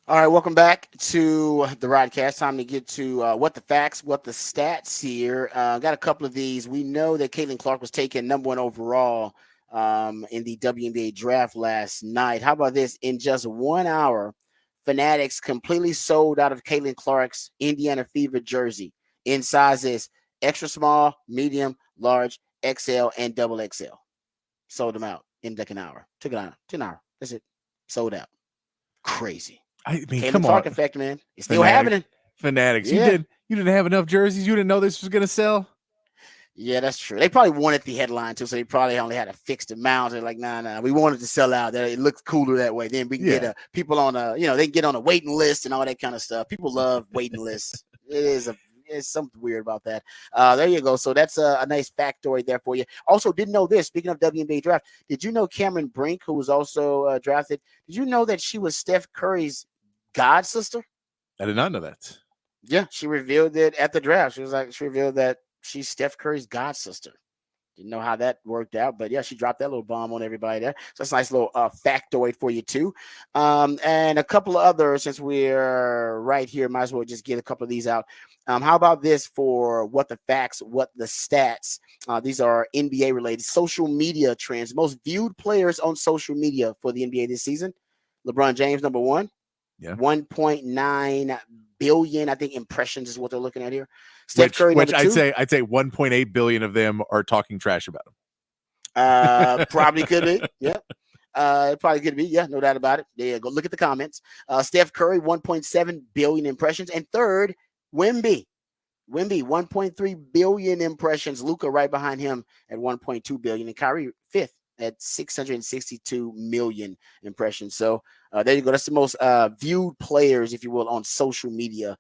All right, welcome back to the Rodcast. Time to get to what the facts, what the stats here. Got a couple of these. We know that Caitlin Clark was taken number 1 overall in the WNBA draft last night. How about this? In just 1 hour, Fanatics completely sold out of Caitlin Clark's Indiana Fever jersey in sizes extra small, medium, large, XL, and double XL. Sold them out in like an hour. Took it out. 10 hour. That's it. Sold out. Crazy. I mean, Caitlin come on, Clark effect, man. It's still Fanatic, happening. Fanatics. Yeah. You didn't have enough jerseys. You didn't know this was gonna sell. Yeah, that's true. They probably wanted the headline too, so they probably only had a fixed amount. They're like, nah, we wanted to sell out. It looks cooler that way. Then we can get people on they can get on a waiting list and all that kind of stuff. People love waiting lists. It's something weird about that. There you go. So that's a nice factoid there for you. Also, didn't know this. Speaking of WNBA draft, did you know Cameron Brink, who was also drafted? Did you know that she was Steph Curry's god sister? I did not know that. Yeah, she revealed it at the draft. She revealed that she's Steph Curry's god sister. Didn't know how that worked out, but yeah, she dropped that little bomb on everybody there. So that's a nice little factoid for you too. And a couple of others, since we're right here, might as well just get a couple of these out. How about this for what the facts, what the stats? These are NBA related social media trends. Most viewed players on social media for the NBA this season. LeBron James, number 1. Yeah. 1.9 billion, I think, impressions is what they're looking at here. Steph Curry, which number 2. I'd say 1.8 billion of them are talking trash about him. Probably could be. Yeah. It probably could be. Yeah, no doubt about it. Yeah, go look at the comments. Steph Curry, 1.7 billion impressions. And third, Wemby, 1.3 billion impressions. Luka right behind him at 1.2 billion. And Kyrie, 5th at 662 million impressions. So there you go. That's the most viewed players, if you will, on social media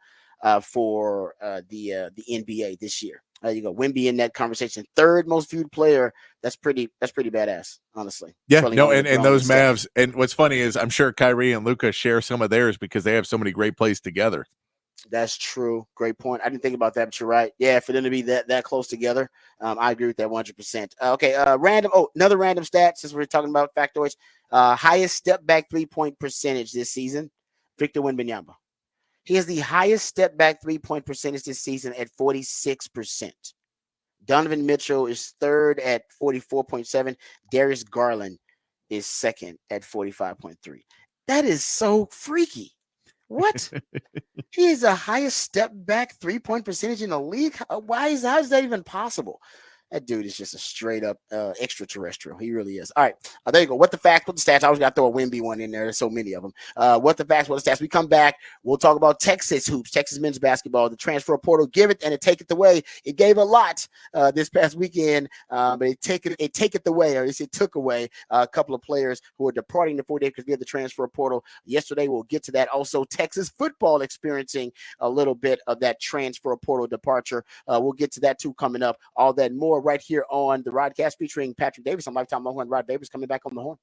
for the NBA this year. There you go. Wemby in that conversation. 3rd most viewed player. That's pretty badass, honestly. Yeah, Trailing no, only and LeBron those Steph. Mavs. And what's funny is I'm sure Kyrie and Luka share some of theirs because they have so many great plays together. That's true. Great point. I didn't think about that, but you're right. Yeah, for them to be that close together, I agree with that 100%. Okay, random. Oh, another random stat since we're talking about factoids. Highest step back 3-point percentage this season. Victor Wembanyama. He has the highest step back 3-point percentage this season at 46%. Donovan Mitchell is 3rd at 44.7. Darius Garland is 2nd at 45.3. That is so freaky. What? He is the highest step back 3-point percentage in the league. How is that even possible? That dude is just a straight up extraterrestrial. He really is. All right. There you go. What the facts, what the stats. I always got to throw a Wemby one in there. There's so many of them. What the facts, what the stats. We come back. We'll talk about Texas hoops, Texas men's basketball, the transfer portal. Give it and it take it away. It gave a lot this past weekend, but it take it away, or it took away a couple of players who are departing the 4 days because we had the transfer portal yesterday. We'll get to that. Also, Texas football experiencing a little bit of that transfer portal departure. We'll get to that too coming up. All that and more right here on the Rodcast featuring Patrick Davis on Lifetime Longhorn. Rod Davis coming back on the horn.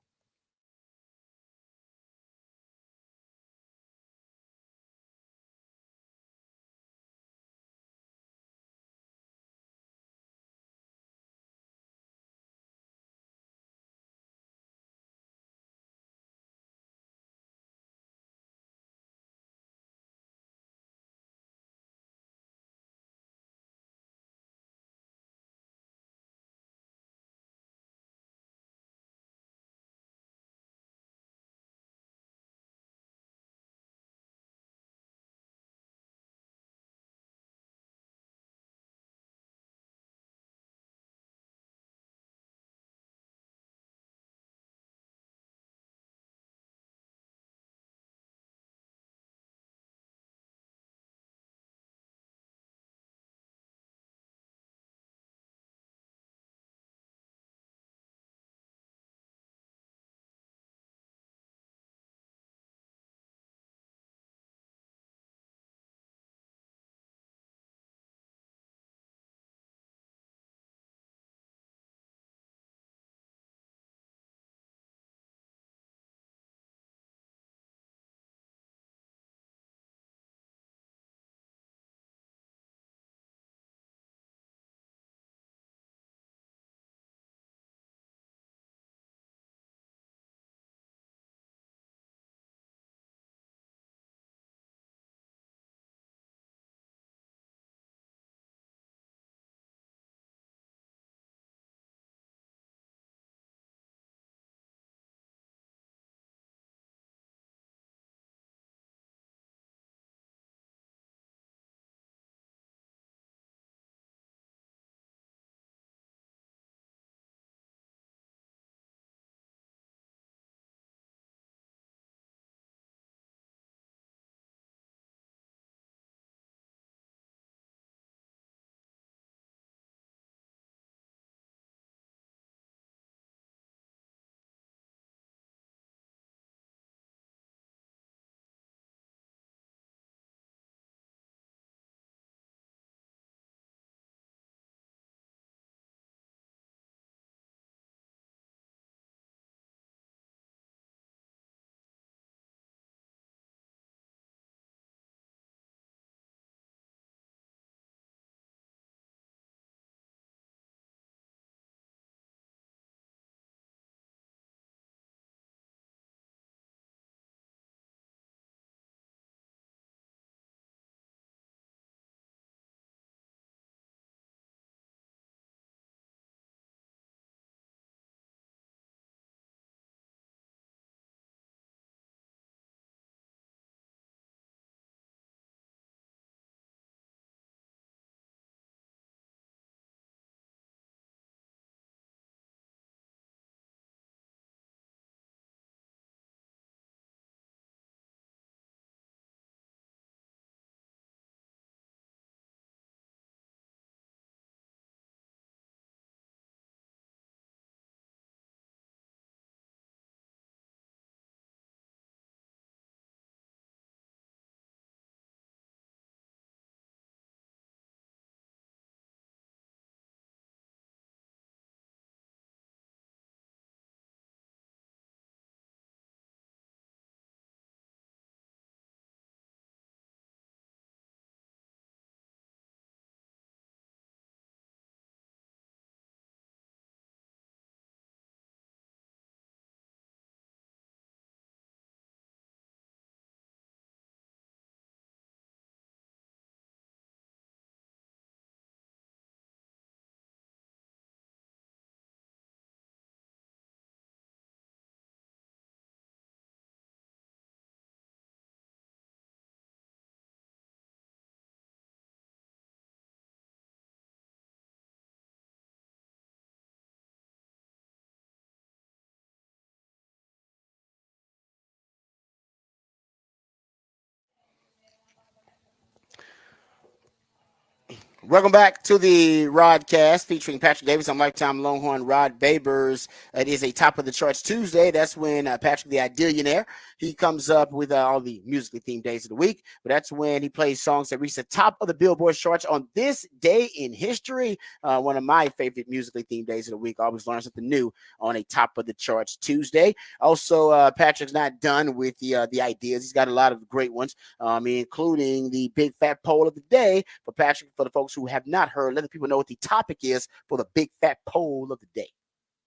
Welcome back to the Rodcast featuring Patrick Davis. I'm lifetime Longhorn Rod Babers. It is a top of the charts Tuesday. That's when Patrick the Ideallionaire, he comes up with all the musically themed days of the week. But that's when he plays songs that reach the top of the Billboard charts on this day in history. One of my favorite musically themed days of the week. Always learn something new on a top of the charts Tuesday. Also, Patrick's not done with the ideas. He's got a lot of great ones, including the big fat poll of the day for Patrick. For the folks who have not heard, let the people know what the topic is for the big fat poll of the day.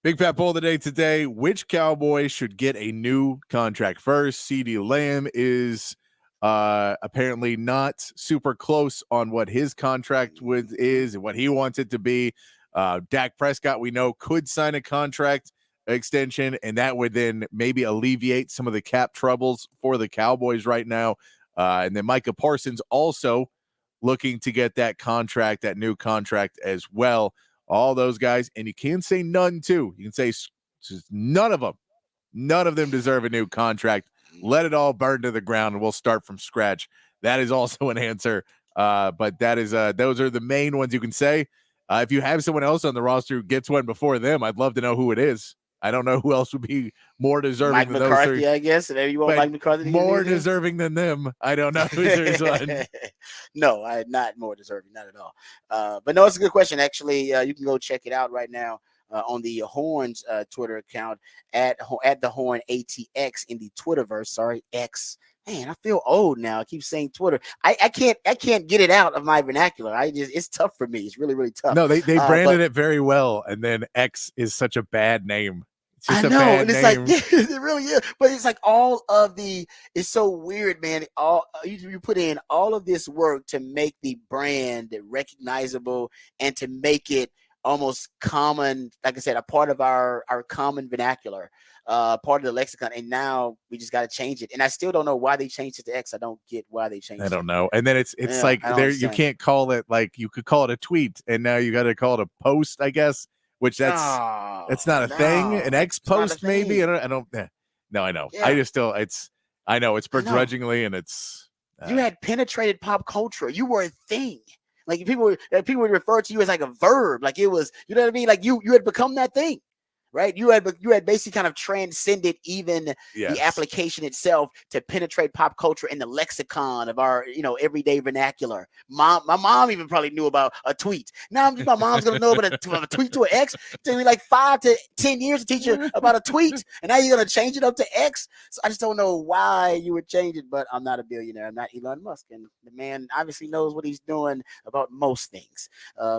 Big fat poll of the day today. Which Cowboy should get a new contract first? CeeDee Lamb is apparently not super close on what his contract is and what he wants it to be. Dak Prescott, we know, could sign a contract extension, and that would then maybe alleviate some of the cap troubles for the Cowboys right now. And then Micah Parsons also looking to get that contract, that new contract as well. All those guys, and you can say none too. You can say none of them deserve a new contract. Let it all burn to the ground, and we'll start from scratch. That is also an answer. But that is those are the main ones you can say. If you have someone else on the roster who gets one before them, I'd love to know who it is. I don't know who else would be more deserving Mike than McCarthy, those three. I guess. Maybe you want Mike McCarthy to more deserving than them. I don't know who's there's one. No, I not more deserving, not at all. But no, it's a good question. Actually, you can go check it out right now on the Horns Twitter account at the Horn ATX in the Twitterverse. Sorry, X. Man, I feel old now. I keep saying Twitter. I can't get it out of my vernacular. It's tough for me. It's really, really tough. No, they branded it very well, and then X is such a bad name. It's just I know, a bad and it's name. like it really is. But it's like all of it's so weird, man. All you put in all of this work to make the brand recognizable and to make it almost common, like I said, a part of our common vernacular, part of the lexicon, and now we just got to change it. And I still don't know why they changed it to X. I don't get why they changed it. I don't know. And then it's like there you can't call it, like you could call it a tweet, and now you got to call it a post, I guess. Which that's not a thing. An X post maybe. I don't. No, I know. Yeah. I know it's begrudgingly, and it's. You had penetrated pop culture. You were a thing. Like people would refer to you as like a verb. Like it was, you know what I mean? Like you had become that thing. Right, you had basically kind of transcended even the application itself to penetrate pop culture in the lexicon of our everyday vernacular. My mom even probably knew about a tweet. Now my mom's gonna know about a tweet to an X. It took me like 5 to 10 years to teach her about a tweet, and now you're gonna change it up to X. So I just don't know why you would change it. But I'm not a billionaire. I'm not Elon Musk, and the man obviously knows what he's doing about most things.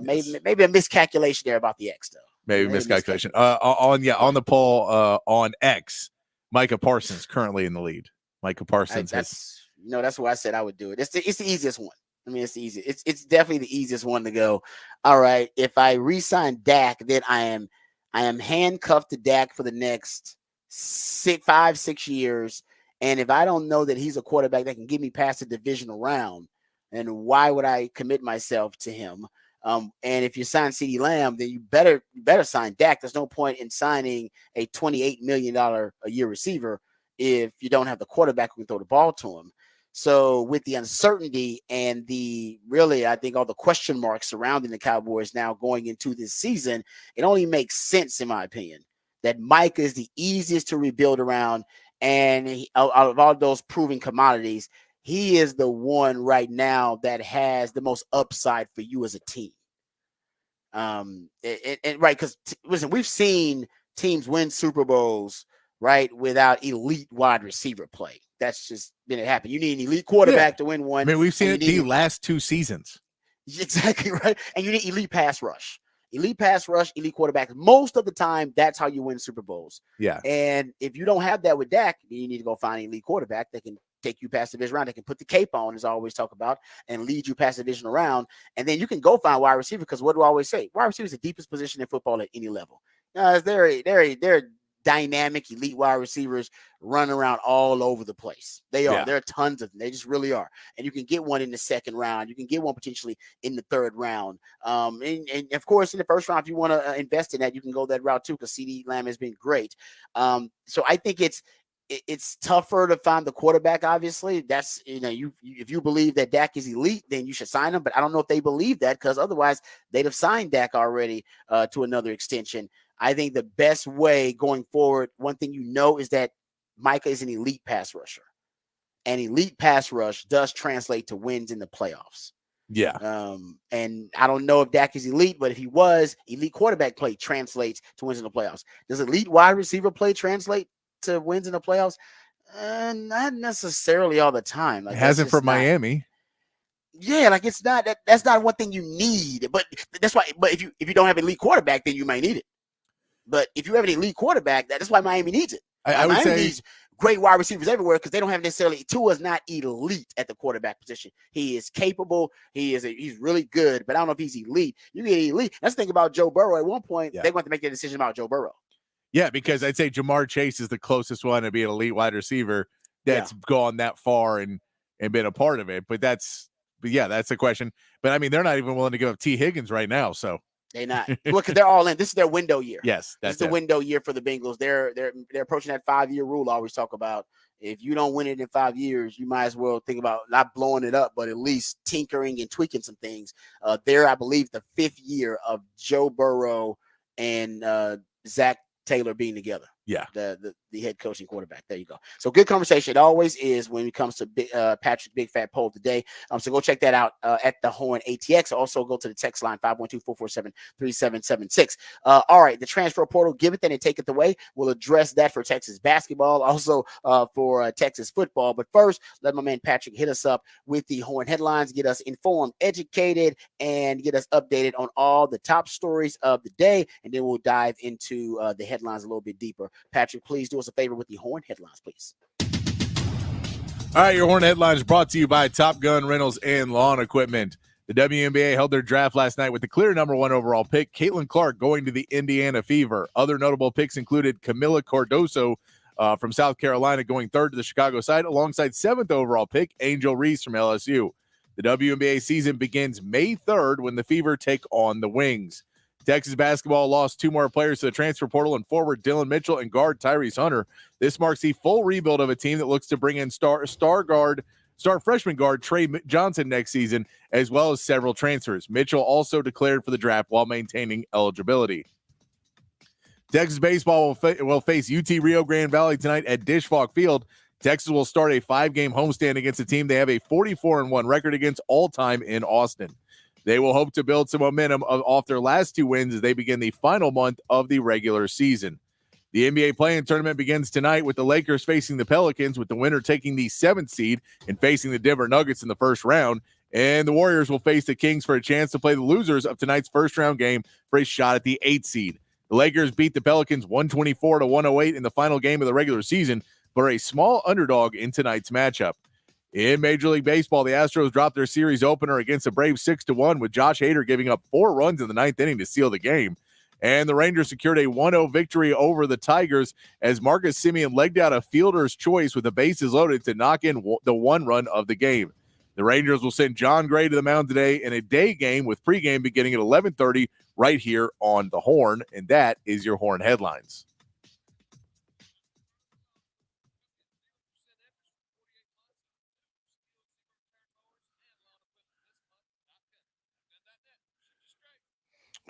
Maybe a miscalculation there about the X though. Maybe miscalculation. On the poll on X, Micah Parsons currently in the lead. Micah Parsons that's why I said I would do it. It's the easiest one. I mean, it's the easiest. It's definitely the easiest one to go. All right, if I re-sign Dak, then I am handcuffed to Dak for the next 5-6 years. And if I don't know that he's a quarterback that can get me past the divisional round, then why would I commit myself to him? And if you sign CeeDee Lamb, then you better sign Dak. There's no point in signing a $28 million a year receiver if you don't have the quarterback who can throw the ball to him. So with the uncertainty and I think all the question marks surrounding the Cowboys now going into this season, it only makes sense, in my opinion, that Mike is the easiest to rebuild around. And out of all those proven commodities, he is the one right now that has the most upside for you as a team. Right, because listen, we've seen teams win Super Bowls right without elite wide receiver play. That's just didn't happen. You need an elite quarterback to win one. I mean, we've seen it the last 2 seasons. Exactly right, and you need elite pass rush. Elite pass rush, elite quarterback. Most of the time, that's how you win Super Bowls. Yeah. And if you don't have that with Dak, you need to go find an elite quarterback that can take you past the division round, that can put the cape on, as I always talk about, and lead you past the division round. And then you can go find wide receiver, because what do I always say? Wide receiver is the deepest position in football at any level. They're dynamic elite wide receivers run around all over the place. They are. There are tons of them. They just really are. And you can get one in the second round. You can get one potentially in the third round. And of course, in the first round, if you want to invest in that, you can go that route too, because CeeDee Lamb has been great. So I think it's tougher to find the quarterback. Obviously, that's if you believe that Dak is elite, then you should sign him. But I don't know if they believe that, because otherwise they'd have signed Dak already to another extension. I think the best way going forward, one thing is that Micah is an elite pass rusher. An elite pass rush does translate to wins in the playoffs. Yeah. And I don't know if Dak is elite, but if he was, elite quarterback play translates to wins in the playoffs. Does elite wide receiver play translate to wins in the playoffs? Not necessarily all the time. It hasn't for Miami. Yeah, like it's not that's not one thing you need. But that's why. But if you don't have an elite quarterback, then you might need it. But if you have an elite quarterback, that's why Miami needs it. I would Miami say needs great wide receivers everywhere, because they don't have necessarily. Tua's not elite at the quarterback position. He is capable. He's really good, but I don't know if he's elite. You get elite. Let's think about Joe Burrow. At one point, they want to make a decision about Joe Burrow. Yeah, because I'd say Jamar Chase is the closest one to be an elite wide receiver that's gone that far and been a part of it. But that's the question. But I mean, they're not even willing to give up T. Higgins right now. So they're not. Look, because they're all in. This is their window year. Yes, this is the window year for the Bengals. They're approaching that 5-year rule I always talk about. If you don't win it in 5 years, you might as well think about not blowing it up, but at least tinkering and tweaking some things. They're, I believe, the 5th year of Joe Burrow and Zach Taylor being together. Yeah, the head coaching quarterback. There you go. So good conversation. It always is when it comes to Patrick Big Fat Poll today. So go check that out at the Horn ATX. Also go to the text line 512-447-3776. All right, the transfer portal, give it then and take it away. We'll address that for Texas basketball, also for Texas football. But first, let my man Patrick hit us up with the Horn headlines, get us informed, educated, and get us updated on all the top stories of the day. And then we'll dive into the headlines a little bit deeper. Patrick, please do us a favor with the Horn headlines, please. All right, your Horn headlines brought to you by Top Gun Rentals and Lawn Equipment. The WNBA held their draft last night with the clear number 1 overall pick, Caitlin Clark, going to the Indiana Fever. Other notable picks included Camila Cardoso from South Carolina, going 3rd to the Chicago side, alongside 7th overall pick, Angel Reese from LSU. The WNBA season begins May 3rd when the Fever take on the Wings. Texas basketball lost 2 more players to the transfer portal, and forward Dylan Mitchell and guard Tyrese Hunter. This marks the full rebuild of a team that looks to bring in star freshman guard Trey Johnson next season, as well as several transfers. Mitchell also declared for the draft while maintaining eligibility. Texas baseball will face UT Rio Grande Valley tonight at Disch-Falk Field. Texas will start a 5-game homestand against a team they have a 44-1 record against all time in Austin. They will hope to build some momentum off their last 2 wins as they begin the final month of the regular season. The NBA play-in tournament begins tonight with the Lakers facing the Pelicans, with the winner taking the 7th seed and facing the Denver Nuggets in the first round. And the Warriors will face the Kings for a chance to play the losers of tonight's first-round game for a shot at the 8th seed. The Lakers beat the Pelicans 124-108 in the final game of the regular season, but are a small underdog in tonight's matchup. In Major League Baseball, the Astros dropped their series opener against the Braves 6-1, with Josh Hader giving up 4 runs in the 9th inning to seal the game. And the Rangers secured a 1-0 victory over the Tigers as Marcus Semien legged out a fielder's choice with the bases loaded to knock in the 1 run of the game. The Rangers will send John Gray to the mound today in a day game, with pregame beginning at 11:30 right here on the Horn. And that is your Horn headlines.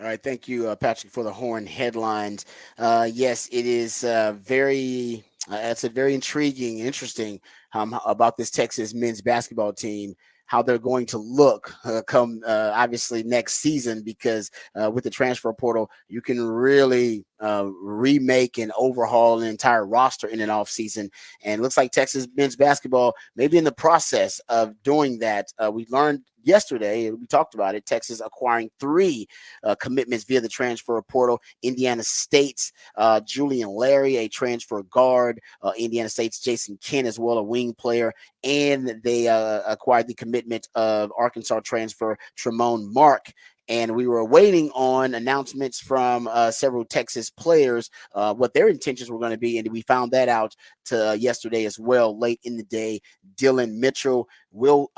All right, thank you, Patrick, for the Horn headlines. Yes, it is very intriguing, interesting about this Texas men's basketball team, how they're going to look come obviously next season, because with the transfer portal, you can really remake and overhaul an entire roster in an offseason. And it looks like Texas men's basketball may be in the process of doing that. We learned yesterday, we talked about it, Texas acquiring 3 commitments via the transfer portal. Indiana State's Julian Larry, a transfer guard. Indiana State's Jason Kent as well, a wing player. And they acquired the commitment of Arkansas transfer Tremont Mark. and we were waiting on announcements from several Texas players what their intentions were going to be, and we found that out yesterday as well, late in the day. Dylan Mitchell will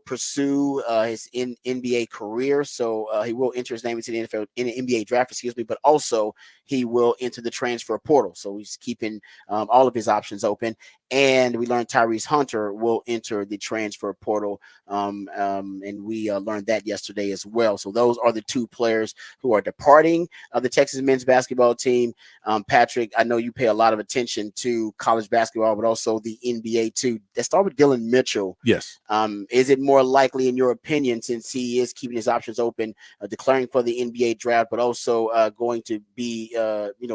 pursue his NBA career, so he will enter his name into the NFL in the NBA draft, but also he will enter the transfer portal. So he's keeping all of his options open. And we learned Tyrese Hunter will enter the transfer portal, and we learned that yesterday as well. So those are the two players who are departing the Texas men's basketball team. Patrick, I know you pay a lot of attention to college basketball, but also the NBA too. Let's start with Dylan Mitchell. Yes. Is it more likely, in your opinion, since he is keeping his options open, declaring for the NBA draft, but also going to be,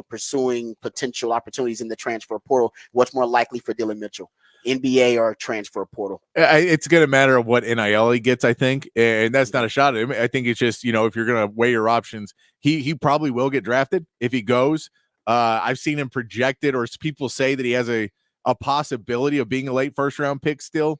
pursuing potential opportunities in the transfer portal? What's more likely for Dylan Mitchell, NBA or transfer portal? It's going to matter of what NIL he gets, I think, and that's not a shot at him. I think it's just, if you're going to weigh your options, he probably will get drafted if he goes. I've seen him projected, or people say that he has a possibility of being a late first round pick still.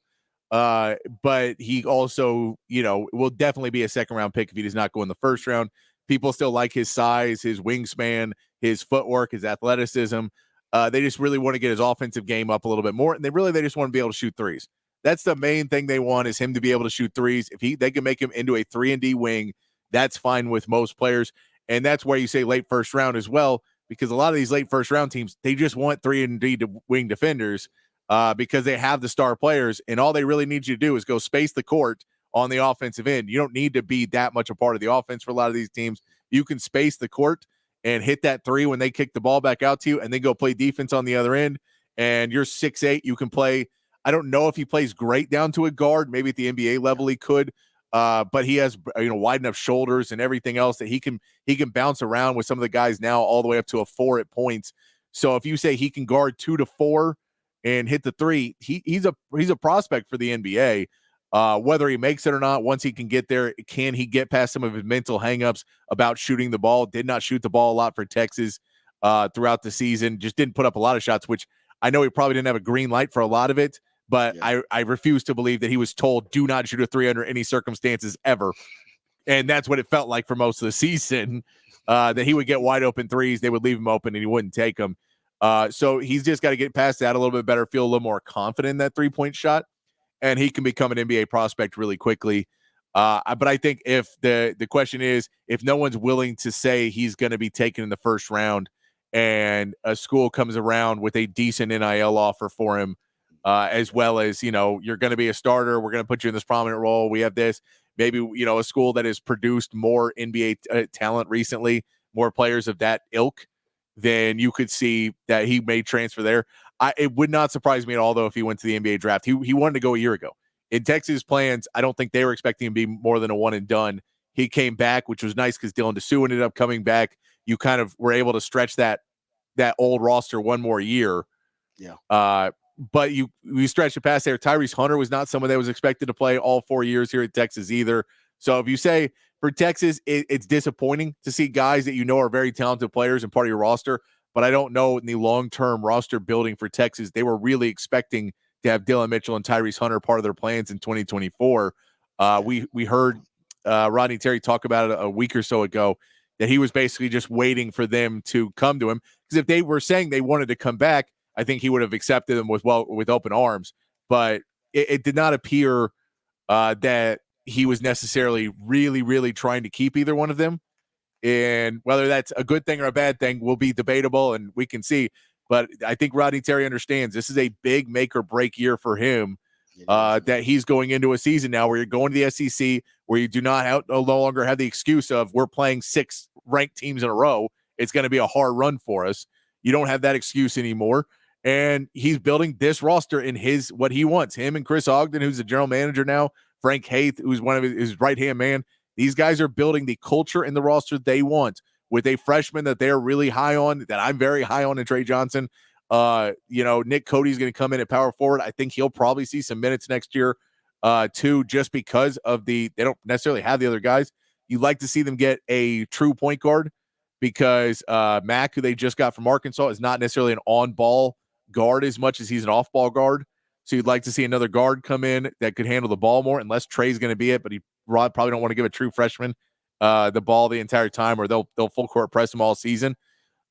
But he also, will definitely be a second round pick if he does not go in the first round. People still like his size, his wingspan, his footwork, his athleticism. They just really want to get his offensive game up a little bit more, and they just want to be able to shoot threes. That's the main thing they want, is him to be able to shoot threes. If they can make him into a 3-and-D wing, that's fine with most players, and that's where you say late first round as well, because a lot of these late first round teams, they just want 3-and-D wing defenders because they have the star players, and all they really need you to do is go space the court on the offensive end. You don't need to be that much a part of the offense for a lot of these teams. You can space the court and hit that three when they kick the ball back out to you, and then go play defense on the other end. And you're 6'8", you can play. I don't know if he plays great down to a guard. Maybe at the NBA level he could, but he has wide enough shoulders and everything else that he can bounce around with some of the guys now all the way up to a 4 at points. So if you say he can guard 2 to 4 and hit the three, he's a prospect for the NBA. Whether he makes it or not, once he can get there, can he get past some of his mental hangups about shooting the ball? Did not shoot the ball a lot for Texas throughout the season. Just didn't put up a lot of shots, which I know he probably didn't have a green light for a lot of it. But yeah. I refuse to believe that he was told, do not shoot a three under any circumstances ever. And that's what it felt like for most of the season, that he would get wide open threes. They would leave him open and he wouldn't take them. So he's just got to get past that a little bit better, feel a little more confident in that 3-point shot, and he can become an NBA prospect really quickly. But I think if the question is, if no one's willing to say he's going to be taken in the first round and a school comes around with a decent NIL offer for him, as well as, you're going to be a starter, we're going to put you in this prominent role, we have this, maybe, a school that has produced more NBA talent recently, more players of that ilk, then you could see that he may transfer there. It would not surprise me at all, though, if he went to the NBA draft. He wanted to go a year ago. In Texas' plans, I don't think they were expecting him to be more than a one and done. He came back, which was nice because Dylan Dessou ended up coming back. You kind of were able to stretch that old roster one more year. Yeah. But you stretched it past there. Tyrese Hunter was not someone that was expected to play all 4 years here at Texas either. So if you say for Texas, it's disappointing to see guys that are very talented players and part of your roster, but I don't know in the long-term roster building for Texas, they were really expecting to have Dylan Mitchell and Tyrese Hunter part of their plans in 2024. We heard Rodney Terry talk about it a week or so ago, that he was basically just waiting for them to come to him. Because if they were saying they wanted to come back, I think he would have accepted them with open arms. But it did not appear that he was necessarily really, really trying to keep either one of them. And whether that's a good thing or a bad thing will be debatable, and we can see. But I think Rodney Terry understands this is a big make or break year for him, that he's going into a season now where you're going to the SEC, where you no longer have the excuse of we're playing 6 ranked teams in a row. It's going to be a hard run for us. You don't have that excuse anymore. And he's building this roster in what he wants. Him and Chris Ogden, who's the general manager now, Frank Haith, who's one of his right-hand man. These guys are building the culture in the roster they want with a freshman that they're really high on, that I'm very high on in Trey Johnson. Nick Cody's going to come in at power forward. I think he'll probably see some minutes next year, too, just because of they don't necessarily have the other guys. You like to see them get a true point guard because Mack, who they just got from Arkansas, is not necessarily an on-ball guard as much as he's an off-ball guard. So you'd like to see another guard come in that could handle the ball more, unless Trey's going to be it, but Rod probably don't want to give a true freshman the ball the entire time, or they'll full court press them all season.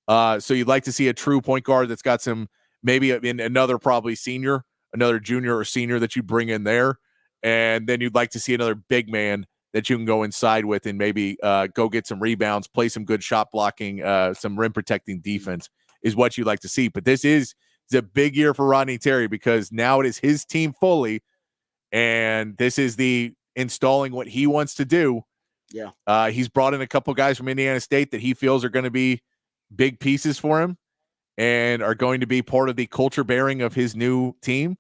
So you'd like to see a true point guard that's got some, maybe in another probably senior, another junior or senior that you bring in there. And then you'd like to see another big man that you can go inside with and maybe go get some rebounds, play some good shot blocking, some rim protecting defense is what you'd like to see. But this is a big year for Rodney Terry because now it is his team fully. And this is the installing what he wants to do. Yeah. He's brought in a couple guys from Indiana State that he feels are going to be big pieces for him and are going to be part of the culture bearing of his new team.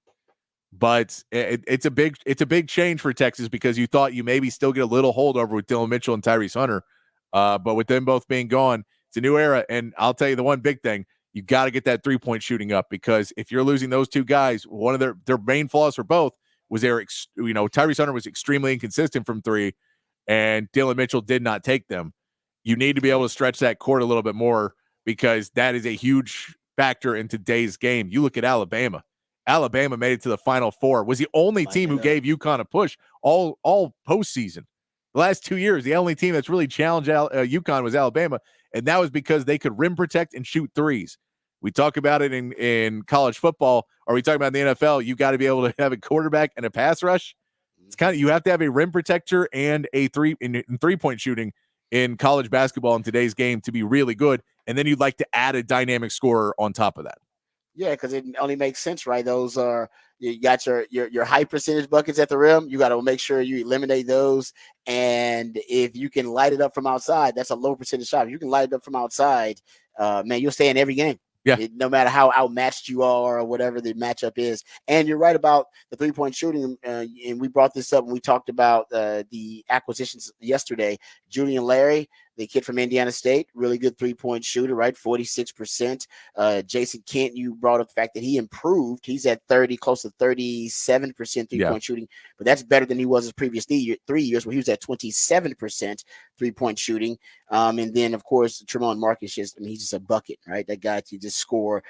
But it's a big change for Texas because you thought you maybe still get a little holdover with Dylan Mitchell and Tyrese Hunter. But with them both being gone, it's a new era. And I'll tell you the one big thing, you got to get that 3-point shooting up because if you're losing those two guys, one of their main flaws for both was Tyrese Hunter was extremely inconsistent from three and Dylan Mitchell did not take them. You need to be able to stretch that court a little bit more because that is a huge factor in today's game. You look at Alabama. Alabama made it to the Final Four, was the only team who gave UConn a push all postseason. The last 2 years, the only team that's really challenged UConn was Alabama, and that was because they could rim protect and shoot threes. We talk about it in college football, or we talk about in the NFL, you got to be able to have a quarterback and a pass rush. It's kind of, you have to have a rim protector and a three-point shooting in college basketball in today's game to be really good, and then you'd like to add a dynamic scorer on top of that. Yeah, because it only makes sense, right? Those are, you got your high percentage buckets at the rim. You got to make sure you eliminate those. And if you can light it up from outside, that's a low percentage shot. If you can light it up from outside, man, you'll stay in every game. Yeah. No matter how outmatched you are or whatever the matchup is. And you're right about the 3-point shooting. And we brought this up when we talked about the acquisitions yesterday. Julian Larry, the kid from Indiana State, really good 3-point shooter, right? 46%. Jason Kent, you brought up the fact that he improved. He's at 30, close to 37% 3-point shooting, but that's better than he was his previous 3 years where he was at 27% 3-point shooting. And then, of course, Tremont Marcus, he's just a bucket, right? That guy to just score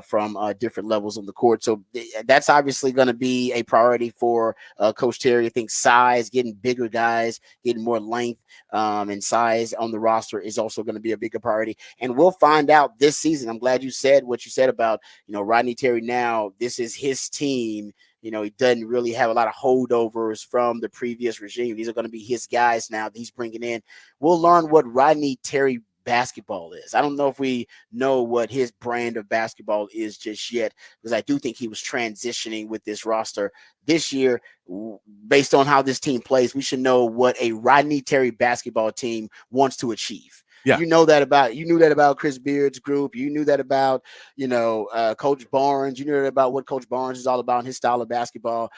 from different levels on the court. So that's obviously going to be a priority for Coach Terry. I think size, getting bigger guys, getting more length and size on the roster is also going to be a bigger priority. And we'll find out this season. I'm glad you said what you said about, Rodney Terry now. This is his team. He doesn't really have a lot of holdovers from the previous regime. These are going to be his guys now that he's bringing in. We'll learn what Rodney Terry basketball is. I don't know if we know what his brand of basketball is just yet, because I do think he was transitioning with this roster this year. Based on how this team plays, we should know what a Rodney Terry basketball team wants to achieve. Yeah. You knew that about Chris Beard's group. You knew that about, Coach Barnes. You knew that about what Coach Barnes is all about in his style of basketball.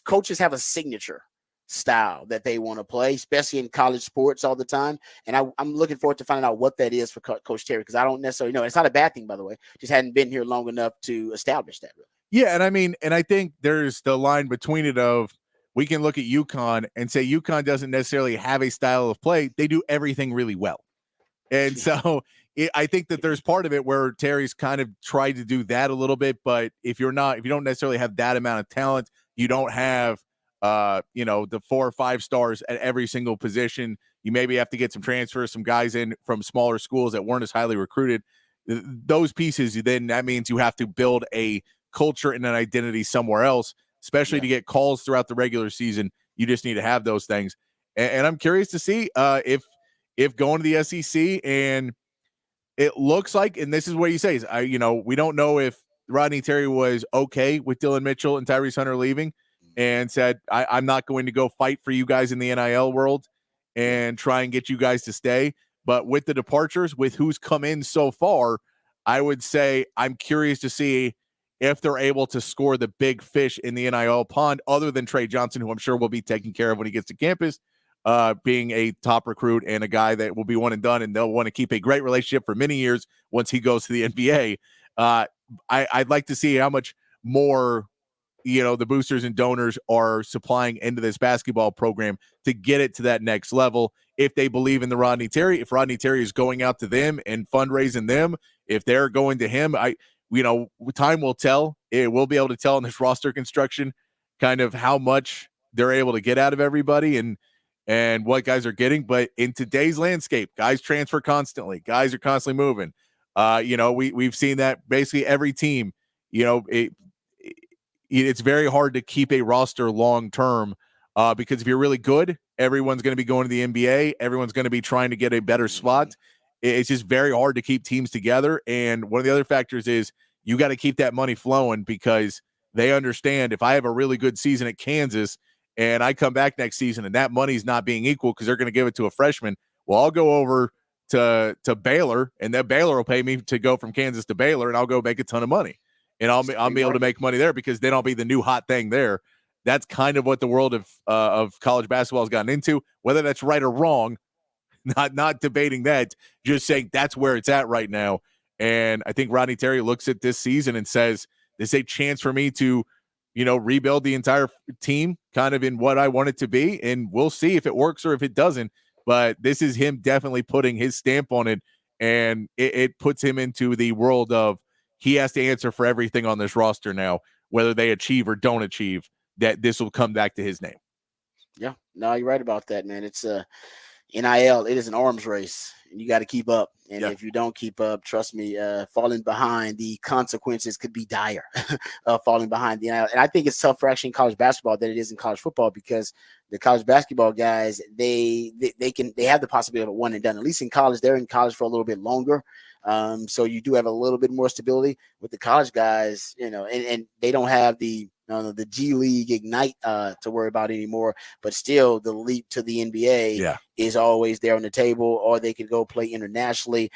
Coaches have a signature style that they want to play, especially in college sports all the time. And I'm looking forward to finding out what that is for Coach Terry, because I don't necessarily know. It's not a bad thing, by the way. Just hadn't been here long enough to establish that, really. Yeah, and I think there's the line between it of, we can look at UConn and say UConn doesn't necessarily have a style of play. They do everything really well. And so I think that there's part of it where Terry's kind of tried to do that a little bit. But if you don't necessarily have that amount of talent, you don't have, the 4 or 5 stars at every single position. You maybe have to get some transfers, some guys in from smaller schools that weren't as highly recruited. Those pieces, then that means you have to build a culture and an identity somewhere else, especially to get calls throughout the regular season. You just need to have those things. And I'm curious to see if going to the SEC, and it looks like, and this is what he says, we don't know if Rodney Terry was okay with Dylan Mitchell and Tyrese Hunter leaving and said, I'm not going to go fight for you guys in the NIL world and try and get you guys to stay. But with the departures, with who's come in so far, I would say I'm curious to see if they're able to score the big fish in the NIL pond, other than Trey Johnson, who I'm sure will be taken care of when he gets to campus, being a top recruit and a guy that will be one and done, and they'll want to keep a great relationship for many years once he goes to the NBA. I'd like to see how much more, the boosters and donors are supplying into this basketball program to get it to that next level. If they believe in the Rodney Terry, if Rodney Terry is going out to them and fundraising them, if they're going to him, time will tell. It will be able to tell in this roster construction kind of how much they're able to get out of everybody. And and what guys are getting. But in today's landscape, guys transfer constantly. Guys are constantly moving. We've seen that basically every team. It's very hard to keep a roster long term because if you're really good, everyone's going to be going to the NBA. Everyone's going to be trying to get a better spot. It's just very hard to keep teams together. And one of the other factors is you got to keep that money flowing because they understand if I have a really good season at Kansas and I come back next season and that money's not being equal because they're going to give it to a freshman, well, I'll go over to Baylor and that Baylor will pay me to go from Kansas to Baylor and I'll go make a ton of money. And I'll be able to make money there because then I'll be the new hot thing there. That's kind of what the world of college basketball has gotten into. Whether that's right or wrong, not debating that, just saying that's where it's at right now. And I think Rodney Terry looks at this season and says, "This is a chance for me to, rebuild the entire team, kind of in what I want it to be, and we'll see if it works or if it doesn't." But this is him definitely putting his stamp on it, and it puts him into the world of he has to answer for everything on this roster now, whether they achieve or don't achieve. That this will come back to his name. Yeah, no, you're right about that, man. It's NIL. It is an arms race, and you got to keep up. And if you don't keep up, trust me, falling behind, the consequences could be dire. Falling behind the NIL, and I think it's tough for actually in college basketball than it is in college football because the college basketball guys they have the possibility of a one and done. At least in college, they're in college for a little bit longer. So you do have a little bit more stability with the college guys, and they don't have the G League Ignite to worry about anymore. But still, the leap to the NBA is always there on the table, or they could go play internationally.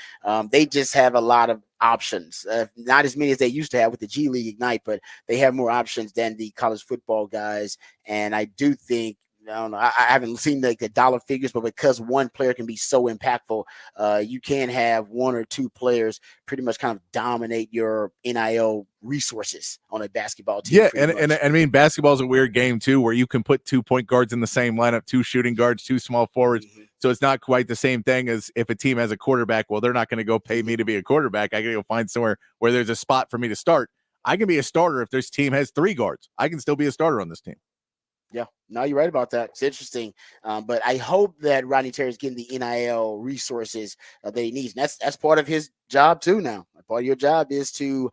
They just have a lot of options, not as many as they used to have with the G League Ignite, but they have more options than the college football guys. And I do think, I don't know, I haven't seen the dollar figures, but because one player can be so impactful, you can have one or two players pretty much kind of dominate your NIL resources on a basketball team. Yeah, and I mean, basketball is a weird game too, where you can put 2 point guards in the same lineup, 2 shooting guards, 2 small forwards. So it's not quite the same thing as if a team has a quarterback. Well, they're not going to go pay me to be a quarterback. I got to go find somewhere where there's a spot for me to start. I can be a starter if this team has 3 guards. I can still be a starter on this team. Yeah, no, you're right about that. It's interesting, but I hope that Rodney Terry is getting the NIL resources that he needs. And that's part of his job too. Now, part of your job is to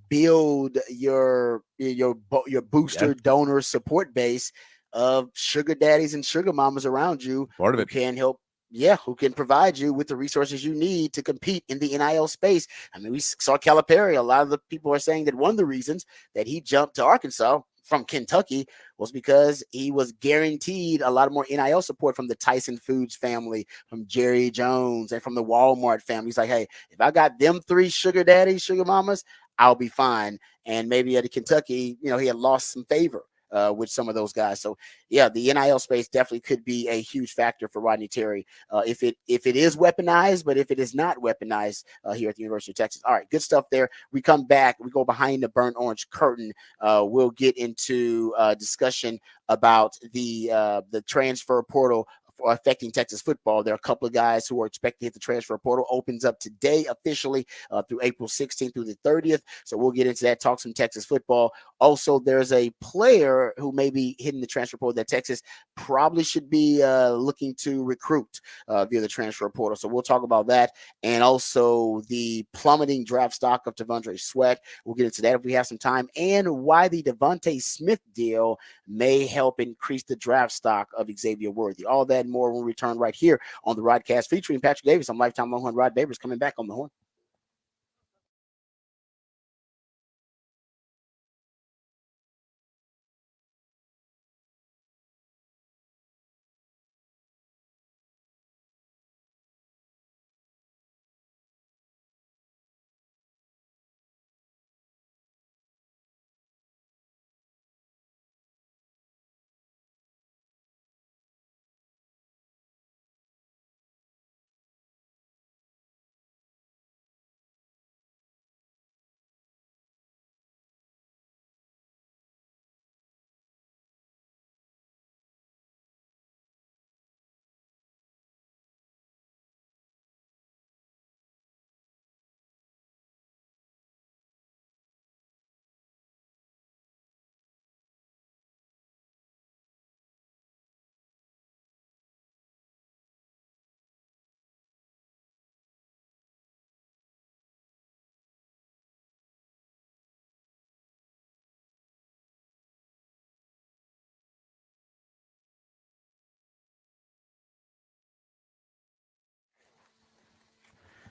build your booster donor support base of sugar daddies and sugar mamas around you Part of it can help. Yeah, who can provide you with the resources you need to compete in the NIL space. I mean, we saw Calipari. A lot of the people are saying that one of the reasons that he jumped to Arkansas from Kentucky was because he was guaranteed a lot more NIL support from the Tyson Foods family, from Jerry Jones, and from the Walmart family. He's like, hey, if I got them 3 sugar daddies, sugar mamas, I'll be fine. And maybe at Kentucky, he had lost some favor with some of those guys. So yeah, the NIL space definitely could be a huge factor for Rodney Terry if it is weaponized, but if it is not weaponized here at the University of Texas. All right, good stuff there. We come back, we go behind the burnt orange curtain. We'll get into discussion about the transfer portal affecting Texas football. There are a couple of guys who are expected to hit the transfer portal. Opens up today officially through April 16th through the 30th. So we'll get into that, talk some Texas football. Also, there's a player who may be hitting the transfer portal that Texas probably should be looking to recruit via the transfer portal. So we'll talk about that. And also the plummeting draft stock of T'Vondre Sweat. We'll get into that if we have some time. And why the Devontae Smith deal may help increase the draft stock of Xavier Worthy. All that and more when we return right here on the Rodcast featuring Patrick Davis. I'm Lifetime Longhorn Rod Babers coming back on the horn.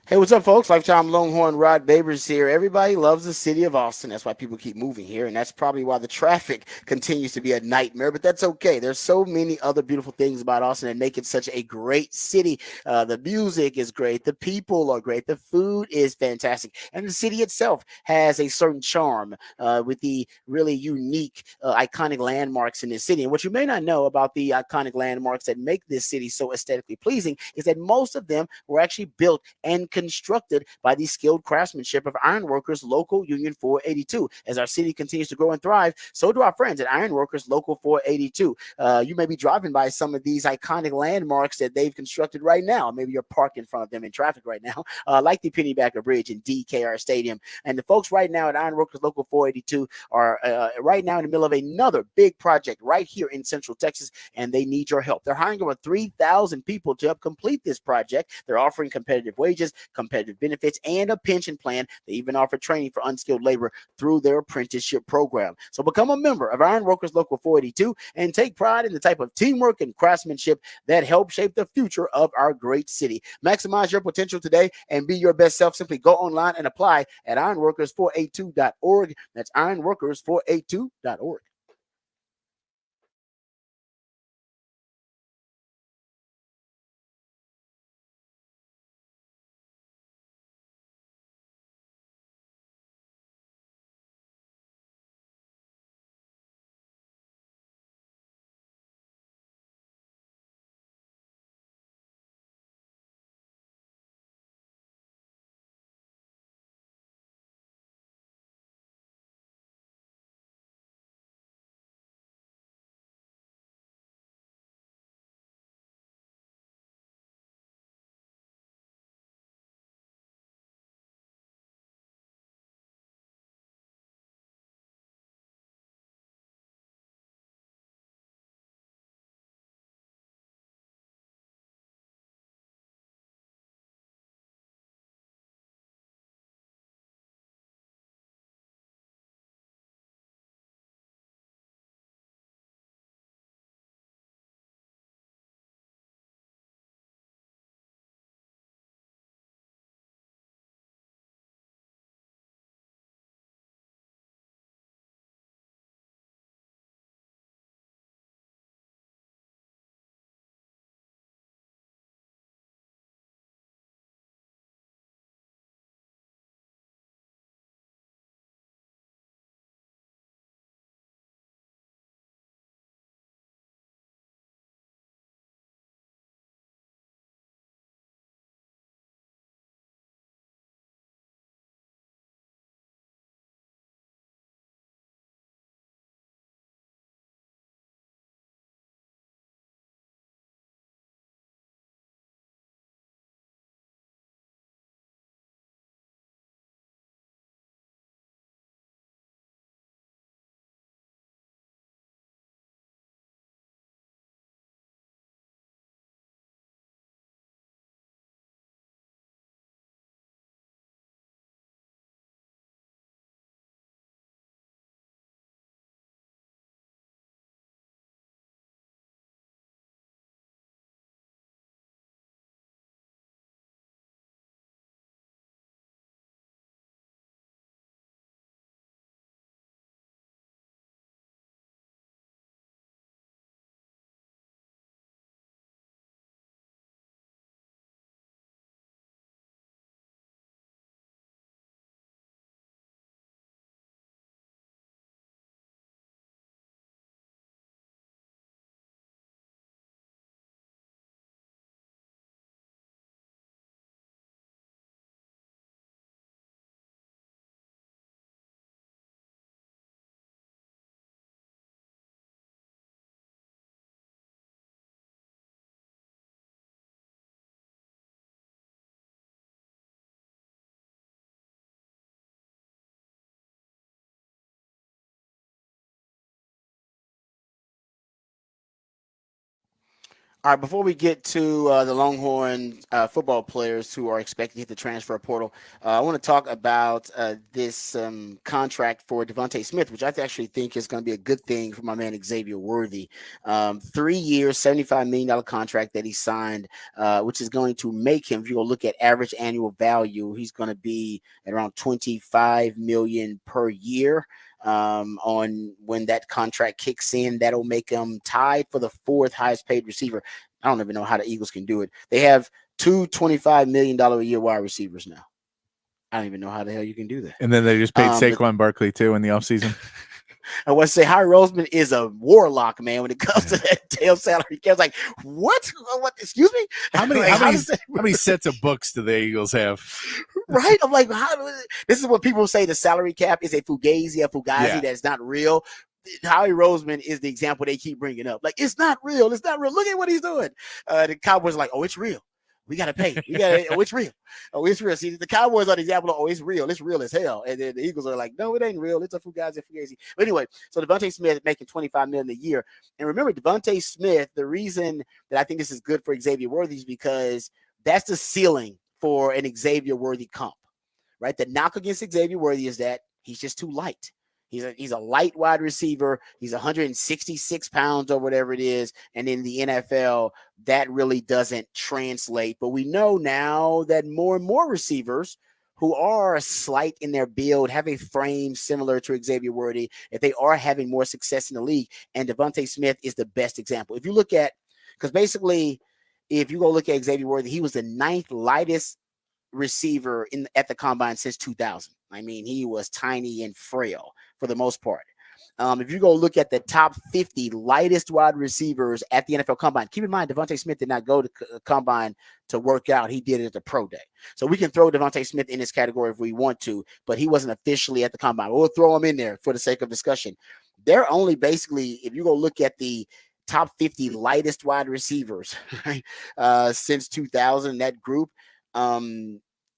Hey, what's up, folks? Lifetime Longhorn Rod Babers here. Everybody loves the city of Austin. That's why people keep moving here, and that's probably why the traffic continues to be a nightmare. But that's okay. There's so many other beautiful things about Austin that make it such a great city. The music is great. The people are great. The food is fantastic, and the city itself has a certain charm with the really unique, iconic landmarks in this city. And what you may not know about the iconic landmarks that make this city so aesthetically pleasing is that most of them were actually built and constructed by the skilled craftsmanship of Ironworkers Local Union 482. As our city continues to grow and thrive, so do our friends at Ironworkers Local 482. You may be driving by some of these iconic landmarks that they've constructed right now. Maybe you're parked in front of them in traffic right now, like the Pennybacker Bridge and DKR Stadium. And the folks right now at Ironworkers Local 482 are right now in the middle of another big project right here in Central Texas, and they need your help. They're hiring over 3,000 people to help complete this project. They're offering competitive wages, competitive benefits, and a pension plan. They even offer training for unskilled labor through their apprenticeship program. So become a member of Ironworkers Local 482 and take pride in the type of teamwork and craftsmanship that help shape the future of our great city. Maximize your potential today and be your best self. Simply go online and apply at ironworkers482.org. That's ironworkers482.org. All right, before we get to the Longhorn football players who are expected to hit the transfer portal, I want to talk about this contract for Devontae Smith, which I actually think is going to be a good thing for my man Xavier Worthy. 3 years, $75 million contract that he signed, which is going to make him, if you go look at average annual value, he's going to be at around $25 million per year. On when that contract kicks in, that'll make him tied for the fourth highest paid receiver. I don't even know how the Eagles can do it. They have two $25 million a year wide receivers now. I don't even know how the hell you can do that. And then they just paid Saquon Barkley too in the offseason. I want to say Harry Roseman is a warlock, man, when it comes to that tail salary. I was like, what? Excuse me? How many sets of books do the Eagles have? Right? I'm like, this is what people say the salary cap is a fugazi that's not real. Howie Roseman is the example they keep bringing up. Like, it's not real. It's not real. Look at what he's doing. The Cowboys are like, oh, it's real. We got to pay. Oh, it's real. Oh, it's real. See, the Cowboys are the example of, oh, it's real. It's real as hell. And then the Eagles are like, no, it ain't real. It's a fugazi. But anyway, so Devontae Smith making $25 million a year. And remember, Devontae Smith, the reason that I think this is good for Xavier Worthy is because that's the ceiling for an Xavier Worthy comp, right? The knock against Xavier Worthy is that he's just too light. He's a light wide receiver. He's 166 pounds or whatever it is. And in the NFL, that really doesn't translate. But we know now that more and more receivers who are slight in their build have a frame similar to Xavier Worthy, if they are having more success in the league. And Devontae Smith is the best example. If you look at, because basically, if you go look at Xavier Worthy, he was the 9th lightest receiver at the combine since 2000. I mean, he was tiny and frail for the most part. If you go look at the top 50 lightest wide receivers at the NFL Combine, keep in mind Devontae Smith did not go to Combine to work out. He did it at the Pro Day. So we can throw Devontae Smith in this category if we want to, but he wasn't officially at the Combine. We'll throw him in there for the sake of discussion. They're only basically, if you go look at the top 50 lightest wide receivers right, since 2000, that group,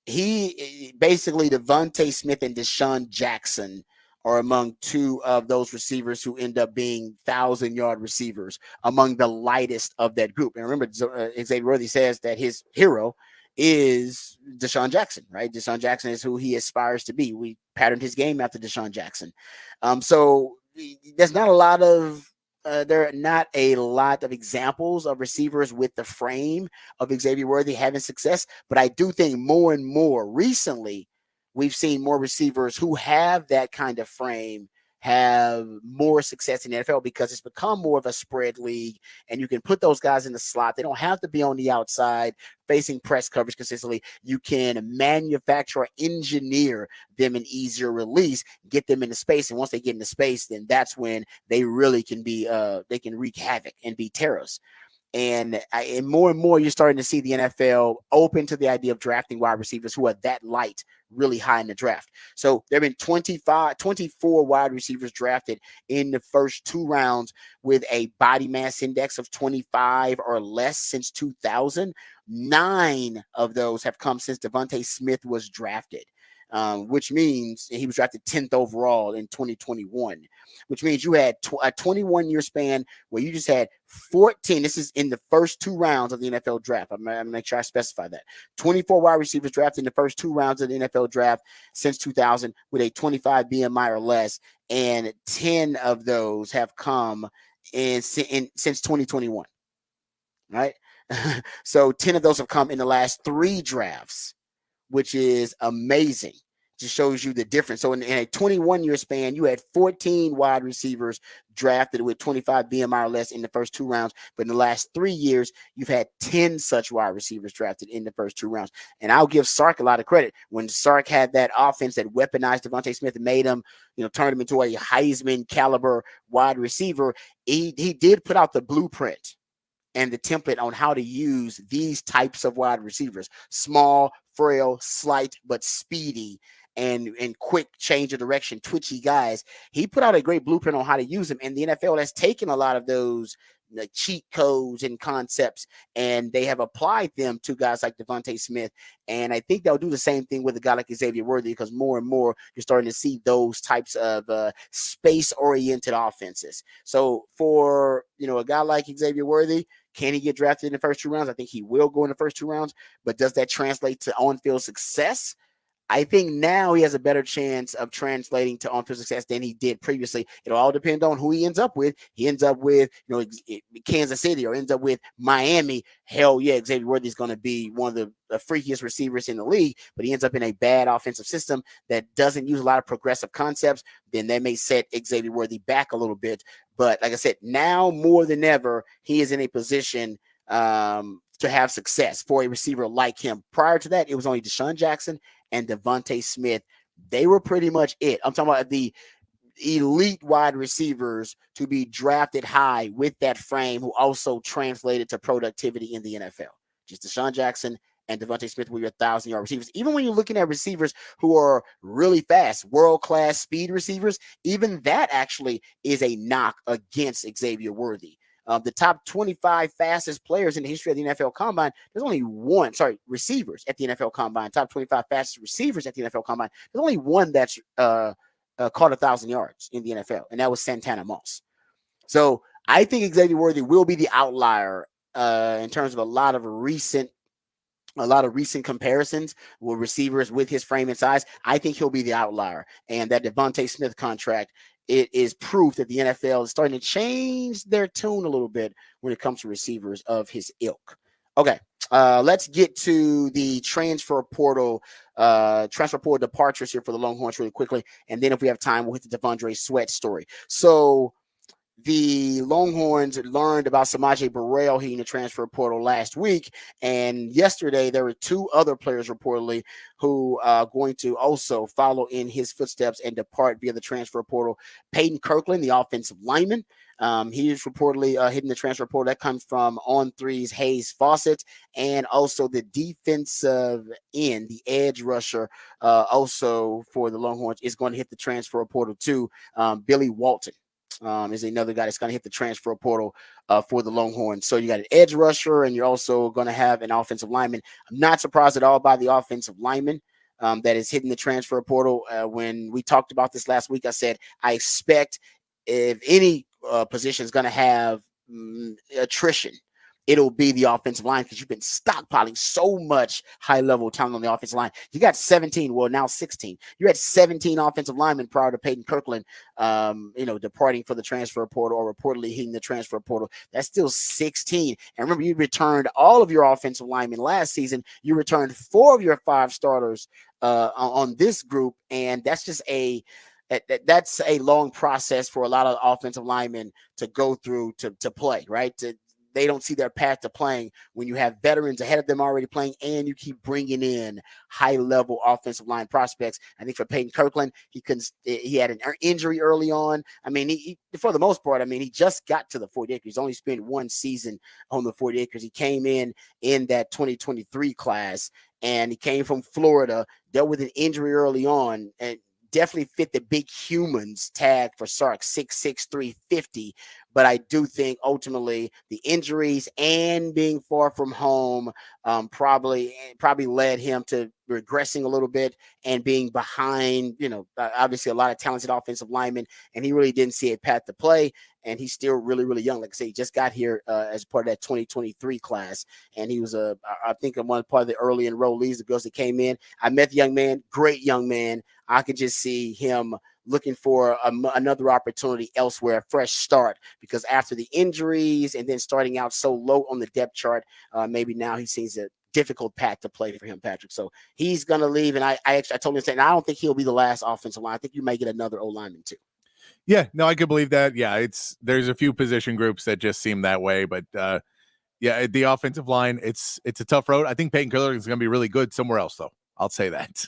he basically Devontae Smith and Deshaun Jackson are among two of those receivers who end up being 1,000-yard receivers among the lightest of that group. And remember, Xavier Worthy says that his hero is Deshaun Jackson, right? Deshaun Jackson is who he aspires to be. We patterned his game after Deshaun Jackson. So there's not a lot of there are not a lot of examples of receivers with the frame of Xavier Worthy having success, but I do think more and more recently we've seen more receivers who have that kind of frame have more success in the NFL because it's become more of a spread league and you can put those guys in the slot. They don't have to be on the outside facing press coverage consistently. You can manufacture or engineer them an easier release, get them into space. And once they get into space, then that's when they really can be, they can wreak havoc and be terrorists. And more and more, you're starting to see the NFL open to the idea of drafting wide receivers who are that light really high in the draft. So there have been 24 wide receivers drafted in the first 2 rounds with a body mass index of 25 or less since 2000. 9 of those have come since Devontae Smith was drafted. Which means he was drafted 10th overall in 2021, which means you had a 21-year span where you just had 14. This is in the first 2 rounds of the NFL draft. I'm going to make sure I specify that. 24 wide receivers drafted in the first 2 rounds of the NFL draft since 2000 with a 25 BMI or less, and 10 of those have come since 2021, right? So 10 of those have come in the last 3 drafts, which is amazing. Just shows you the difference. So in a 21-year span, you had 14 wide receivers drafted with 25 BMI or less in the first 2 rounds. But in the last 3 years, you've had 10 such wide receivers drafted in the first 2 rounds. And I'll give Sark a lot of credit. When Sark had that offense that weaponized Devontae Smith and made him, turned him into a Heisman caliber wide receiver, he did put out the blueprint and the template on how to use these types of wide receivers: small, frail, slight, but speedy and quick change of direction, twitchy guys. He put out a great blueprint on how to use them. And the NFL has taken a lot of those cheat codes and concepts, and they have applied them to guys like Devontae Smith. And I think they'll do the same thing with a guy like Xavier Worthy, because more and more you're starting to see those types of space-oriented offenses. So for a guy like Xavier Worthy, can he get drafted in the first 2 rounds? I think he will go in the first 2 rounds, but does that translate to on-field success? I think now he has a better chance of translating to on-field success than he did previously. It'll all depend on who he ends up with. He ends up with, Kansas City, or ends up with Miami. Hell yeah, Xavier Worthy is going to be one of the freakiest receivers in the league, but he ends up in a bad offensive system that doesn't use a lot of progressive concepts. Then that may set Xavier Worthy back a little bit. But like I said, now more than ever, he is in a position to have success for a receiver like him. Prior to that, it was only Deshaun Jackson and Devontae Smith. They were pretty much it. I'm talking about the elite wide receivers to be drafted high with that frame, who also translated to productivity in the NFL. Just Deshaun Jackson and Devontae Smith were your 1,000-yard receivers. Even when you're looking at receivers who are really fast, world-class speed receivers, even that actually is a knock against Xavier Worthy. The top 25 fastest players in the history of the NFL Combine, there's only one, receivers at the NFL Combine, top 25 fastest receivers at the NFL Combine, there's only one that's caught 1,000 yards in the NFL, and that was Santana Moss. So I think Xavier Worthy will be the outlier in terms of a lot of recent comparisons with receivers with his frame and size. I think he'll be the outlier. And that Devontae Smith contract, it is proof that the NFL is starting to change their tune a little bit when it comes to receivers of his ilk. Okay, let's get to the transfer portal departures here for the Longhorns really quickly. And then if we have time, we'll hit the Devondre Sweat story. So the Longhorns learned about Samaje Burrell hitting the transfer portal last week, and yesterday there were 2 other players reportedly who are going to also follow in his footsteps and depart via the transfer portal. Peyton Kirkland, the offensive lineman, he is reportedly hitting the transfer portal. That comes from On3's Hayes Fawcett, and also the defensive end, the edge rusher, also for the Longhorns, is going to hit the transfer portal too. Billy Walton is another guy that's going to hit the transfer portal for the Longhorns. So you got an edge rusher, and you're also going to have an offensive lineman. I'm not surprised at all by the offensive lineman that is hitting the transfer portal. When we talked about this last week, I said I expect if any position is going to have attrition, it'll be the offensive line, because you've been stockpiling so much high-level talent on the offensive line. You got 17, well, now 16. You had 17 offensive linemen prior to Peyton Kirkland, departing for the transfer portal or reportedly hitting the transfer portal. That's still 16. And remember, you returned all of your offensive linemen last season. You returned 4 of your 5 starters on this group, and that's just that's a long process for a lot of offensive linemen to go through to play, right? They don't see their path to playing when you have veterans ahead of them already playing, and you keep bringing in high-level offensive line prospects. I think for Peyton Kirkland, he had an injury early on. I mean, he for the most part, he just got to the 40 acres. He's only spent 1 season on the 40 acres. He came in that 2023 class, and he came from Florida, dealt with an injury early on, and definitely fit the big humans tag for Sark, 6'6", 350. But I do think ultimately the injuries and being far from home probably led him to regressing a little bit and being behind, obviously a lot of talented offensive linemen, and he really didn't see a path to play. And he's still really, really young. Like I say, he just got here as part of that 2023 class. And he was, I think, one part of the early enrollees, the girls that came in. I met the young man, great young man. I could just see him looking for another opportunity elsewhere, a fresh start, because after the injuries and then starting out so low on the depth chart, maybe now he sees a difficult path to play for him, Patrick. So he's going to leave. And I told him, and I don't think he'll be the last offensive line. I think you may get another O-lineman too. Yeah, no, I could believe that. Yeah, there's a few position groups that just seem that way, but yeah, the offensive line, it's a tough road. I think Peyton Kirkland is going to be really good somewhere else, though. I'll say that.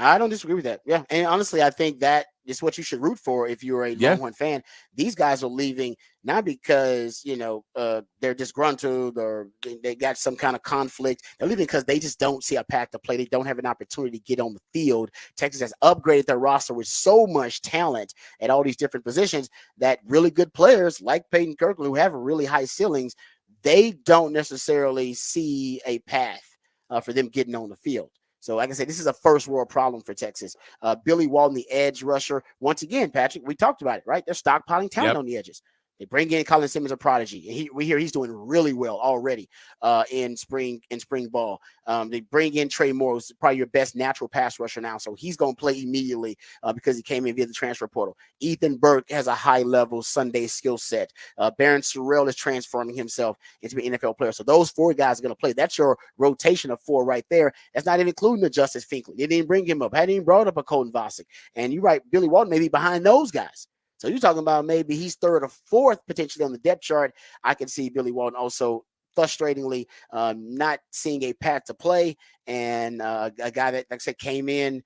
I don't disagree with that. Yeah. And honestly, I think that is what you should root for if you're a Yeah. Longhorn fan. These guys are leaving not because, they're disgruntled or they got some kind of conflict. They're leaving because they just don't see a path to play. They don't have an opportunity to get on the field. Texas has upgraded their roster with so much talent at all these different positions that really good players like Peyton Kirkland, who have really high ceilings, they don't necessarily see a path for them getting on the field. So, like I said, this is a first world problem for Texas. Billy Walton, the edge rusher. Once again, Patrick, we talked about it, right? They're stockpiling talent Yep. on the edges. They bring in Colin Simmons, a prodigy. We hear he's doing really well already in spring ball. They bring in Trey Moore, who's probably your best natural pass rusher now, so he's going to play immediately because he came in via the transfer portal. Ethan Burke has a high level Sunday skill set. Barron Sorrell is transforming himself into an NFL player. So those 4 guys are going to play. That's your rotation of 4 right there. That's not even including the Justice Finkley. They didn't bring him up. Hadn't even brought up a Colton Vosick. And you're right, Billy Walton may be behind those guys. So you're talking about maybe he's 3rd or 4th potentially on the depth chart. I can see Billy Walton also frustratingly not seeing a path to play, and a guy that, like I said, came in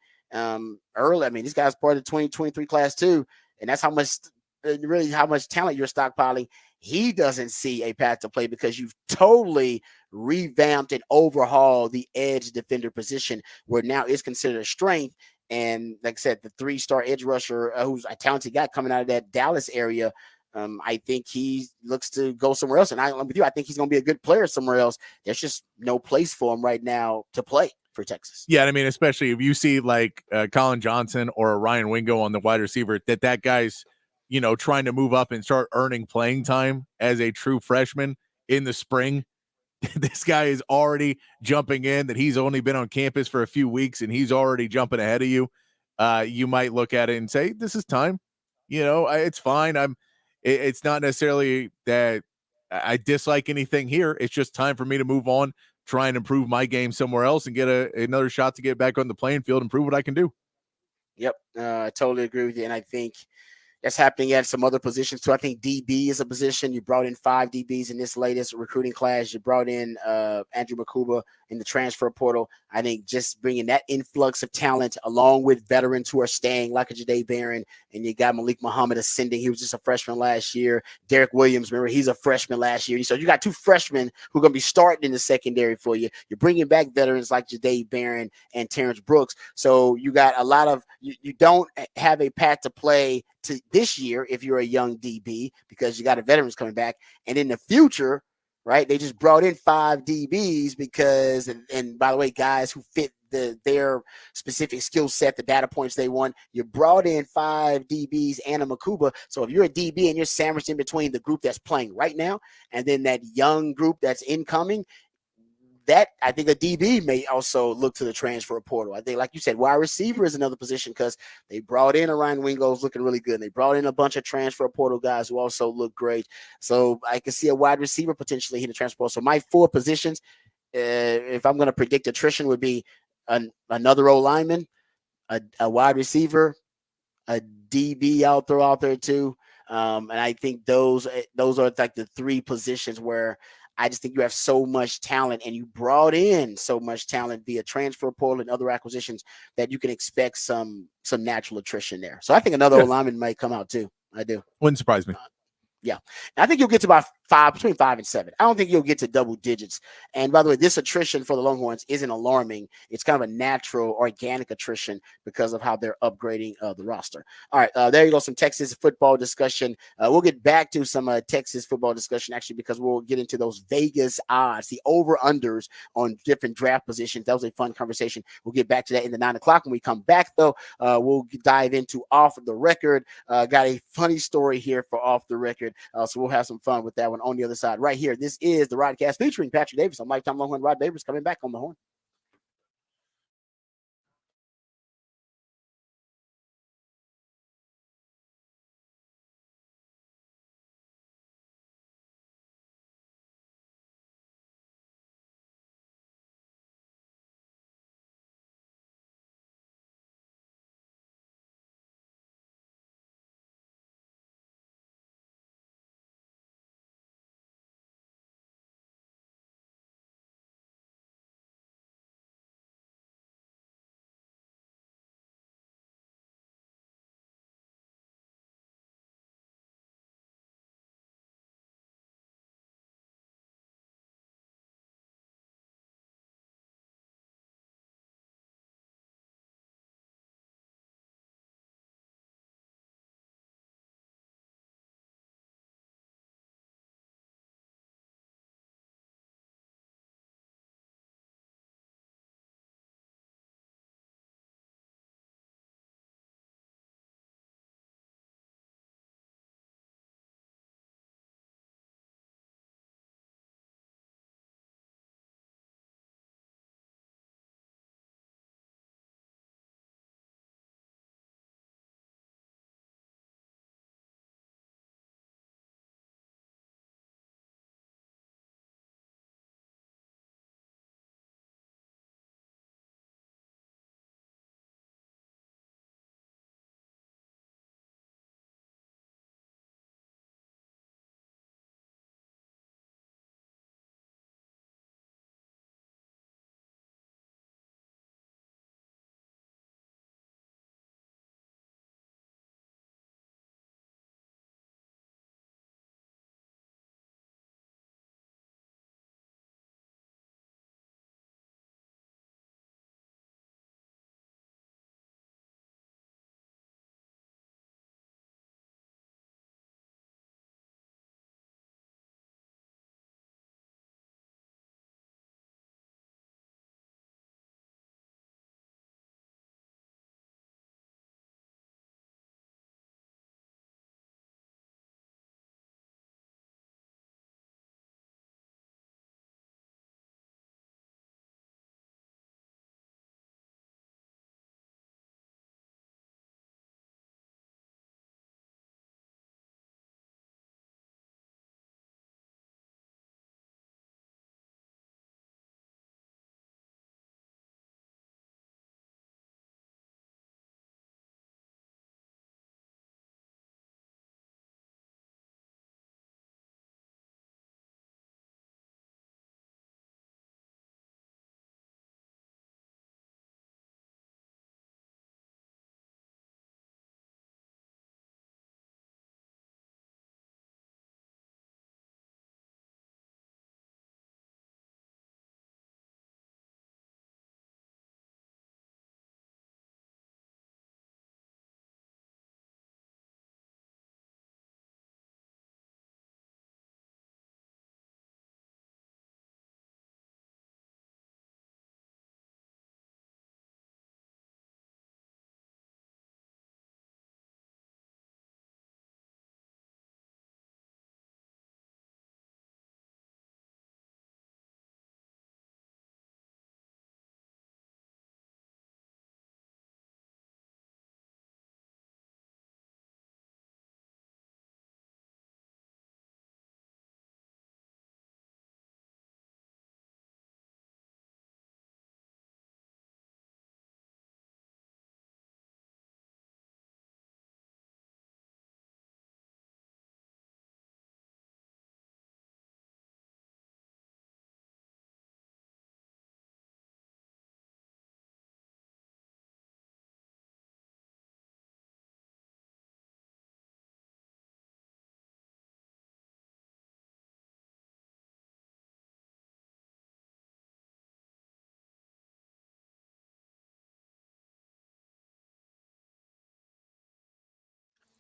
early. I mean, this guy's part of the 2023 class too, and that's how much talent you're stockpiling. He doesn't see a path to play because you've totally revamped and overhauled the edge defender position, where now is considered a strength. And like I said, the 3-star edge rusher, who's a talented guy coming out of that Dallas area, I think he looks to go somewhere else. And I'm with you. I think he's going to be a good player somewhere else. There's just no place for him right now to play for Texas. Yeah, I mean, especially if you see like Colin Johnson or Ryan Wingo on the wide receiver, that guy's, trying to move up and start earning playing time as a true freshman in the spring. This guy is already jumping in, that he's only been on campus for a few weeks and he's already jumping ahead of you. You might look at it and say, this is time. It's fine. It's not necessarily that I dislike anything here. It's just time for me to move on, try and improve my game somewhere else and get another shot to get back on the playing field and prove what I can do. Yep. I totally agree with you. And I think that's happening at some other positions too. I think DB is a position. You brought in 5 DBs in this latest recruiting class. You brought in Andrew Makuba in the transfer portal. I think just bringing that influx of talent along with veterans who are staying, like a Jahdae Barron, and you got Malik Muhammad ascending. He was just a freshman last year. Derek Williams, remember, he's a freshman last year. So you got 2 freshmen who are going to be starting in the secondary for you. You're bringing back veterans like Jahdae Barron and Terrence Brooks. So you got a lot of you don't have a path to play to this year if you're a young DB because you got a veterans coming back. And in the future, right, they just brought in 5 DBs because, and by the way, guys who fit their specific skill set, the data points they want. You brought in 5 DBs and a Makuba. So if you're a DB and you're sandwiched in between the group that's playing right now and then that young group that's incoming, that I think a DB may also look to the transfer portal. I think, like you said, wide receiver is another position because they brought in a Ryan Wingo's looking really good. And they brought in a bunch of transfer portal guys who also look great. So I can see a wide receiver potentially hitting the transfer portal. So my 4 positions, if I'm going to predict attrition, would be another O lineman, a wide receiver, a DB out there too. And I think those are like the 3 positions where I just think you have so much talent and you brought in so much talent via transfer portal and other acquisitions that you can expect some natural attrition there. So I think another lineman might come out too. I do. Wouldn't surprise me. Yeah. And I think you'll get to about between 5 and 7. I don't think you'll get to double digits. And by the way, this attrition for the Longhorns isn't alarming. It's kind of a natural, organic attrition because of how they're upgrading the roster. All right. There you go. Some Texas football discussion. We'll get back to some Texas football discussion, actually, because we'll get into those Vegas odds, the over-unders on different draft positions. That was a fun conversation. We'll get back to that in the 9 o'clock. When we come back, though, we'll dive into Off the Record. Got a funny story here for Off the Record. So we'll have some fun with that one on the other side right here. This is the Rodcast featuring Patrick Davis. I'm Lifetime Longhorn Rod Davis coming back on the horn.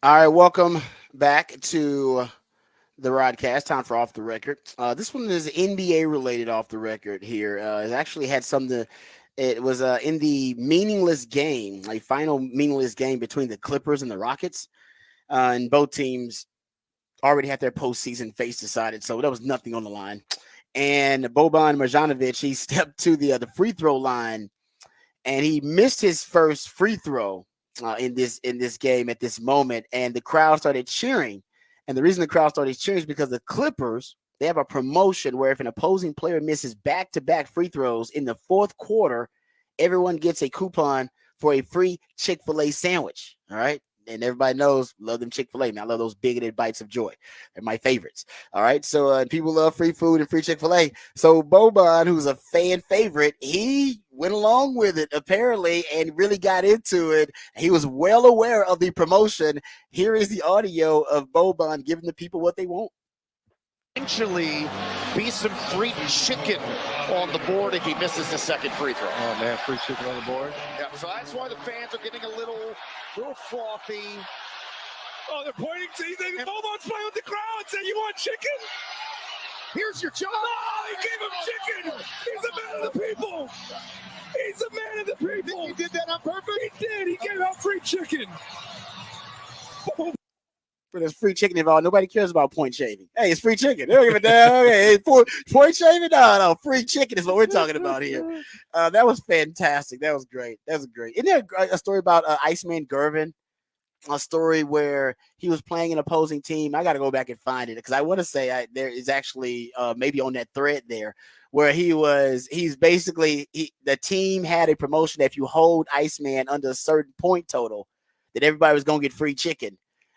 All right, welcome back to the Rodcast. Time for Off the Record. This one is NBA related off the record here. It actually had something. It was in the meaningless game, a final meaningless game between the Clippers and the Rockets. And both teams already had their postseason face decided, so there was nothing on the line. And Boban Marjanovic, he stepped to the free throw line, and he missed his first free throw in this game at this moment, and the crowd started cheering. And the reason the crowd started cheering is because the Clippers, they have a promotion where if an opposing player misses back-to-back free throws in the fourth quarter, everyone gets a coupon for a free Chick-fil-A sandwich. All right. And everybody knows, love them Chick-fil-A. Man, I love those bigoted bites of joy. They're my favorites. All right. So people love free food and free Chick-fil-A. So Boban, who's a fan favorite, he went along with it apparently and really got into it. He was well aware of the promotion. Here is the audio of Boban giving the people what they want. Eventually be some free chicken on the board if he misses the second free throw. Oh man, free chicken on the board. Yeah, so that's why the fans are getting a little frothy. Oh, they're pointing to you. Boban's playing with the crowd saying, "You want chicken?" Here's your job. Oh, he gave him chicken. He's a man of the people. He's a man of the people. He did that on purpose? He did. He gave out free chicken. For this free chicken involved, nobody cares about point shaving. Hey, it's free chicken. They don't give a damn. Hey, point shaving? No, free chicken is what we're talking about here. That was fantastic. That was great. That was great. Isn't there a story about Iceman Gervin? A story where he was playing an opposing team. I got to go back and find it because I want to say there is actually maybe on that thread there where the team had a promotion that if you hold Iceman under a certain point total, that everybody was going to get free chicken.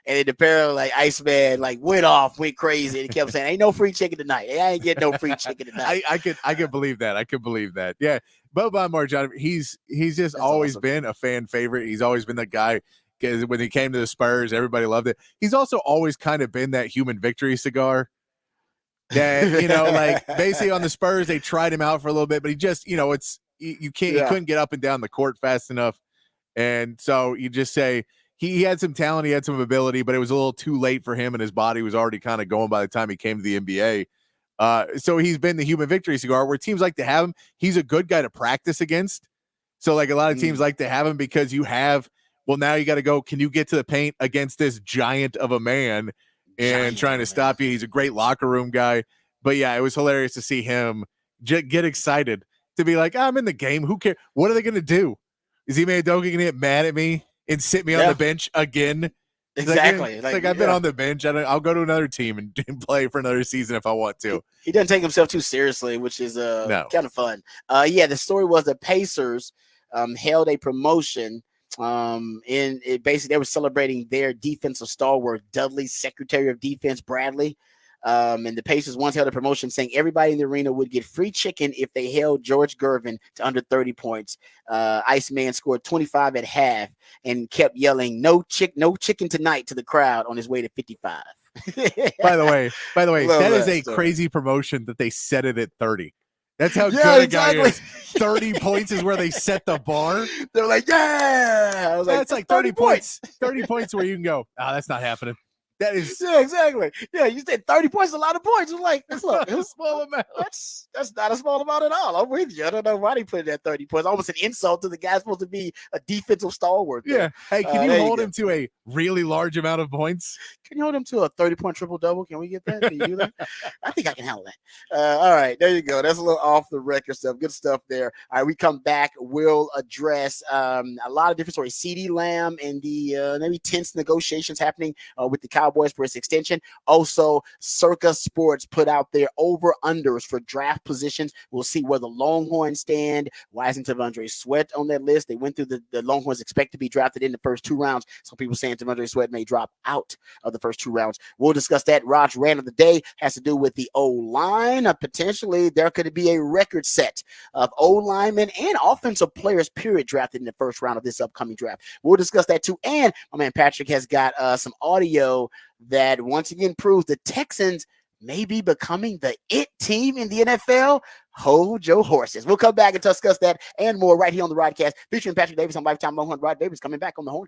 And it apparently like Iceman went crazy and he kept saying, "Ain't no free chicken tonight. I ain't getting no free chicken tonight." I could believe that. I could believe that. Yeah. Boban Marjanovic, he's just That's always awesome. been a fan favorite. He's always been that guy because when he came to the Spurs, everybody loved it. He's also always kind of been that human victory cigar. That, like basically on the Spurs, they tried him out for a little bit, but he just, you couldn't get up and down the court fast enough. And so you just say, he had some talent, he had some ability, but it was a little too late for him, and his body was already kind of going by the time he came to the NBA. So he's been the human victory cigar where teams like to have him. He's a good guy to practice against. So like a lot of teams like to have him because now you got to go, can you get to the paint against this giant of a man and trying to stop you? He's a great locker room guy. But yeah, it was hilarious to see him get excited to be like, I'm in the game. Who cares? What are they going to do? Is Ime Udoka going to get mad at me and sit me on the bench again? Exactly. I've been on the bench. I'll go to another team and play for another season if I want to. He doesn't take himself too seriously, which is kind of fun. The story was the Pacers held a promotion. Basically they were celebrating their defensive stalwart, Dudley, Secretary of Defense Bradley. And the Pacers once held a promotion saying everybody in the arena would get free chicken if they held George Gervin to under 30 points. Iceman scored 25 at half and kept yelling, no chicken tonight to the crowd on his way to 55. By the way, that is a story. Crazy promotion that they set it at 30. That's how good a guy is. 30 points is where they set the bar. They're like, yeah. I was like, that's like 30 points. 30 points where you can go, that's not happening. That is exactly. Yeah, you said 30 points is a lot of points. I'm like, look, a small amount. That's not a small amount at all. I'm with you. I don't know why they put it at 30 points. Almost an insult to the guy supposed to be a defensive stalwart. Yeah. Hey, can you hold him to a really large amount of points? Can you hold him to a 30-point triple-double? Can we get that? Can you do that? I think I can handle that. All right, there you go. That's a little off-the-record stuff. Good stuff there. All right, we come back. We'll address a lot of different stories. CeeDee Lamb and the maybe tense negotiations happening with the Cowboys for his extension. Also, Circa Sports put out their over-unders for draft positions. We'll see where the Longhorns stand. Why isn't T'Vondre Sweat on that list? They went through the Longhorns expect to be drafted in the first 2 rounds. Some people saying T'Vondre Sweat may drop out of the first 2 rounds. We'll discuss that. Raj rant of the day has to do with the O-line. Potentially, there could be a record set of O-linemen and offensive players, period, drafted in the first round of this upcoming draft. We'll discuss that too. And my man Patrick has got some audio that once again proves the Texans may be becoming the it team in the NFL. Hold your horses. We'll come back and discuss that and more right here on the Rodcast, featuring Patrick Davis on Lifetime Longhorn. Rod Davis coming back on the horn.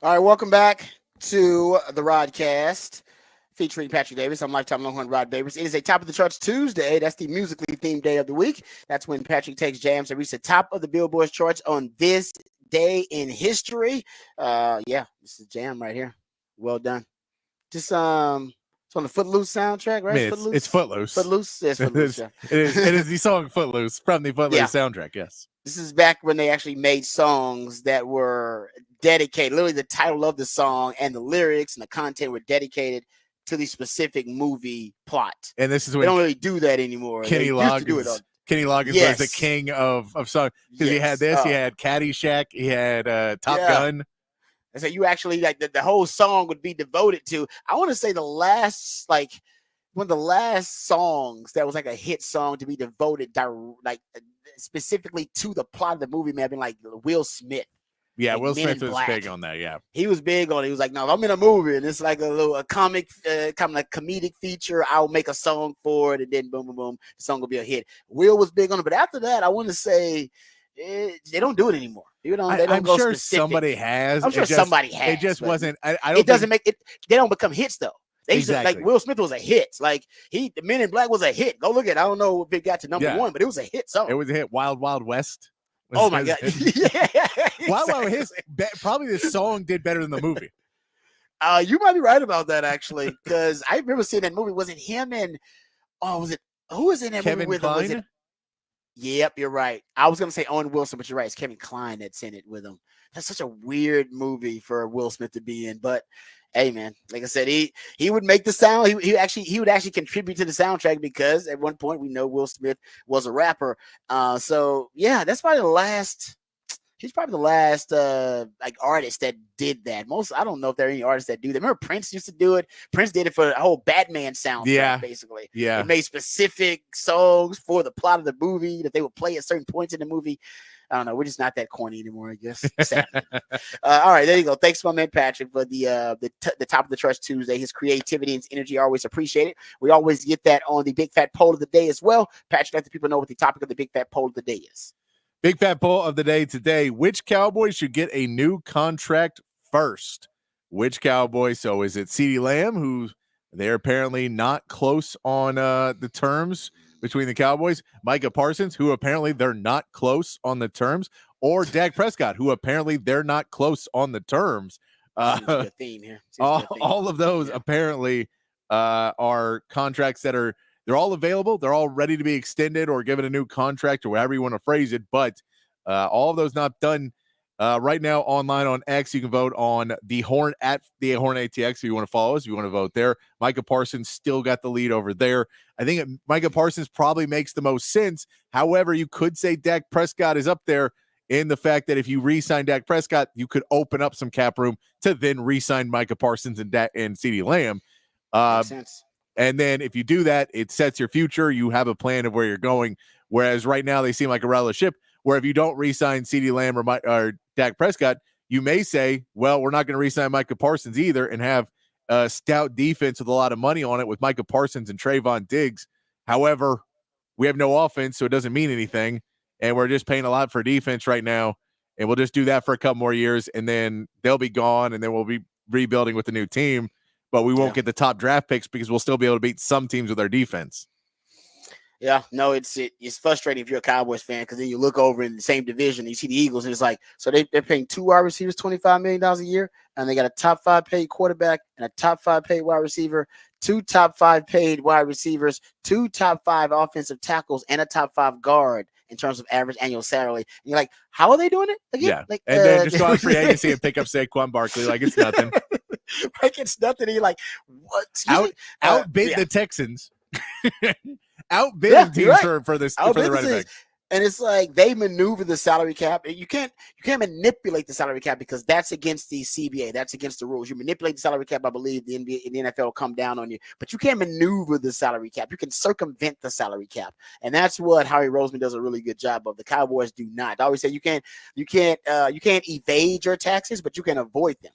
All right, welcome back to the Rodcast featuring Patrick Davis. I'm Lifetime Longhorn Rod Davis. It is a Top of the Charts Tuesday. That's the musically themed day of the week. That's when Patrick takes jams and reach the top of the Billboard charts on this day in history. Yeah, this is a jam right here. Well done. Just it's on the Footloose soundtrack, right? I mean, it's Footloose. Footloose. Yes, Footloose. Yeah. It is the song Footloose from the Footloose soundtrack. Yes. This is back when they actually made songs that were dedicated. Literally, the title of the song and the lyrics and the content were dedicated to the specific movie plot. And this is They when don't really do that anymore. Kenny Loggins was the king of song because he had this. He had Caddyshack. He had Top Gun. And so you actually like the whole song would be devoted to. I want to say the last one of the last songs that was like a hit song to be devoted specifically to the plot of the movie may have been like Will Smith. Yeah, like Will Men Smith in was Black. big on that. Yeah, he was big on it. He was like, "No, I'm in a movie, and it's like a comic, kind of like comedic feature. I'll make a song for it, and then boom, boom, boom, the song will be a hit." Will was big on it, but after that, I want to say they don't do it anymore. They don't I'm go sure specific. somebody has. I'm sure somebody has. It just wasn't. I don't. It doesn't make it. They don't become hits though. They used to, Exactly. like Will Smith was a hit. Like the Men in Black was a hit. Go look at it. I don't know if it got to number one, but it was a hit song. It was a hit. Wild Wild West. Oh my god! Yeah, Wild Wild West. Probably this song did better than the movie. You might be right about that actually, because I remember seeing that movie. Was it him and was it who was in that Kevin movie with Kline? him? Was it? Yep, you're right. I was gonna say Owen Wilson, but you're right. It's Kevin Kline that's in it with him. That's such a weird movie for Will Smith to be in, but hey, man, like I said, he would make the sound. He would actually contribute to the soundtrack because at one point we know Will Smith was a rapper. So yeah, that's probably the last. He's probably the last like artist that did that. I don't know if there are any artists that do that. Remember Prince used to do it. Prince did it for the whole Batman soundtrack, basically. Yeah. He made specific songs for the plot of the movie that they would play at certain points in the movie. I don't know. We're just not that corny anymore, I guess. All right, there you go. Thanks, my man Patrick, for the Top of the Trust Tuesday. His creativity and his energy are always appreciated. We always get that on the Big Fat Poll of the Day as well. Patrick, let the people know what the topic of the Big Fat Poll of the Day is. Big Fat Poll of the Day today. Which Cowboy should get a new contract first? Which Cowboy? So is it CeeDee Lamb, who they're apparently not close on the terms between the Cowboys, Micah Parsons, who apparently they're not close on the terms, or Dak Prescott, who apparently they're not close on the terms. A theme here. All of those apparently are contracts that are they're all available. They're all ready to be extended or given a new contract or whatever you want to phrase it. But all of those not done right now online on X. You can vote on the Horn at the Horn ATX if you want to follow us. If you want to vote there, Micah Parsons still got the lead over there. I think Micah Parsons probably makes the most sense. However, you could say Dak Prescott is up there in the fact that if you re-sign Dak Prescott, you could open up some cap room to then re-sign Micah Parsons and CeeDee Lamb. Makes sense. And then if you do that, it sets your future. You have a plan of where you're going. Whereas right now they seem like a rudderless ship where if you don't re-sign CeeDee Lamb or Dak Prescott, you may say, well, we're not going to re-sign Micah Parsons either and have a stout defense with a lot of money on it with Micah Parsons and Trayvon Diggs. However, we have no offense, so it doesn't mean anything. And we're just paying a lot for defense right now. And we'll just do that for a couple more years, and then they'll be gone, and then we'll be rebuilding with a new team. But we won't get the top draft picks because we'll still be able to beat some teams with our defense. Yeah, no, it's frustrating if you're a Cowboys fan because then you look over in the same division and you see the Eagles and it's like, so they're paying 2 wide receivers $25 million a year, and they got a top 5 paid quarterback and a top 5 paid wide receiver, 2 top 5 paid wide receivers, 2 top 5 offensive tackles, and a top 5 guard in terms of average annual salary. And you're like, how are they doing it again? Yeah, like, and then just go on free agency and pick up Saquon Barkley like it's nothing. Like it's nothing. You're like, what? Outbid the Texans. Outbid teams for the running back. And it's like they maneuver the salary cap. You can't manipulate the salary cap because that's against the CBA. That's against the rules. You manipulate the salary cap, I believe the NBA and the NFL will come down on you. But you can't maneuver the salary cap. You can circumvent the salary cap, and that's what Howie Roseman does a really good job of. The Cowboys do not. I always say you can't evade your taxes, but you can avoid them.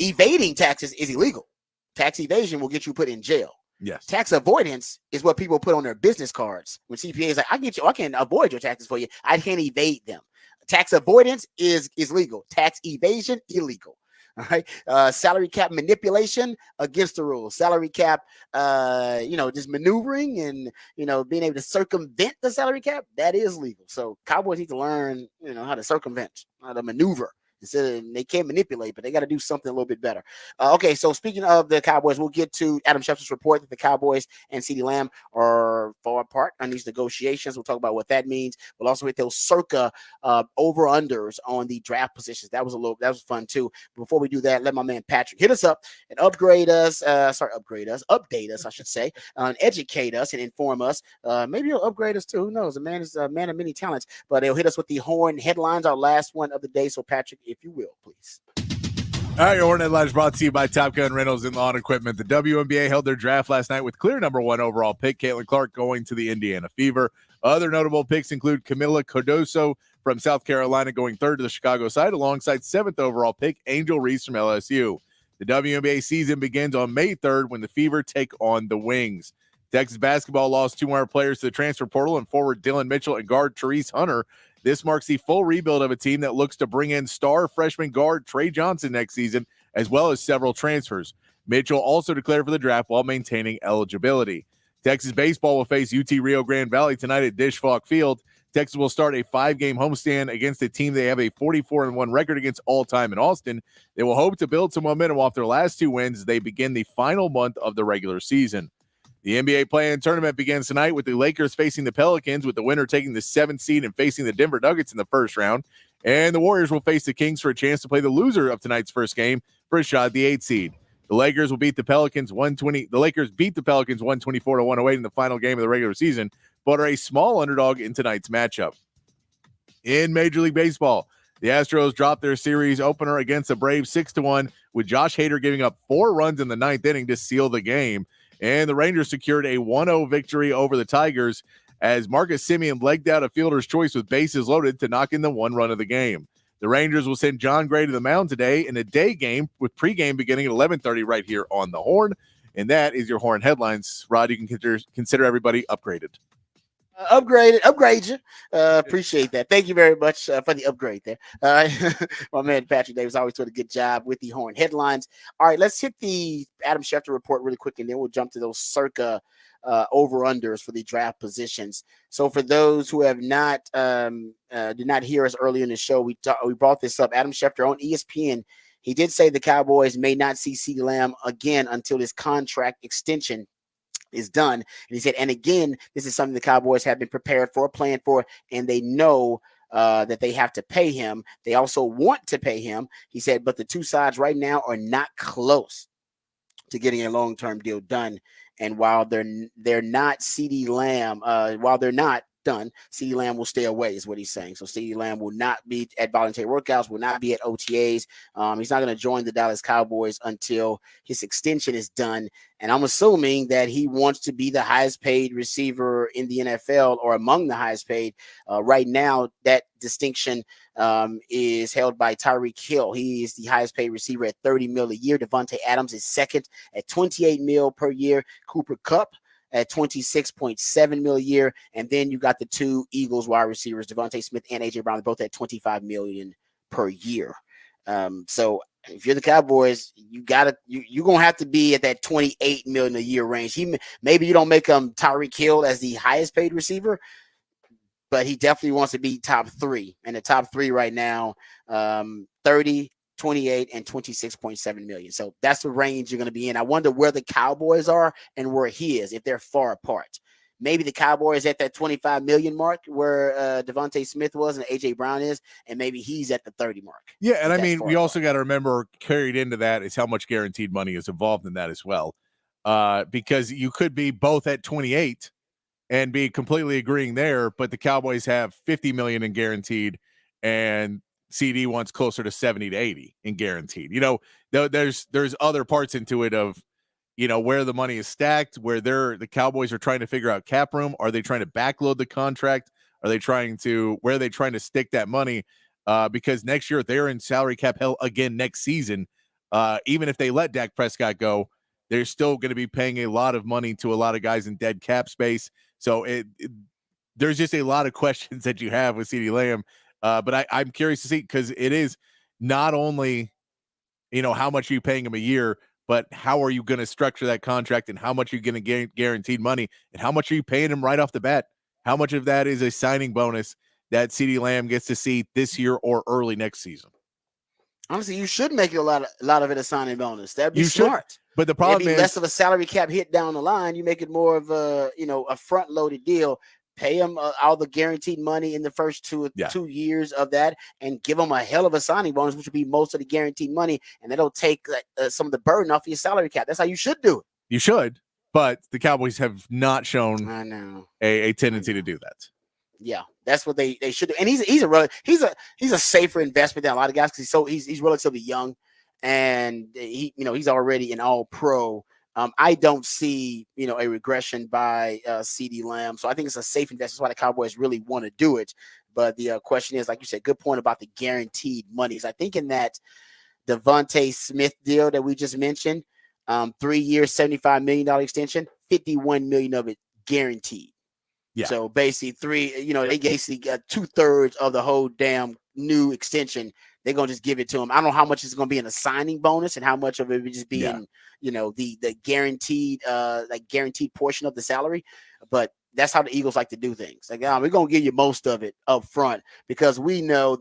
Evading taxes is illegal. Tax evasion will get you put in jail. Yes. Tax avoidance is what people put on their business cards. When CPA is like, I can avoid your taxes for you. I can't evade them. Tax avoidance is legal. Tax evasion, illegal. All right. Salary cap manipulation against the rules. Salary cap, just maneuvering and, being able to circumvent the salary cap, that is legal. So Cowboys need to learn, how to circumvent, how to maneuver. They can't manipulate, but they got to do something a little bit better. Okay, so speaking of the Cowboys, we'll get to Adam Schefter's report that the Cowboys and CeeDee Lamb are far apart on these negotiations. We'll talk about what that means. We'll also hit those circa over-unders on the draft positions. That was fun too. Before we do that, let my man Patrick hit us up and update us, I should say, and educate us and inform us. Maybe he'll upgrade us too. Who knows? The man is a man of many talents, but he'll hit us with the Horn headlines, our last one of the day. So Patrick, if you will, please. All right, your Horn headlines brought to you by Top Gun Rentals and Lawn Equipment. The WNBA held their draft last night with clear number 1 overall pick, Caitlin Clark, going to the Indiana Fever. Other notable picks include Camila Cardoso from South Carolina, going 3rd to the Chicago side, alongside 7th overall pick, Angel Reese from LSU. The WNBA season begins on May 3rd when the Fever take on the Wings. Texas basketball lost 2 more players to the transfer portal, and forward Dylan Mitchell and guard Therese Hunter. This marks the full rebuild of a team that looks to bring in star freshman guard Trey Johnson next season, as well as several transfers. Mitchell also declared for the draft while maintaining eligibility. Texas baseball will face UT Rio Grande Valley tonight at Dish Falk Field. Texas will start a 5-game homestand against a team they have a 44-1 record against all time in Austin. They will hope to build some momentum off their last 2 wins as they begin the final month of the regular season. The NBA play-in tournament begins tonight with the Lakers facing the Pelicans, with the winner taking the 7th seed and facing the Denver Nuggets in the first round. And the Warriors will face the Kings for a chance to play the loser of tonight's first game for a shot at the 8th seed. The Lakers will beat the Pelicans 120. The Lakers beat the Pelicans 124-108 in the final game of the regular season, but are a small underdog in tonight's matchup. In Major League Baseball, the Astros dropped their series opener against the Braves 6-1, with Josh Hader giving up 4 runs in the 9th inning to seal the game. And the Rangers secured a 1-0 victory over the Tigers as Marcus Semien legged out a fielder's choice with bases loaded to knock in the 1 run of the game. The Rangers will send John Gray to the mound today in a day game, with pregame beginning at 11:30 right here on the Horn. And that is your Horn headlines. Rod, you can consider everybody upgraded. Upgrade you. Appreciate that. Thank you very much for the upgrade there. My man Patrick Davis always doing a good job with the Horn headlines. All right, let's hit the Adam Schefter report really quick, and then we'll jump to those circa over-unders for the draft positions. So for those who have not did not hear us earlier in the show, we brought this up. Adam Schefter on ESPN, he did say the Cowboys may not see CeeDee Lamb again until his contract extension is done. And he said, and again, this is something the Cowboys have been prepared for, planned for, and they know that they have to pay him. They also want to pay him. He said, but the two sides right now are not close to getting a long-term deal done. And while they're not CeeDee Lamb, while they're not done, CeeDee Lamb will stay away, is what he's saying. So CeeDee Lamb will not be at voluntary workouts, will not be at OTAs. He's not going to join the Dallas Cowboys until his extension is done. And I'm assuming that he wants to be the highest paid receiver in the NFL, or among the highest paid. Right now, that distinction is held by Tyreek Hill. He is the highest paid receiver at $30 million a year. Devontae Adams is second at $28 million per year. Cooper Kupp at $26.7 million a year. And then you got the two Eagles wide receivers, Devontae Smith and AJ Brown, both at $25 million per year. So if you're the Cowboys, you're gonna have to be at that $28 million a year range. Maybe you don't make him Tyreek Hill as the highest paid receiver, but he definitely wants to be top 3. And the top 3 right now, 30, 28, and 26.7 million. So that's the range you're going to be in. I wonder where the Cowboys are and where he is, if they're far apart. Maybe the Cowboys at that 25 million mark where Devontae Smith was and AJ Brown is, and maybe he's at the 30 mark. Yeah, and I mean, we also got to remember, carried into that is how much guaranteed money is involved in that as well. Because you could be both at 28 and be completely agreeing there, but the Cowboys have 50 million in guaranteed, and CD wants closer to 70 to 80 in guaranteed. You know, there's other parts into it of, you know, where the money is stacked, where the Cowboys are trying to figure out cap room. Are they trying to backload the contract? Where are they trying to stick that money? Because next year they're in salary cap hell again next season. Even if they let Dak Prescott go, they're still going to be paying a lot of money to a lot of guys in dead cap space. So there's just a lot of questions that you have with CeeDee Lamb. But I'm curious to see, because it is not only how much are you paying him a year, but how are you going to structure that contract, and how much are you going to get guaranteed money, and how much are you paying him right off the bat? How much of that is a signing bonus that CeeDee Lamb gets to see this year or early next season? Honestly, you should make it a lot of it a signing bonus. That'd be You should, smart. but the problem It'd be is less of a salary cap hit down the line. You make it more of a front loaded deal. Pay them all the guaranteed money in the first 2 years of that, and give them a hell of a signing bonus, which would be most of the guaranteed money, and that'll take some of the burden off your salary cap. That's how you should do it. You should, but the Cowboys have not shown I know a tendency to do that. Yeah, that's what they should do. And he's a safer investment than a lot of guys, because he's relatively young, and he's already an all pro. I don't see a regression by CeeDee Lamb, so I think it's a safe investment. That's why the Cowboys really want to do it. But the question is, like you said, good point about the guaranteed monies. I think in that Devontae Smith deal that we just mentioned, 3 years, $75 million extension, $51 million of it guaranteed. Yeah. So basically they basically got 2/3 of the whole damn new extension. They're gonna just give it to him. I don't know how much is gonna be in a signing bonus and how much of it would just be in, the guaranteed guaranteed portion of the salary. But that's how the Eagles like to do things. Like, we're gonna give you most of it up front, because we know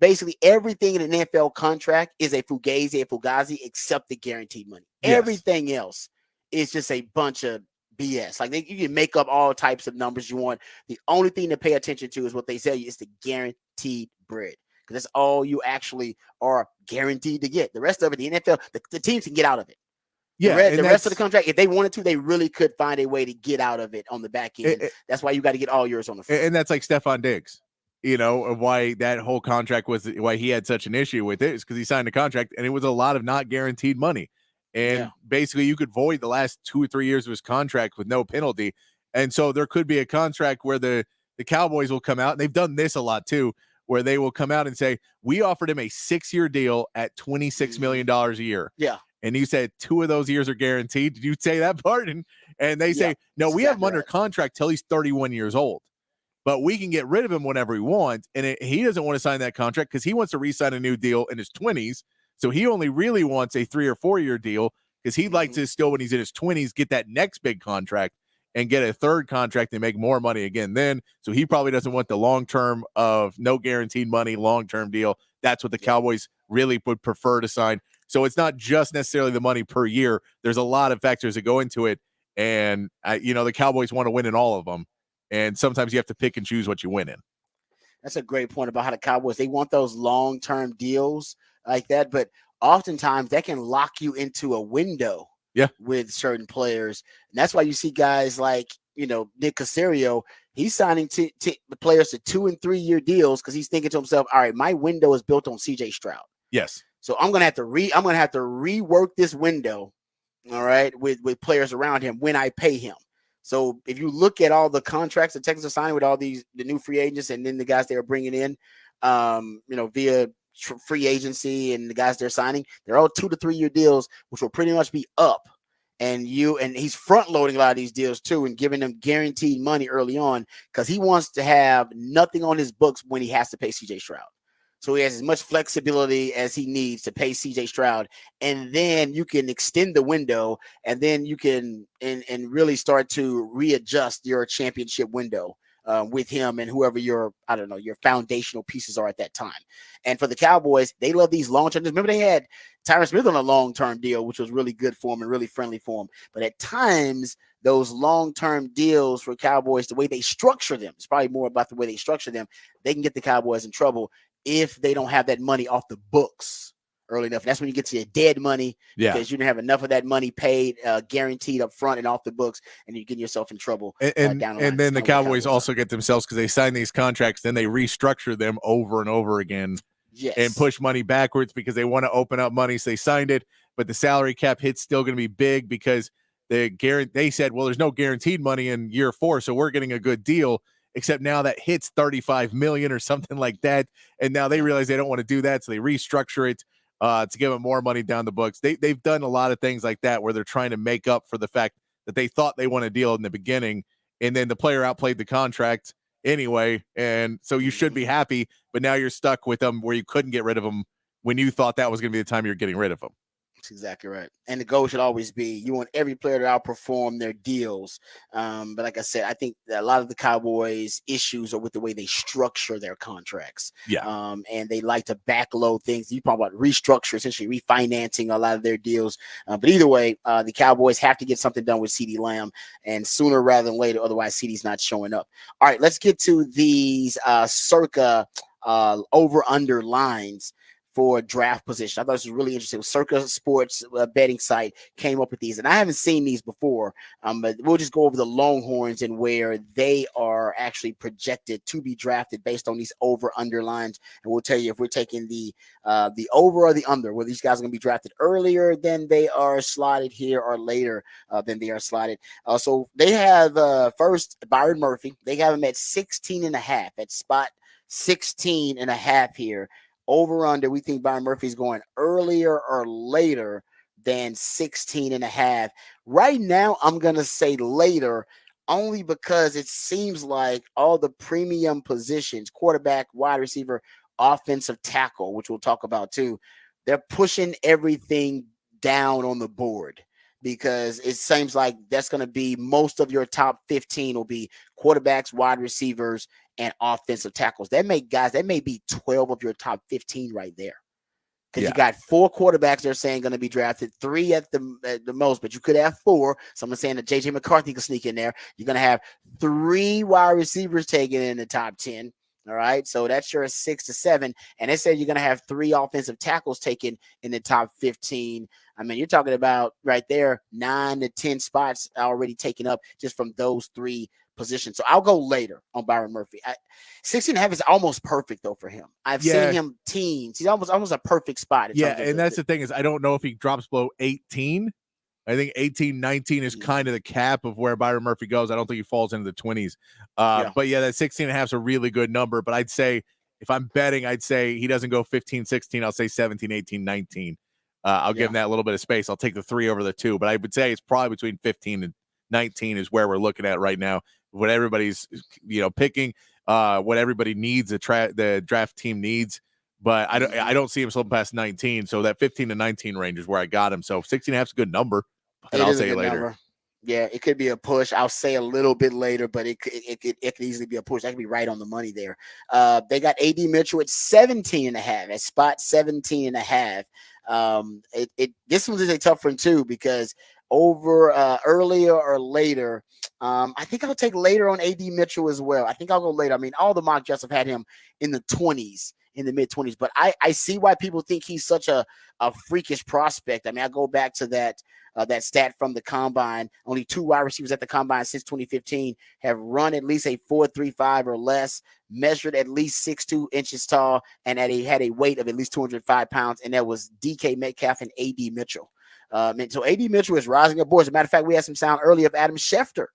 basically everything in an NFL contract is a fugazi except the guaranteed money. Yes. Everything else is just a bunch of BS. Like, you can make up all types of numbers you want. The only thing to pay attention to is what they tell you is the guaranteed bread, because that's all you actually are guaranteed to get. The rest of it, the NFL, the teams can get out of it. Yeah, the rest of the contract, if they wanted to, they really could find a way to get out of it on the back end. That's why you got to get all yours on the front. And that's like Stephon Diggs. Of why that whole contract why he had such an issue with it is because he signed a contract and it was a lot of not guaranteed money. And basically you could void the last 2 or 3 years of his contract with no penalty. And so there could be a contract where the Cowboys will come out, and they've done this a lot too, where they will come out and say, we offered him a 6-year deal at $26 million a year. Yeah. And you said 2 of those years are guaranteed. Did you say that part? And they say, no, we have him under contract till he's 31 years old. But we can get rid of him whenever we want. And he doesn't want to sign that contract because he wants to re-sign a new deal in his 20s. So he only really wants a 3 or 4 year deal, because he'd like to still, when he's in his 20s, get that next big contract and get a third contract and make more money again then. So he probably doesn't want the long-term of no guaranteed money, long-term deal. That's what the Cowboys really would prefer to sign. So it's not just necessarily the money per year. There's a lot of factors that go into it. And, the Cowboys want to win in all of them. And sometimes you have to pick and choose what you win in. That's a great point about how the Cowboys, they want those long-term deals like that, but oftentimes that can lock you into a window with certain players. And that's why you see guys like, Nick Caserio, he's signing the players to 2 and 3 year deals because he's thinking to himself, all right, my window is built on CJ Stroud. Yes. So I'm going to have to rework this window, all right, with players around him when I pay him. So if you look at all the contracts the Texans are signing with all the new free agents and then the guys they are bringing in, via free agency, and the guys they're signing, they're all 2 to 3 year deals, which will pretty much be up. And he's front loading a lot of these deals too, and giving them guaranteed money early on, because he wants to have nothing on his books when he has to pay CJ Stroud. So he has as much flexibility as he needs to pay CJ Stroud. And then you can extend the window, and then you can and really start to readjust your championship window with him and whoever your foundational pieces are at that time. And for the Cowboys, they love these long-term. Remember, they had Tyron Smith on a long-term deal, which was really good for him and really friendly for him. But at times, those long-term deals for Cowboys, the way they structure them, it's probably more about the way they structure them. They can get the Cowboys in trouble if they don't have that money off the books early enough. And that's when you get to your dead money, because you didn't have enough of that money paid, guaranteed up front and off the books, and you get yourself in trouble. And then the Cowboys also get themselves, because they sign these contracts, then they restructure them over and over again. Yes. And push money backwards because they want to open up money. So they signed it, but the salary cap hit's still going to be big because they said, well, there's no guaranteed money in year 4, so we're getting a good deal. Except now that hits $35 million or something like that, and now they realize they don't want to do that, so they restructure it to give them more money down the books. They've done a lot of things like that where they're trying to make up for the fact that they thought they won a deal in the beginning, and then the player outplayed the contract anyway, and so you should be happy, but now you're stuck with them where you couldn't get rid of them when you thought that was going to be the time you're getting rid of him. That's exactly right. And the goal should always be you want every player to outperform their deals. But like I said, I think that a lot of the Cowboys' issues are with the way they structure their contracts. Yeah. And they like to backload things. You talk about restructure, essentially refinancing a lot of their deals. But either way, the Cowboys have to get something done with CeeDee Lamb, and sooner rather than later. Otherwise, CeeDee's not showing up. All right, let's get to these circa over-under lines for draft position. I thought this was really interesting. Circa Sports betting site came up with these, and I haven't seen these before. But we'll just go over the Longhorns and where they are actually projected to be drafted based on these over/under lines, and we'll tell you if we're taking the over or the under, whether these guys are going to be drafted earlier than they are slotted here or later than they are slotted. So they have first Byron Murphy. They have him at 16.5 at spot 16.5 here. Over under, we think Byron Murphy's going earlier or later than 16.5. Right now, I'm going to say later, only because it seems like all the premium positions, quarterback, wide receiver, offensive tackle, which we'll talk about too, they're pushing everything down on the board, because it seems like that's going to be most of your top 15 will be quarterbacks, wide receivers, and offensive tackles. That may be 12 of your top 15 right there. Because you got 4 quarterbacks they're saying going to be drafted, 3 at the most, but you could have 4. Someone's saying that J.J. McCarthy could sneak in there. You're going to have 3 wide receivers taken in the top 10. All right, so that's your 6 to 7. And they said you're going to have 3 offensive tackles taken in the top 15. I mean, you're talking about right there 9 to 10 spots already taken up just from those 3 positions. So I'll go later on Byron Murphy. 16.5 is almost perfect though for him. I've seen him teens. He's almost a perfect spot. And that's the thing is I don't know if he drops below 18. I think 18, 19 is kind of the cap of where Byron Murphy goes. I don't think he falls into the 20s. But that 16.5 is a really good number. But I'd say if I'm betting, I'd say he doesn't go 15, 16. I'll say 17, 18, 19. I'll give him that little bit of space. I'll take the 3 over the 2. But I would say it's probably between 15 and 19 is where we're looking at right now. What everybody's picking, what everybody needs, the draft team needs. But I don't see him slipping past 19. So that 15 to 19 range is where I got him. So 16.5 is a good number. And I'll say later. Number. Yeah, it could be a push. I'll say a little bit later, but it could easily be a push. That could be right on the money there. They got AD Mitchell at 17.5 at spot 17.5. This one is a tough one too, because over earlier or later, I think I'll take later on AD Mitchell as well. I think I'll go later. I mean, all the mock drafts have had him in the 20s, in the mid-20s, but I see why people think he's such a freakish prospect. I mean, I go back to that stat from the combine. Only 2 wide receivers at the combine since 2015 have run at least a 4.35 or less, measured at least 6'2" inches tall, and had a weight of at least 205 pounds, and that was DK Metcalf and AD Mitchell. So AD Mitchell is rising up boards. As a matter of fact, we had some sound earlier of Adam Schefter.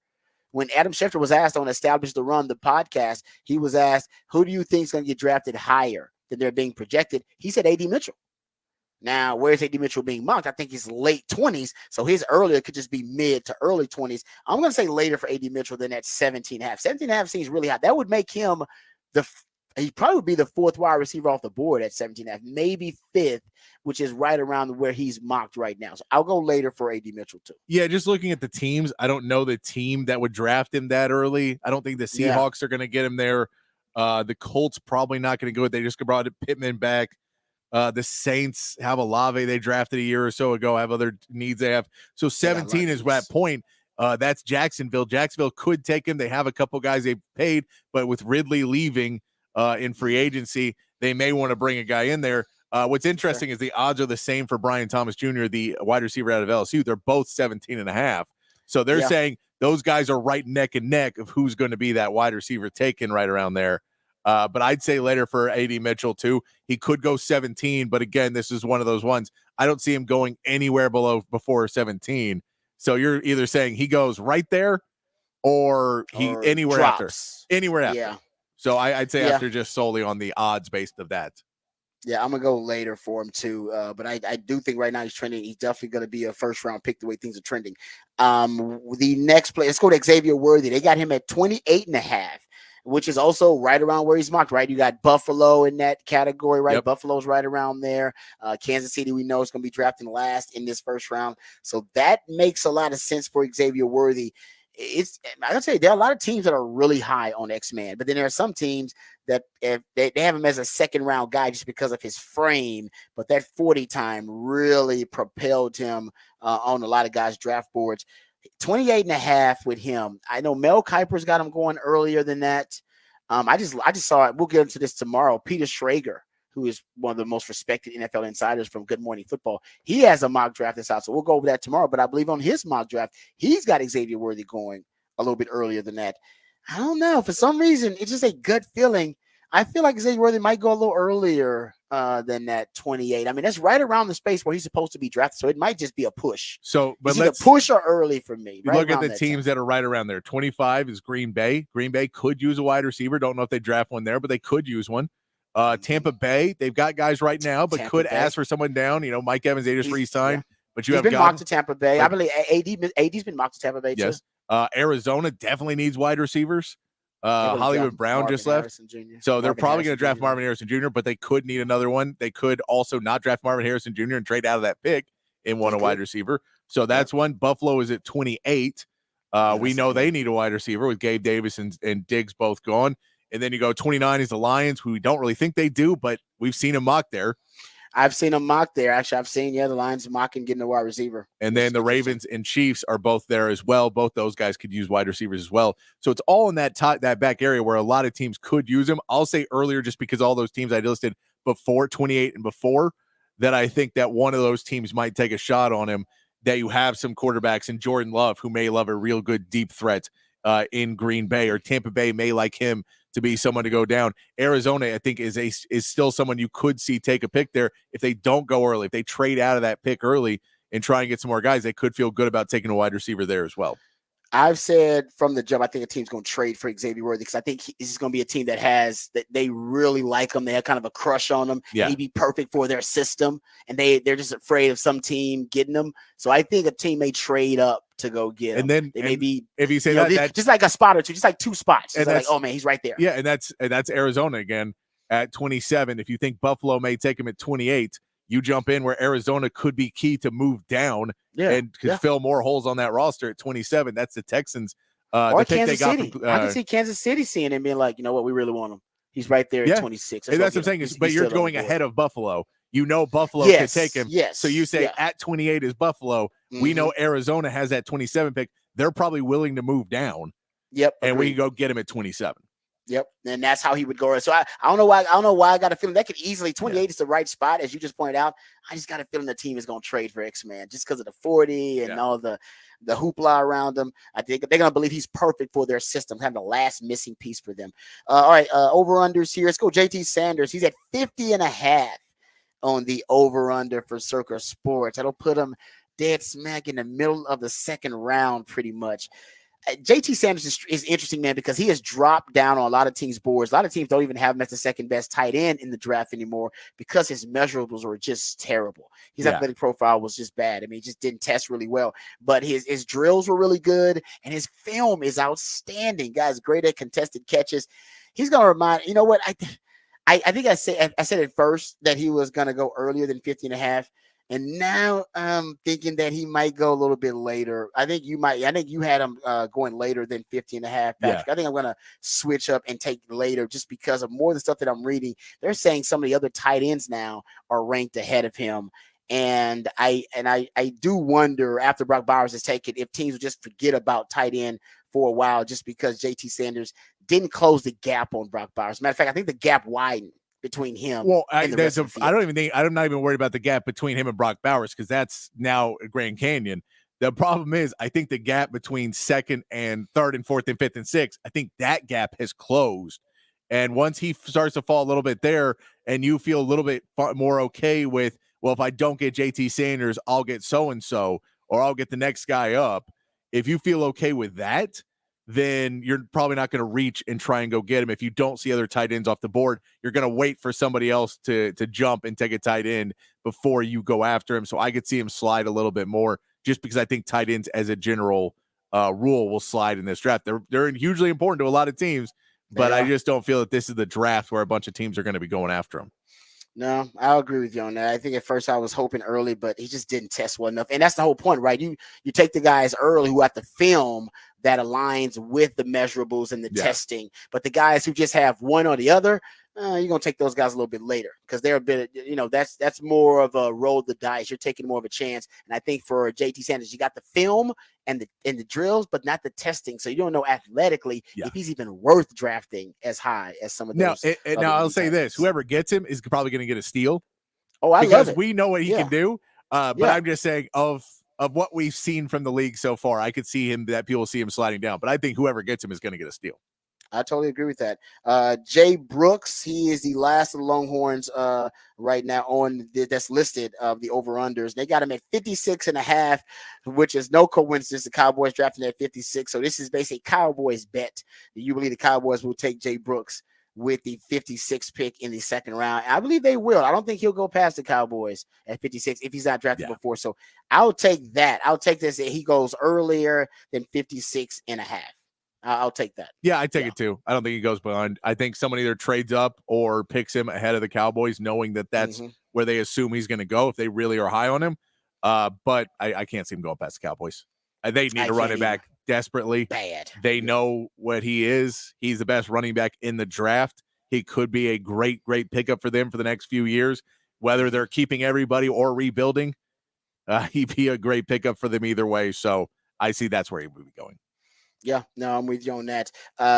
When Adam Schefter was asked on Establish the Run, the podcast, he was asked, who do you think is going to get drafted higher than they're being projected? He said AD Mitchell. Now, where's AD Mitchell being mocked? I think he's late 20s, so his earlier could just be mid to early 20s. I'm going to say later for AD Mitchell than at 17.5. 17.5 seems really high. That would make him he probably would be the 4th wide receiver off the board at 17.5, maybe 5th, which is right around where he's mocked right now. So I'll go later for AD Mitchell too. Yeah, just looking at the teams, I don't know the team that would draft him that early. I don't think the Seahawks are going to get him there. The Colts probably not going to go. They just brought Pittman back. The Saints have Olave they drafted a year or so ago, have other needs they have. So 17 is that point. That's Jacksonville. Jacksonville could take him. They have a couple guys they've paid, but with Ridley leaving in free agency, they may want to bring a guy in there. What's interesting is the odds are the same for Brian Thomas Jr., the wide receiver out of LSU. They're both 17.5. So they're saying those guys are right neck and neck of who's going to be that wide receiver taken right around there. But I'd say later for AD Mitchell too. He could go 17, but again, this is one of those ones. I don't see him going anywhere before 17. So you're either saying he goes right there or anywhere drops. Anywhere after. Yeah. So I'd say after, just solely on the odds based of that. Yeah, I'm going to go later for him too. But I do think right now he's trending. He's definitely going to be a first-round pick the way things are trending. The next play, let's go to Xavier Worthy. They got him at 28.5. which is also right around where he's mocked, right? You got Buffalo in that category, right? Yep. Buffalo's right around there. Kansas City, we know, is going to be drafting last in this first round. So that makes a lot of sense for Xavier Worthy. I gotta say, there are a lot of teams that are really high on X-Man, but then there are some teams that if they have him as a second round guy just because of his frame, but that 40 time really propelled him on a lot of guys' draft boards. 28.5 with him. I know Mel Kiper's got him going earlier than that. I just saw it. We'll get into this tomorrow. Peter Schrager, who is one of the most respected NFL insiders from Good Morning Football, he has a mock draft that's out. So we'll go over that tomorrow. But I believe on his mock draft, he's got Xavier Worthy going a little bit earlier than that. I don't know. For some reason, it's just a gut feeling. I feel like Xavier Worthy might go a little earlier than that 28. I mean, that's right around the space where he's supposed to be drafted. So it might just be a push. So, but it's let's either push or early for me. Right, look at the teams that are right around there. 25 is Green Bay. Green Bay could use a wide receiver. Don't know if they draft one there, but they could use one. Tampa Bay, they've got guys right now, but Tampa Bay. Ask for someone down. You know, Mike Evans, they just re-signed, but he's been mocked to Tampa Bay. I believe AD's been mocked to Tampa Bay too. Yes. Arizona definitely needs wide receivers. Hollywood Brown Marvin just left. So they're probably going to draft Marvin Harrison Jr., but they could need another one. They could also not draft Marvin Harrison Jr. and trade out of that pick and want a wide receiver. So that's one. Buffalo is at 28. We know they need a wide receiver with Gabe Davis and Diggs both gone. And then you go 29 is the Lions, who we don't really think they do, but we've seen them mock there. I've seen them mock there. Actually, I've seen, the Lions mocking getting a wide receiver. And then the Ravens and Chiefs are both there as well. Both those guys could use wide receivers as well. So it's all in that back area where a lot of teams could use them. I'll say earlier, just because all those teams I listed before 28 and before, that I think that one of those teams might take a shot on him, that you have some quarterbacks in Jordan Love, who may love a real good deep threat in Green Bay, or Tampa Bay may like him to be someone to go down. Arizona, I think, is still someone you could see take a pick there. If they don't go early, if they trade out of that pick early and try and get some more guys, they could feel good about taking a wide receiver there as well. I've said from the jump, I think a team's going to trade for Xavier Worthy because I think this is going to be a team that they really like him. They have kind of a crush on him. Yeah. He'd be perfect for their system, and they're just afraid of some team getting him. So I think a team may trade up to go get him. And then they may be, if you say that, just like a spot or two, just like two spots. And like, oh man, he's right there. Yeah, and that's Arizona again at 27. If you think Buffalo may take him at 28, you jump in where Arizona could be key to move down and could fill more holes on that roster at 27. That's the Texans. Or Kansas City. I can see Kansas City seeing him being like, you know what, we really want him. He's right there at 26. That's what I'm saying. But you're going ahead of Buffalo. You know Buffalo could take him. Yes. So you say at 28 is Buffalo. Mm-hmm. We know Arizona has that 27 pick. They're probably willing to move down. Yep. And we can go get him at 27. Yep, and that's how he would go. So I don't know why. I don't know why I got a feeling that could easily 28 is the right spot, as you just pointed out. I just got a feeling the team is going to trade for X-Man just because of the 40 and all the hoopla around them. I think they're going to believe he's perfect for their system, kind of the last missing piece for them. All right, over-unders here. Let's go JT Sanders. He's at 50.5 on the over-under for Circa Sports. That'll put him dead smack in the middle of the second round pretty much. JT Sanders is interesting, man, because he has dropped down on a lot of teams' boards. A lot of teams don't even have him as the second best tight end in the draft anymore because his measurables were just terrible. His athletic profile was just bad. I mean, he just didn't test really well. But his drills were really good, and his film is outstanding. Guys, great at contested catches. He's going to remind, you know what? I think I said at first that he was going to go earlier than 50.5. And now I'm thinking that he might go a little bit later. I think you had him going later than 50.5. Patrick. Yeah. I think I'm going to switch up and take later just because of more of the stuff that I'm reading. They're saying some of the other tight ends now are ranked ahead of him. And I do wonder after Brock Bowers is taken if teams will just forget about tight end for a while just because JT Sanders didn't close the gap on Brock Bowers. Matter of fact, I think the gap widened between him. Well, I'm not even worried about the gap between him and Brock Bowers because that's now Grand Canyon. The problem is, I think the gap between second and third and fourth and fifth and sixth, I think that gap has closed. And once he starts to fall a little bit there and you feel a little bit more okay with, well, if I don't get JT Sanders, I'll get so-and-so or I'll get the next guy up. If you feel okay with that, then you're probably not going to reach and try and go get him. If you don't see other tight ends off the board, you're going to wait for somebody else to jump and take a tight end before you go after him. So I could see him slide a little bit more just because I think tight ends as a general rule will slide in this draft. They're hugely important to a lot of teams, but I just don't feel that this is the draft where a bunch of teams are going to be going after him. No, I'll agree with you on that. I think at first I was hoping early, but he just didn't test well enough. And that's the whole point, right? You take the guys early who have the film that aligns with the measurables and the testing. But the guys who just have one or the other, you're going to take those guys a little bit later because they're a bit, that's more of a roll the dice. You're taking more of a chance. And I think for JT Sanders, you got the film and the drills, but not the testing. So you don't know athletically if he's even worth drafting as high as some of those. Now I'll say this: whoever gets him is probably going to get a steal. Oh, I love it. We know what he can do. But I'm just saying of what we've seen from the league so far, I could see him that people see him sliding down. But I think whoever gets him is going to get a steal. I totally agree with that. Jay Brooks, he is the last of the Longhorns right now on that's listed of the over-unders. They got him at 56.5, which is no coincidence. The Cowboys drafted at 56. So this is basically Cowboys bet. Do you believe the Cowboys will take Jay Brooks with the 56th pick in the second round? I believe they will. I don't think he'll go past the Cowboys at 56 if he's not drafted before. So I'll take that. I'll take this. He goes earlier than 56.5. I'll take that. Yeah, I take it too. I don't think he goes behind. I think someone either trades up or picks him ahead of the Cowboys, knowing that that's where they assume he's going to go if they really are high on him. But I can't see him going past the Cowboys. They need a running back desperately. Bad. They know what he is. He's the best running back in the draft. He could be a great pickup for them for the next few years, whether they're keeping everybody or rebuilding. He'd be a great pickup for them either way. So I see that's where he would be going. Yeah, no, I'm with you on that.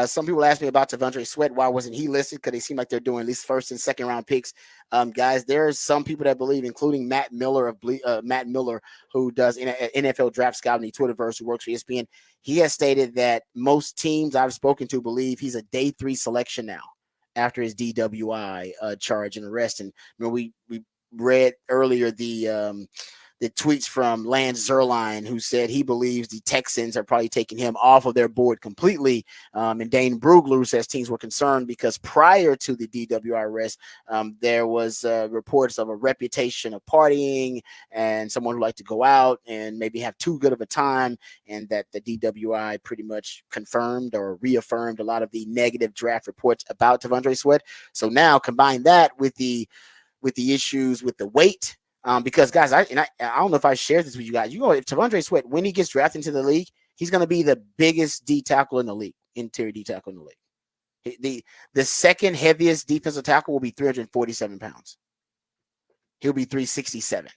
Some people ask me about T'Vondre Sweat. Why wasn't he listed? Because they seem like they're doing at least first and second round picks. Guys, there's some people that believe, including Matt Miller, who does NFL draft scouting, the Twitterverse, who works for ESPN. He has stated that most teams I've spoken to believe he's a day 3 selection now after his DWI charge and arrest. And we read earlier the tweets from Lance Zierlein, who said he believes the Texans are probably taking him off of their board completely. And Dane Brugler, who says teams were concerned because prior to the DWI arrest, there was reports of a reputation of partying and someone who liked to go out and maybe have too good of a time, and that the DWI pretty much confirmed or reaffirmed a lot of the negative draft reports about T'Vondre Sweat. So now combine that with the issues with the weight. Because guys, I don't know if I shared this with you guys. If T'Vondre Sweat, when he gets drafted into the league, he's going to be the biggest D tackle in the league, interior D tackle in the league. The second heaviest defensive tackle will be 347 pounds. He'll be 367.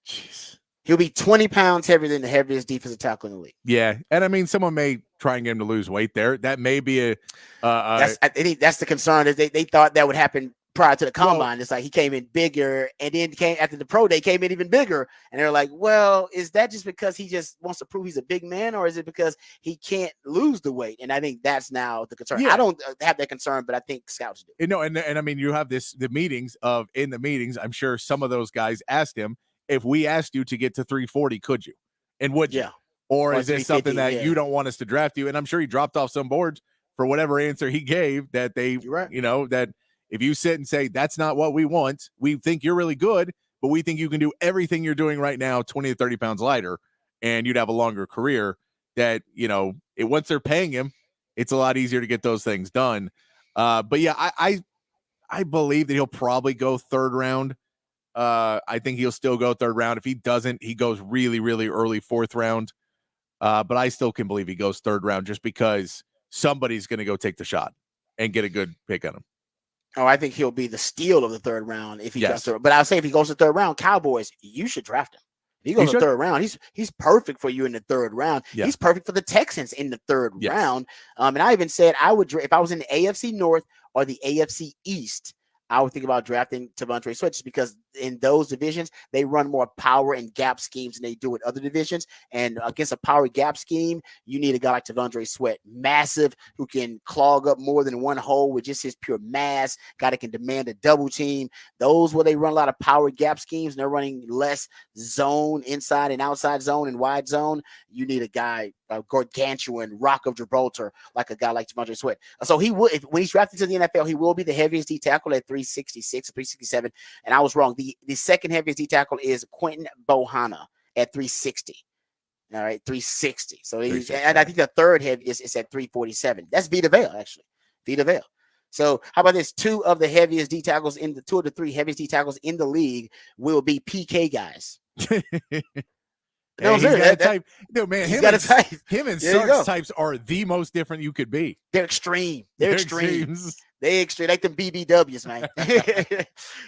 Jeez. He'll be 20 pounds heavier than the heaviest defensive tackle in the league. Yeah, and I mean, someone may try and get him to lose weight there. That may be I think that's the concern. Is they thought that would happen prior to the combine. It's like he came in bigger, and then came after the pro day, came in even bigger. And they're like, well, is that just because he just wants to prove he's a big man, or is it because he can't lose the weight? And I think that's now the concern. I don't have that concern, but I think scouts do. And I mean, you have in the meetings, I'm sure some of those guys asked him, if we asked you to get to 340, could you? And would you? Yeah. Or is this something that you don't want us to draft you? And I'm sure he dropped off some boards for whatever answer he gave that they, that if you sit and say, that's not what we want, we think you're really good, but we think you can do everything you're doing right now, 20 to 30 pounds lighter, and you'd have a longer career, that, once they're paying him, it's a lot easier to get those things done. But yeah, I believe that he'll probably go third round. I think he'll still go third round. If he doesn't, he goes really, really early fourth round. But I still can believe he goes third round just because somebody's going to go take the shot and get a good pick on him. Oh, I think he'll be the steal of the third round if he goes third. But I'll say if he goes to third round, Cowboys, you should draft him. If he goes to third round, he's perfect for you in the third round. Yeah. He's perfect for the Texans in the third round. And I even said I would, if I was in the AFC North or the AFC East, I would think about drafting T'Vondre Sweat just because in those divisions, they run more power and gap schemes than they do in other divisions. And against a power gap scheme, you need a guy like T'Vondre Sweat, massive, who can clog up more than one hole with just his pure mass, guy that can demand a double team. Those where they run a lot of power gap schemes and they're running less zone, inside and outside zone and wide zone. You need a guy, a gargantuan rock of Gibraltar, like a guy like T'Vondre Sweat. So he will, when he's drafted to the NFL, he will be the heaviest D tackle at 366 or 367. And I was wrong. The second heaviest D tackle is Quentin Bohanna at 360. All right, 360. So and I think the third heaviest is at 347. That's Vita Vea, actually. Vita Vea. So how about this? Two of the three heaviest D tackles in the league will be PK guys. Hey, he's got a type. No, man, he's got a type. Him and There you Sark's go. types are the most different you could be. They're extreme. They're extreme. Extremes. They extreme. Like them BBWs, man.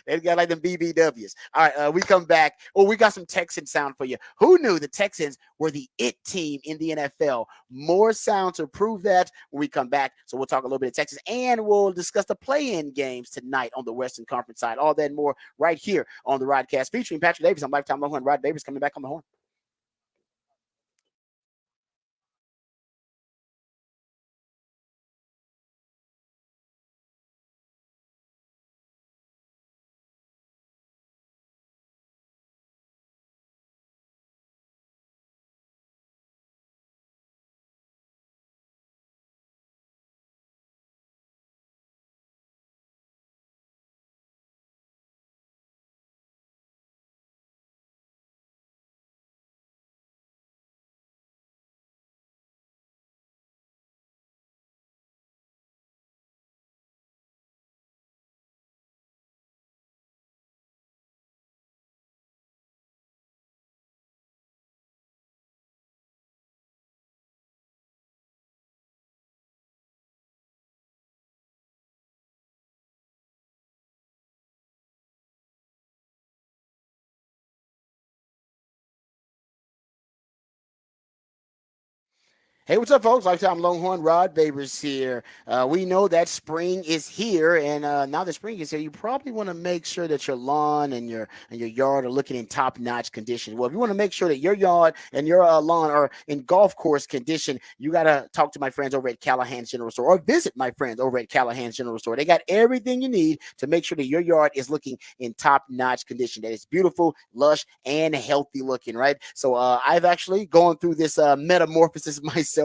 They got like them BBWs. All right, we come back. Oh, we got some Texan sound for you. Who knew the Texans were the it team in the NFL? More sound to prove that when we come back. So we'll talk a little bit of Texas, and we'll discuss the play-in games tonight on the Western Conference side. All that and more right here on the Rodcast, featuring Patrick Davis. I'm Lifetime Longhorn. Rod Davis coming back on the horn. Hey, what's up, folks? Lifetime Longhorn, Rod Babers here. We know that spring is here, and now that spring is here, you probably want to make sure that your lawn and your yard are looking in top-notch condition. Well, if you want to make sure that your yard and your lawn are in golf course condition, you got to talk to my friends over at Callahan's General Store, or visit my friends over at Callahan's General Store. They got everything you need to make sure that your yard is looking in top-notch condition, that it's beautiful, lush, and healthy looking, right? So I've actually gone through this metamorphosis myself.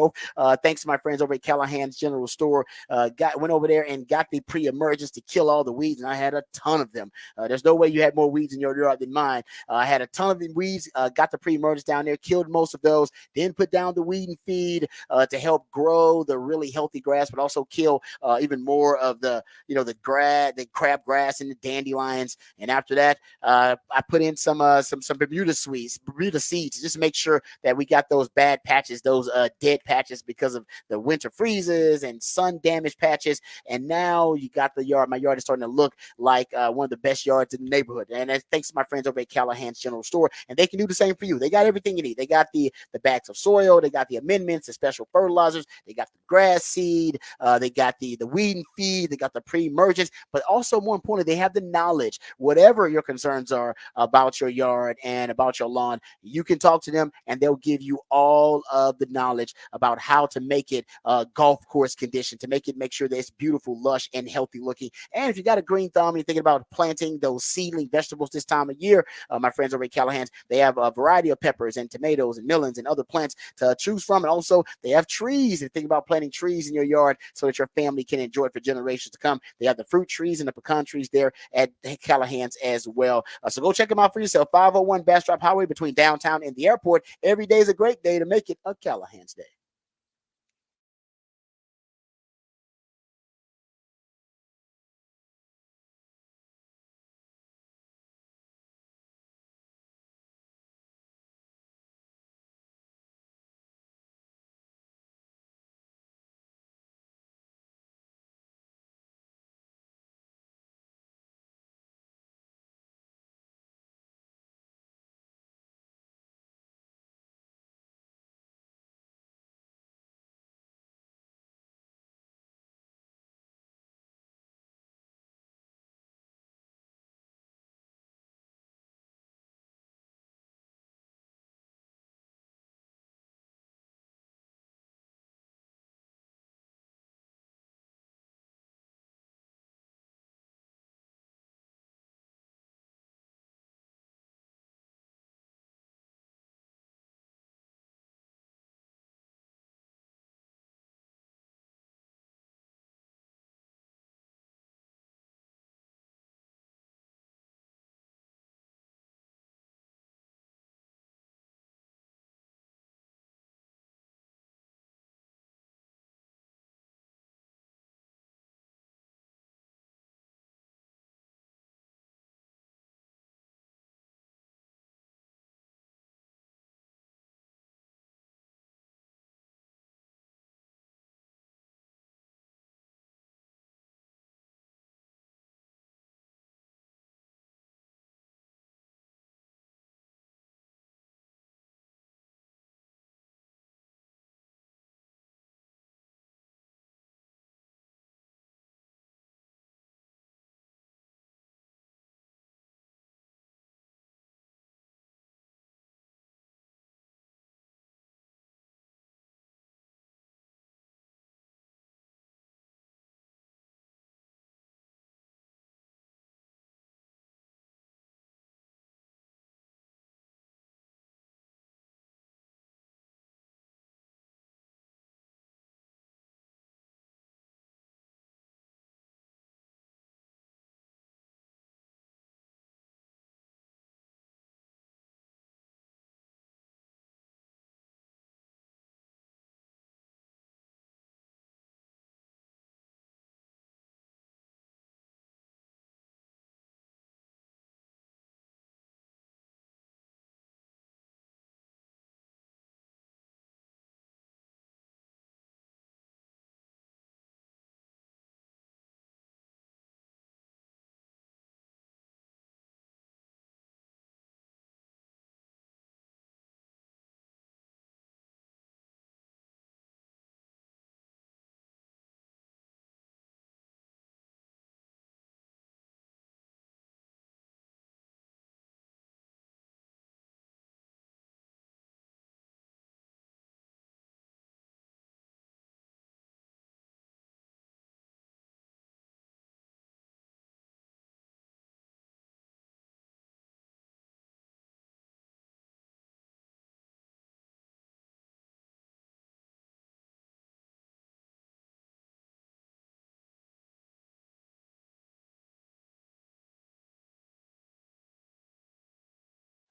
Thanks to my friends over at Callahan's General Store. Went over there and got the pre-emergence to kill all the weeds, and I had a ton of them. There's no way you had more weeds in your yard than mine. I had a ton of the weeds, got the pre-emergence down there, killed most of those, then put down the weed and feed to help grow the really healthy grass, but also kill even more of the crabgrass and the dandelions. And after that, I put in some Bermuda seeds, just to make sure that we got those bad patches, those dead patches because of the winter freezes and sun damage patches. And now you got the yard. My yard is starting to look like one of the best yards in the neighborhood. And that's thanks to my friends over at Callahan's General Store. And they can do the same for you. They got everything you need. They got the bags of soil. They got the amendments, the special fertilizers. They got the grass seed. They got the weed and feed. They got the pre-emergence. But also, more importantly, they have the knowledge. Whatever your concerns are about your yard and about your lawn, you can talk to them, and they'll give you all of the knowledge about how to make it golf course condition, to make sure that it's beautiful, lush, and healthy looking. And if you got a green thumb and you're thinking about planting those seedling vegetables this time of year, my friends over at Callahan's, they have a variety of peppers and tomatoes and melons and other plants to choose from. And also, they have trees. And think about planting trees in your yard so that your family can enjoy it for generations to come. They have the fruit trees and the pecan trees there at Callahan's as well. So go check them out for yourself. 501 Bastrop Highway between downtown and the airport. Every day is a great day to make it a Callahan's Day.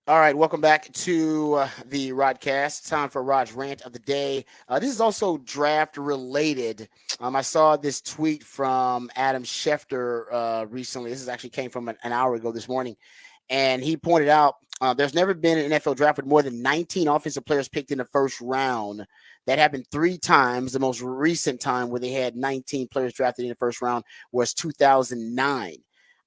All right, welcome back to the Rodcast. Time for Rod's rant of the day. This is also draft related. I saw this tweet from Adam Schefter recently. This is actually came from an hour ago this morning, and he pointed out there's never been an NFL draft with more than 19 offensive players picked in the first round. That happened 3 times. The most recent time where they had 19 players drafted in the first round was 2009.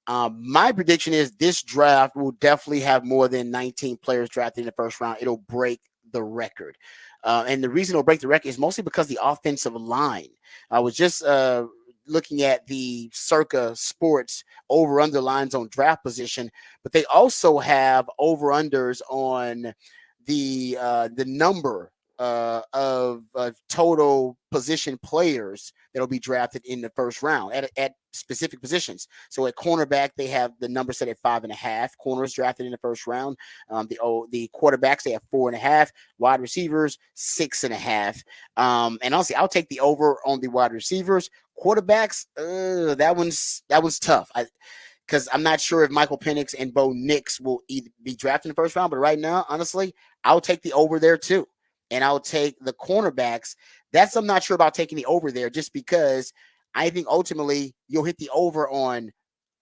My prediction is this draft will definitely have more than 19 players drafted in the first round. It'll break the record. And the reason it'll break the record is mostly because the offensive line. I was just looking at the Circa Sports over-under lines on draft position, but they also have over-unders on the number of total position players that'll be drafted in the first round at specific positions. So at cornerback, they have the number set at 5.5 corners drafted in the first round. The quarterbacks, they have 4.5. Wide receivers, 6.5. And honestly, I'll take the over on the wide receivers. Quarterbacks, that one's tough. Because I'm not sure if Michael Penix and Bo Nix will either be drafted in the first round. But right now, honestly, I'll take the over there too. And I'll take the cornerbacks. I'm not sure about taking the over there just because I think ultimately you'll hit the over on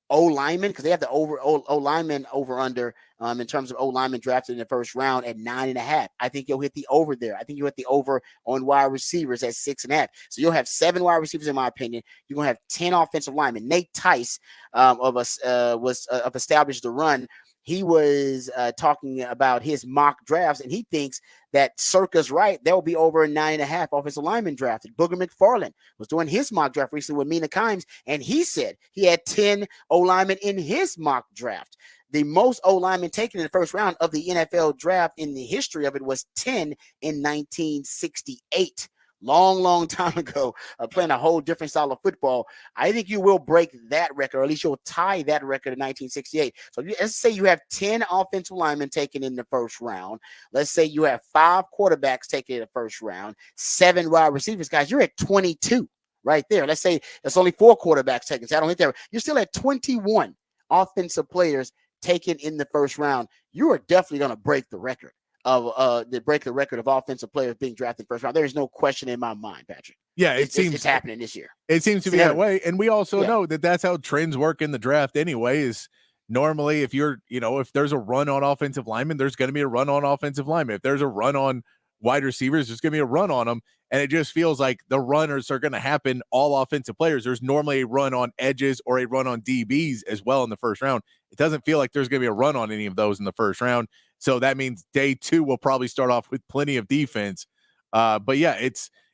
O lineman because they have the O lineman over under in terms of O lineman drafted in the first round at 9.5. I think you'll hit the over there. I think you'll hit the over on wide receivers at 6.5. So you'll have 7 wide receivers, in my opinion. You're gonna have 10 offensive linemen. Nate Tice of Established the Run. He was talking about his mock drafts, and he thinks that Circa's right. There will be over 9.5 offensive linemen drafted. Booger McFarland was doing his mock draft recently with Mina Kimes, and he said he had 10 O-linemen in his mock draft. The most O-linemen taken in the first round of the NFL draft in the history of it was 10 in 1968. Long time ago, playing a whole different style of football. I think you will break that record, or at least you'll tie that record in 1968. So let's say you have 10 offensive linemen taken in the first round. Let's say you have 5 quarterbacks taken in the first round, 7 wide receivers. Guys, you're at 22 right there. Let's say there's only 4 quarterbacks taken. So I don't think there. You're still at 21 offensive players taken in the first round. You are definitely going to break the record of the record of offensive players being drafted first round. There is no question in my mind, Patrick. Yeah, it's happening this year. It seems to be that way, and we also know that that's how trends work in the draft. Anyway, is normally if if there's a run on offensive linemen, there's going to be a run on offensive linemen. If there's a run on wide receivers, there's going to be a run on them, and it just feels like the runners are going to happen all offensive players. There's normally a run on edges or a run on DBs as well in the first round. It doesn't feel like there's going to be a run on any of those in the first round. So that means day 2 will probably start off with plenty of defense. But yeah,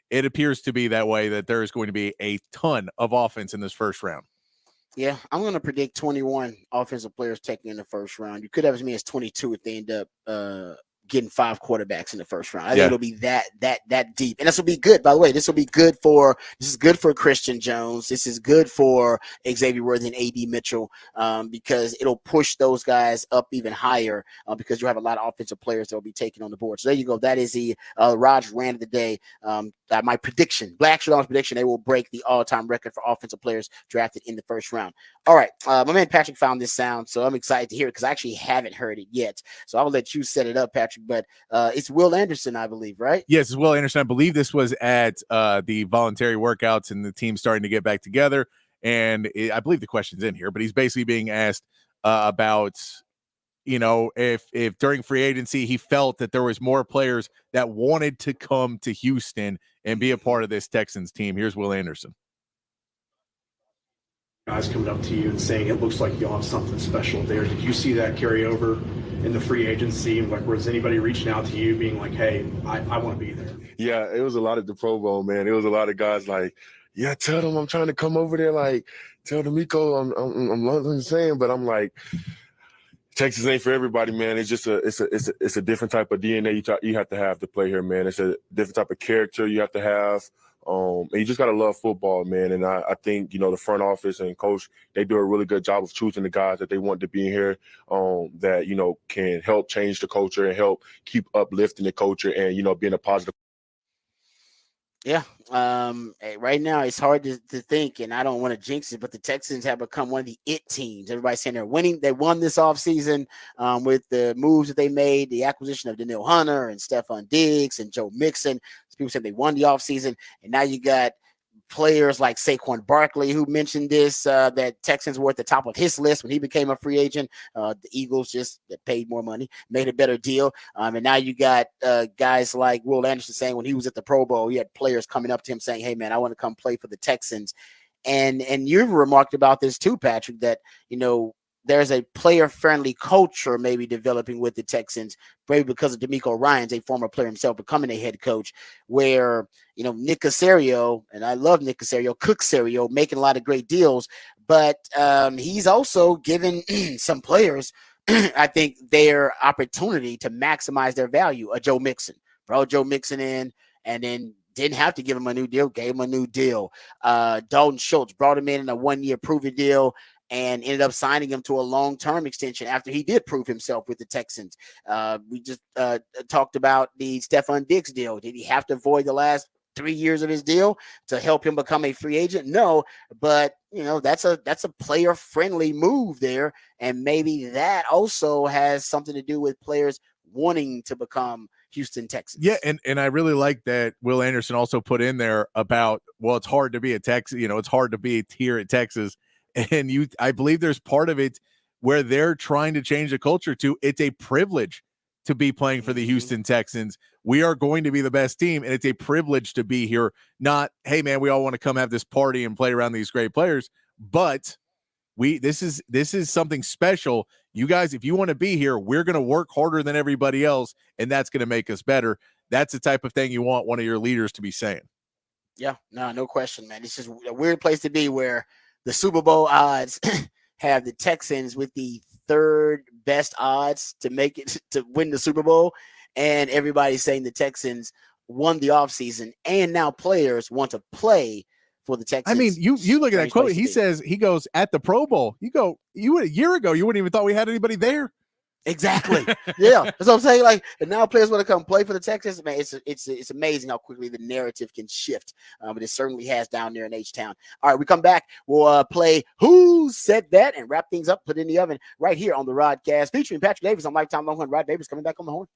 it appears to be that way, that there is going to be a ton of offense in this first round. Yeah, I'm going to predict 21 offensive players taken in the first round. You could have as many as 22 if they end up getting 5 quarterbacks in the first round. I think it'll be that deep. And this will be good, by the way. This is good for Christian Jones. This is good for Xavier Worthy and AD Mitchell because it'll push those guys up even higher because you have a lot of offensive players that will be taken on the board. So there you go. That is the Rod's rant of the day. My prediction, Black Shirt Arms prediction, they will break the all-time record for offensive players drafted in the first round. All right. My man Patrick found this sound, so I'm excited to hear it because I actually haven't heard it yet. So I'll let you set it up, Patrick. But it's Will Anderson, I believe, right? Yes, it's Will Anderson. I believe this was at the voluntary workouts and the team starting to get back together. And I believe the question's in here, but he's basically being asked about, if during free agency he felt that there was more players that wanted to come to Houston and be a part of this Texans team. Here's Will Anderson. Guys coming up to you and saying it looks like you'll have something special there. Did you see that carry over in the free agency? Like, was anybody reaching out to you being like, hey, I want to be there? Yeah, it was a lot at the Pro Bowl, man. It was a lot of guys like, yeah, tell them I'm trying to come over there. Like, tell D'Amico I'm saying, but I'm like, Texas ain't for everybody, man. It's just it's a different type of DNA you have to have to play here, man. It's a different type of character you have to have. And you just got to love football, man. And I think, the front office and coach, they do a really good job of choosing the guys that they want to be in here that, can help change the culture and help keep uplifting the culture and, being a positive. Yeah. Right now it's hard to think, and I don't want to jinx it, but the Texans have become one of the it teams. Everybody's saying they're winning. They won this offseason with the moves that they made, the acquisition of Daniil Hunter and Stephon Diggs and Joe Mixon. People said they won the offseason, and now you got players like Saquon Barkley, who mentioned this, that Texans were at the top of his list when he became a free agent. The Eagles just paid more money, made a better deal. And now you got guys like Will Anderson saying when he was at the Pro Bowl, he had players coming up to him saying, hey, man, I want to come play for the Texans. And you've remarked about this too, Patrick, that, there's a player-friendly culture maybe developing with the Texans, maybe because of D'Amico Ryans, a former player himself, becoming a head coach, where, Nick Caserio, and I love Nick Caserio, Cook Caserio, making a lot of great deals, but he's also given some players, I think, their opportunity to maximize their value. A Joe Mixon, brought Joe Mixon in, and then didn't have to give him a new deal, gave him a new deal. Dalton Schultz brought him in a 1-year prove-it deal, and ended up signing him to a long-term extension after he did prove himself with the Texans. We just talked about the Stephon Diggs deal. Did he have to void the last 3 years of his deal to help him become a free agent? No, but that's a player-friendly move there, and maybe that also has something to do with players wanting to become Houston Texans. Yeah, and I really like that Will Anderson also put in there about, well, it's hard to be a Texas, it's hard to be here at Texas. And I believe there's part of it where they're trying to change the culture to it's a privilege to be playing for the Houston Texans. We are going to be the best team, and it's a privilege to be here. Not, hey man, we all want to come have this party and play around these great players, but this is something special. You guys, if you want to be here, we're going to work harder than everybody else, and that's going to make us better. That's the type of thing you want one of your leaders to be saying. Yeah, no question, man. It's just a weird place to be where the Super Bowl odds have the Texans with the third best odds to make it to win the Super Bowl, and everybody's saying the Texans won the offseason, and now players want to play for the Texans. I mean, you look at that quote. He says, he goes, at the Pro Bowl. You a year ago, you wouldn't even thought we had anybody there. Exactly. Yeah, that's what I'm saying. Like, and now players want to come play for the Texans. Man, it's amazing how quickly the narrative can shift. But it certainly has down there in H-Town. All right, we come back. We'll play Who Said That and wrap things up, put it in the oven right here on the Rodcast, featuring Patrick Davis on Lifetime Longhorn. Rod Davis coming back on the horn.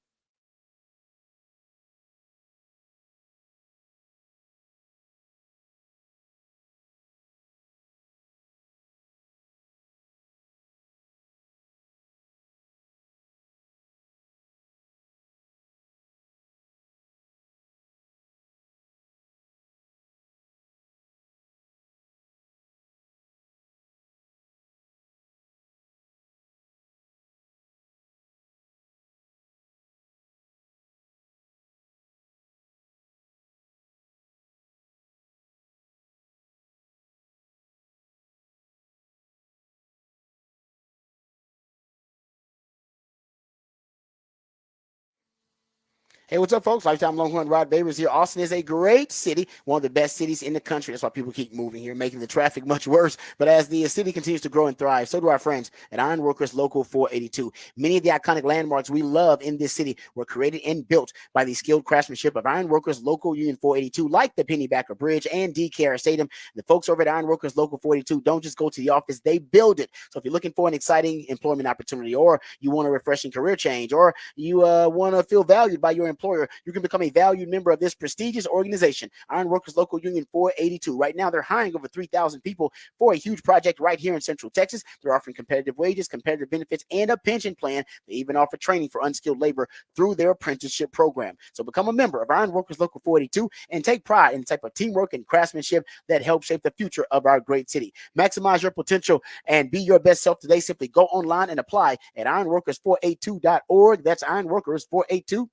Hey, what's up, folks? Lifetime Longhorn Rod Babers here. Austin is a great city, one of the best cities in the country. That's why people keep moving here, making the traffic much worse. But as the city continues to grow and thrive, so do our friends at Ironworkers Local 482. Many of the iconic landmarks we love in this city were created and built by the skilled craftsmanship of Ironworkers Local Union 482, like the Pennybacker Bridge and DKR Stadium. The folks over at Ironworkers Local 482 don't just go to the office, they build it. So if you're looking for an exciting employment opportunity, or you want a refreshing career change, or you want to feel valued by your employer, you can become a valued member of this prestigious organization, Ironworkers Local Union 482. Right now, they're hiring over 3,000 people for a huge project right here in Central Texas. They're offering competitive wages, competitive benefits, and a pension plan. They even offer training for unskilled labor through their apprenticeship program. So become a member of Ironworkers Local 482 and take pride in the type of teamwork and craftsmanship that helps shape the future of our great city. Maximize your potential and be your best self today. Simply go online and apply at ironworkers482.org. That's ironworkers482.org.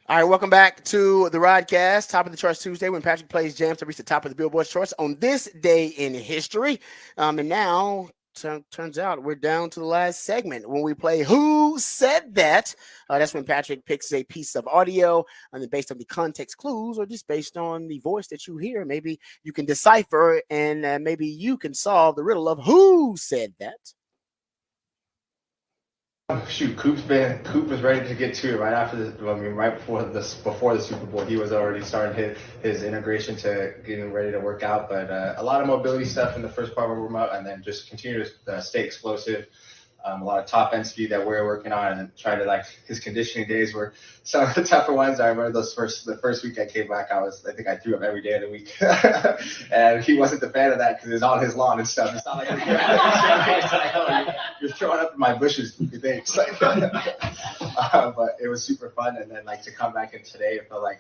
All right, welcome back to the Rodcast, Top of the Charts Tuesday, when Patrick plays jams to reach the top of the Billboard charts on this day in history. And now, turns out we're down to the last segment when we play Who Said That? That's when Patrick picks a piece of audio, and then based on the context clues or just based on the voice that you hear, maybe you can decipher and maybe you can solve the riddle of who said that. Shoot, Coop was ready to get to it right after right before the Super Bowl. He was already starting his integration to getting ready to work out. But a lot of mobility stuff in the first part of warm up, and then just continue to stay explosive. A lot of top end speed that we're working on, and trying to his conditioning days were some of the tougher ones. I remember the first week I came back, I think I threw up every day of the week, and he wasn't the fan of that because it's on his lawn and stuff. It's not like you're throwing up in my bushes, thanks. But it was super fun, and then to come back in today, it felt like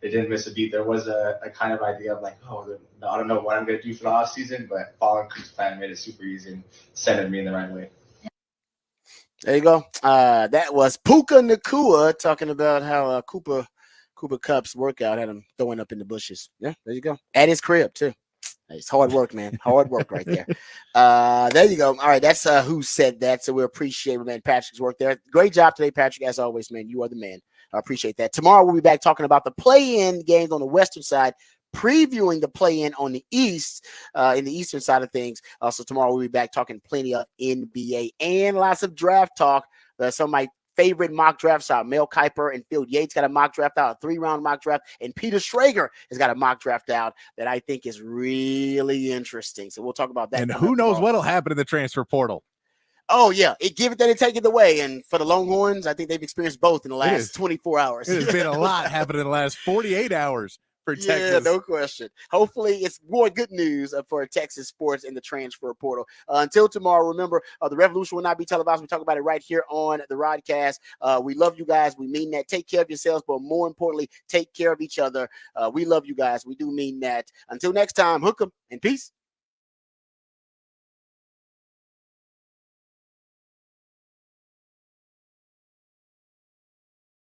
it didn't miss a beat. There was a kind of idea of I don't know what I'm gonna do for the off season, but following Coop's plan made it super easy and centered me in the right way. There you go. That was Puka Nakua talking about how Cooper Cup's workout had him throwing up in the bushes. Yeah, there you go. At his crib too. It's hard work, man. Hard work right there. There you go. All right, that's who said that. So we appreciate man Patrick's work there. Great job today, Patrick. As always, man, you are the man. I appreciate that. Tomorrow we'll be back talking about the play-in games on the Western side, previewing the play-in on the East, in the Eastern side of things. So tomorrow we'll be back talking plenty of NBA and lots of draft talk. Some of my favorite mock drafts out. Mel Kiper and Phil Yates got a mock draft out, a 3-round mock draft, and Peter Schrager has got a mock draft out that I think is really interesting. So we'll talk about that. And who knows what'll happen in the transfer portal. Oh, yeah. Give it that and take it away. And for the Longhorns, I think they've experienced both in the last 24 hours. It has been a lot happening in the last 48 hours for Texas. Yeah, no question. Hopefully, it's more good news for Texas sports in the transfer portal. Until tomorrow, remember, the revolution will not be televised. We talk about it right here on the Rodcast. We love you guys. We mean that. Take care of yourselves, but more importantly, take care of each other. We love you guys. We do mean that. Until next time, hook 'em and peace.